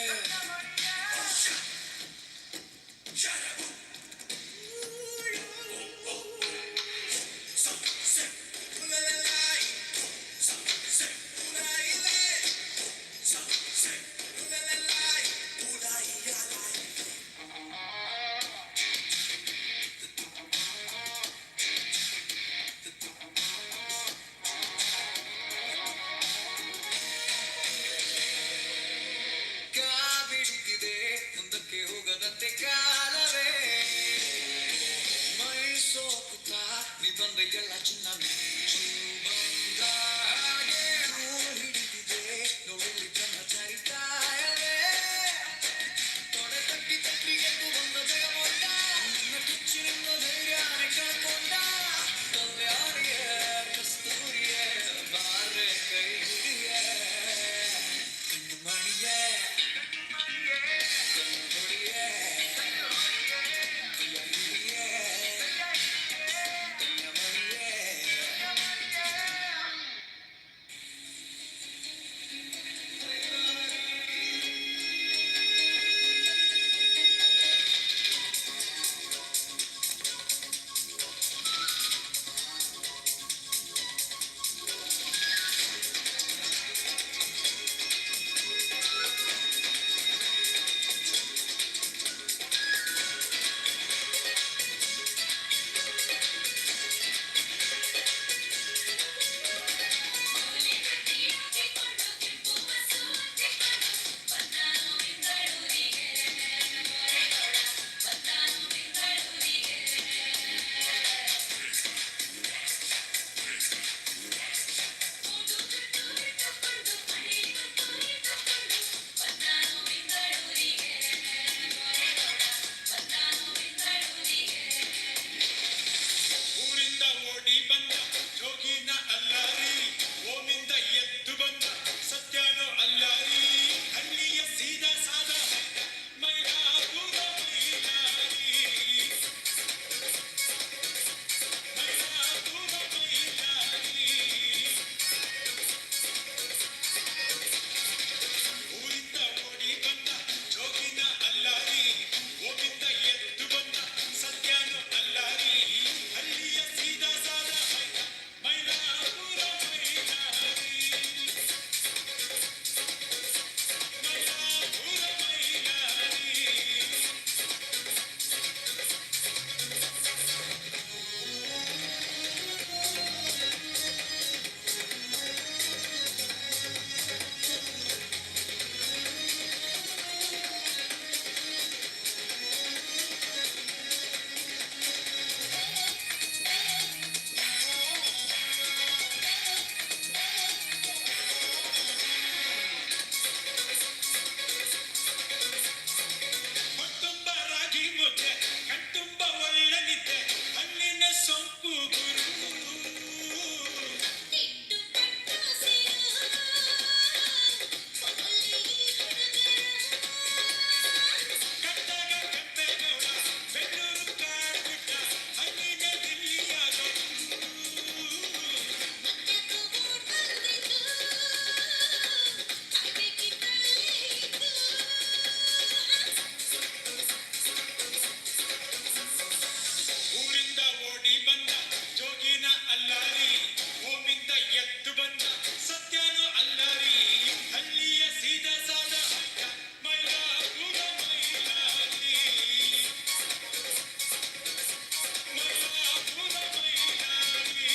ಬಿಡುತ್ತಿದೆ ಮುಂದಕ್ಕೆ ಹೋಗದಂತೆ ಕಾಲವೇ ಮೈ ಸೋಕುತ್ತಾ ನೀ ಬಂದ ಎಲ್ಲ ಚಿನ್ನ ಮಿಂಚು ಬಂದ ಹಾಗೆ ಹಿಡಿದಿದೆ ನೋಡಲಿ ಬ್ರಹ್ಮಚಾರಿ ಕಾಯವೇ ತೊಡೆ ತಟ್ಟಿ ತಟ್ಟಿ ಎಂದು ಬಂದ ಜಗಮೊಂಡ ನಿನ್ನ ಕಿಚ್ಚಿನಿಂದ ಧೈರ್ಯನ ಕಳ್ಕೊಂಡ ಕಲ್ಯಾಣಿಯೇ ಕಸ್ತೂರಿಯೇ ಬಾರೆ ಕೈ ಹಿಡಿಯೇ ಕಣ್ಣು ಮಣಿಯೇ ಊರಿಂದ ಓಡಿ ಬಂದ ಜೋಗಿನ ಅಲ್ಲಾರಿ ಓಮಿಂದ ಎದ್ದು ಬಂದ ಸತ್ಯನೋ ಅಲ್ಲಾರಿ ಹಳ್ಳಿಯ ಸೀದಾ ಸಾದ ಮೈಲಾಪುರ ಮೈಲಾರಿ ಮೈಲಾಪುರ ಮೈಲಾರಿ ಊರಿಂದ ಓಡಿ ಬಂದ ಜೋಗಿನ ಅಲ್ಲಾರಿ ಓಮಿಂದ ಎದ್ದು ಬಂದ ಸತ್ಯನೋ ಅಲ್ಲಾರಿ ಹಳ್ಳಿಯ ಸೀದಾ ಸಾದ ಮೈಲಾಪುರ ಮೈಲಾರಿ ಮೈಲಾಪುರ ಮೈಲಾರಿ ಹೊಟ್ಟುಂಬ ರಾಗಿ ಮುದ್ದೆ ಕಣ್ತುಂಬ ಒಳ್ಳೆ ನಿದ್ದೆ ಹಣ್ಣಿನ ಸೊಂಪು ಗುರು ಕಟ್ಟಾಗ ಕೆಂಪೇಗೌಡ ಬೆಂಗಳೂರು ಕಾಡ್ಬಿಟ್ಟ ಹಣ್ಣಿನ ದಿಲ್ಲಿಯಾಗ ಊರಿಂದ ಓಡಿ ಬಂದ ಜೋಗಿನ ಅಲ್ಲಾರಿ ಓಮಿಂದ ಎದ್ದು ಬಂದ ಸತ್ಯನೋ ಅಲ್ಲಾರಿ ಹಳ್ಳಿಯ ಸೀದಾ ಸಾದ ಮೈಲಾಪುರ ಮೈಲಾರಿ ಮೈಲಾಪುರ ಮೈಲಾರಿ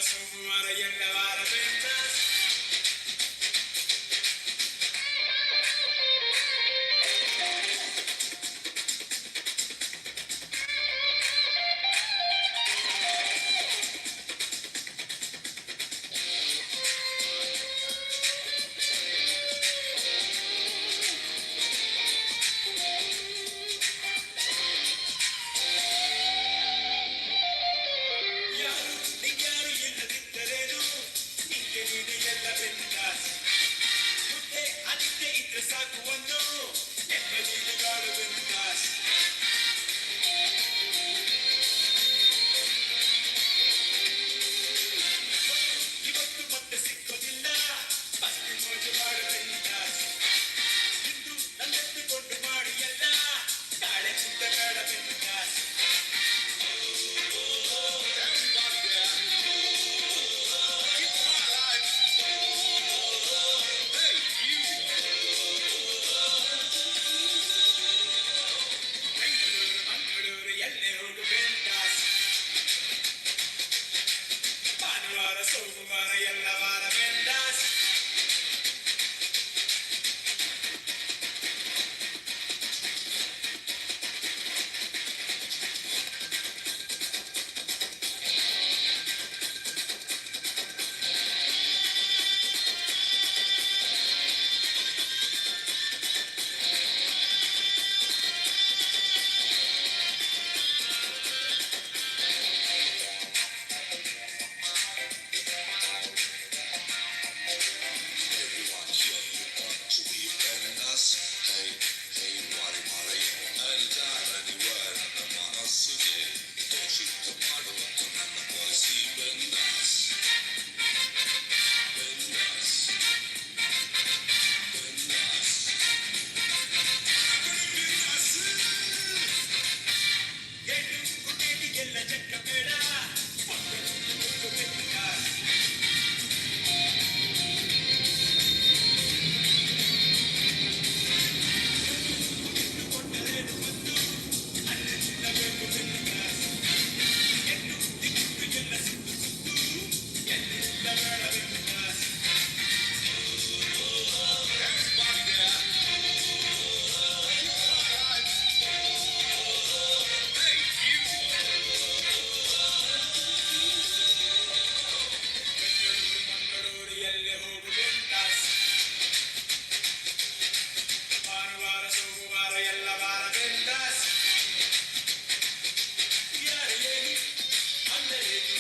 ಸೋಮವಾರ ಎಲ್ಲ ವಾರ ಬಿಂದಾಸ್. ಯಾರು ನಿಗ್ಯಾರು ಇಲ್ಲದಿದ್ದರೇನು ನಿಂಗೆ ನೀಡಿ ಎಲ್ಲ ಬಿಂದಾಸ್. ಮುದ್ದೆ ಅದಿದ್ದೆ ಇದ್ರೆ ಸಾಕು ಒಂದು ನೆಮ್ಮದಿಲಿ ಬಾಳು ಬಿಂದಾಸ್. ಇವತ್ತು ಮತ್ತೆ ಸಿಕ್ಕೋದಿಲ್ಲ ಮತ್ತೆ ಮೋಜು ಮಾಡು ಬಿಂದಾಸ್. ಇಂದು ನನ್ನೆತ್ತಿಕೊಂಡು ಮಾಡು ಎಲ್ಲ ನಾಳೆ ಚಿಂತೆ ಬೇಡ ಬಿಂದಾಸ್. ಬೆಂಗಳೂರು ಮಂಗಳೂರು ಎಲ್ಲೇ ಹೋಗು ಬಿಂದಾಸ್. ಭಾನುವಾರ ಸೋಮವಾರ ಎಲ್ಲ ವಾರ ಬಿಂದಾಸ್. ಎಲ್ಲ ಚಕ್ಕ ಬೇಡ ಬಿಂದಾಸ್. ಕೊಟ್ಟರೇನು ಬಂದು ಅಲ್ಲಿಂದ ಬೇಕು ಬಿಂದಾಸ್. ಎನ್ನು ದಿಕ್ಕು ಎಲ್ಲ ಸುತ್ತು ಸುತ್ತು ಎಲ್ಲಿಂದ ಬೇಡ ಬಿಂದಾಸ್. ಬೆಂಗಳೂರು ಮಂಗಳೂರು ಎಲ್ಲೇ ಹೋಗು ಬಿಂದಾಸ್. ಭಾನುವಾರ ಸೋಮವಾರ ಎಲ್ಲ ವಾರ ಬಿಂದಾಸ್. ಯಾರು ಏನು ಅಂದರೇನು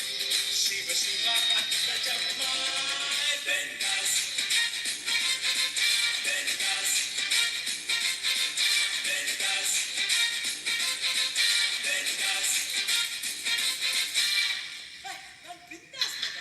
ಶಿವ ಶಿವ ಅಕ್ಕಜಮ್ಮ ಬಿಂದಾಸ್. ಬಿಂದಾಸ್ ಬಿಂದಾಸ್ ಬಿಂದಾಸ್. ನಾನು ಬಿಂದಾಸ್ ಮಗ.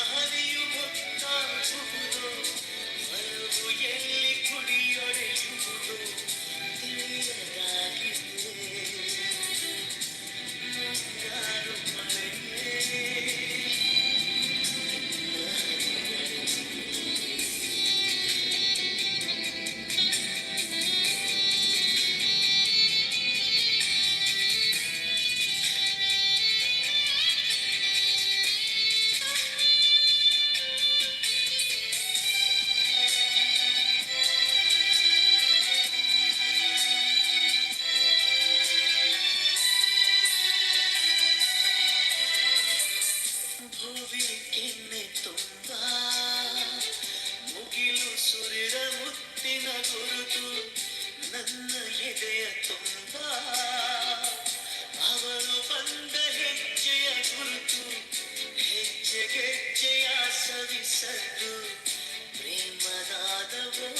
ಹನಿಯು ಗೊತ್ತಾಗುವುದು ಮರವು ಎಲ್ಲಿ ಕುಡಿಯೊಡೆಯುವುದು ತಿಳಿಯದಾಗಿದೆ ಮುಂಗಾರು ಮಳೆಯೇ ಭುವಿ ಕೆನ್ನೆ ತುಂಬ ಮುಗಿಲು ಸುರಿದ ಮುತ್ತಿನ ಗುರುತು ನನ್ನ ಎದೆಯ ತುಂಬ ಅವರು ಬಂದ ಹೆಜ್ಜೆಯ ಗುರುತು ಹೆಜ್ಜೆಗೆಜ್ಜೆಯ ಸವಿಸದ್ದು ಪ್ರೇಮನಾದವೋ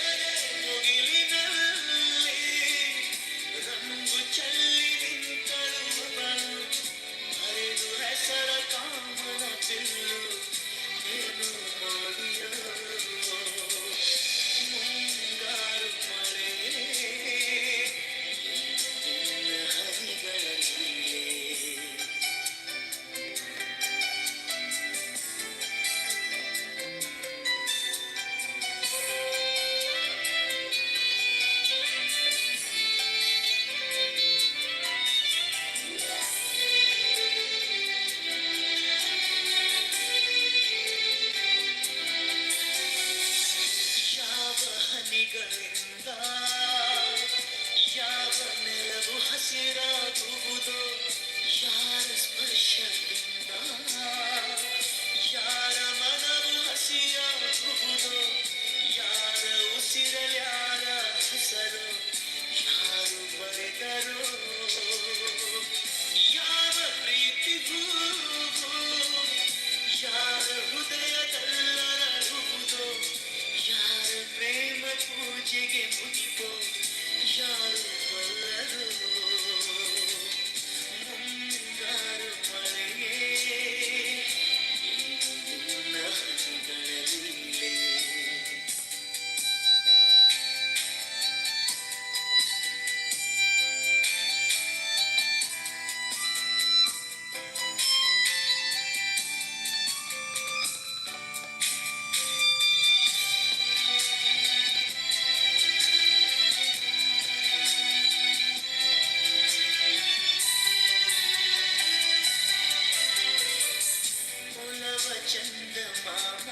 ಎದೆ ಮುಗಿಲಿನಲ್ಲಿ ರಂಗು ಚೆಲ್ಲಿ ನಿಂತಳುವಳು ಹರಿದು ಹೆಸರ ಕಾಮನ ಬಿಲ್ಲು ಏನು ಮಾಡಿಯೋ ಮುಂಗಾರು ಮಳೆ ನಿನ್ನ ಹನಿಗಳಲ್ಲಿ ಯಾವ ಹನಿಗಳಿಂದ ಯಾವ ನೆಲವು ಹಸಿರಾಗುವುದೋ ಯಾರ ಸ್ಪರ್ಶದಿಂದ ಯಾರ ಮನವು ಹಸಿಯಾಗುವುದೋ ಯಾರ ಉಸಿರಲ್ಯಾರ ಹೆಸರು ಯಾರು ಬರೆದರೋ ಯಾವ ಪ್ರೀತಿಗೂ ಯಾರ ಹೃದಯದಲ್ಲರಹುವುದೋ ಯಾರ ಪ್ರೇಮ ಪೂಜೆಗೆ ಮುಡಿಪೋ ಯಾರು ಬಲ್ಲರು ಮುಂಗಾರು ಮಳೆಯೇ ನಿನ್ನ ಹನಿಗಳಲ್ಲೇ ಒಲವ ಚಂದ ಮಾಮ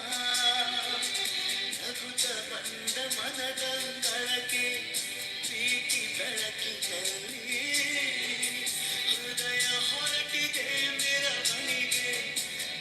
ನಗುತ್ತ ಬಂದ ಮನದ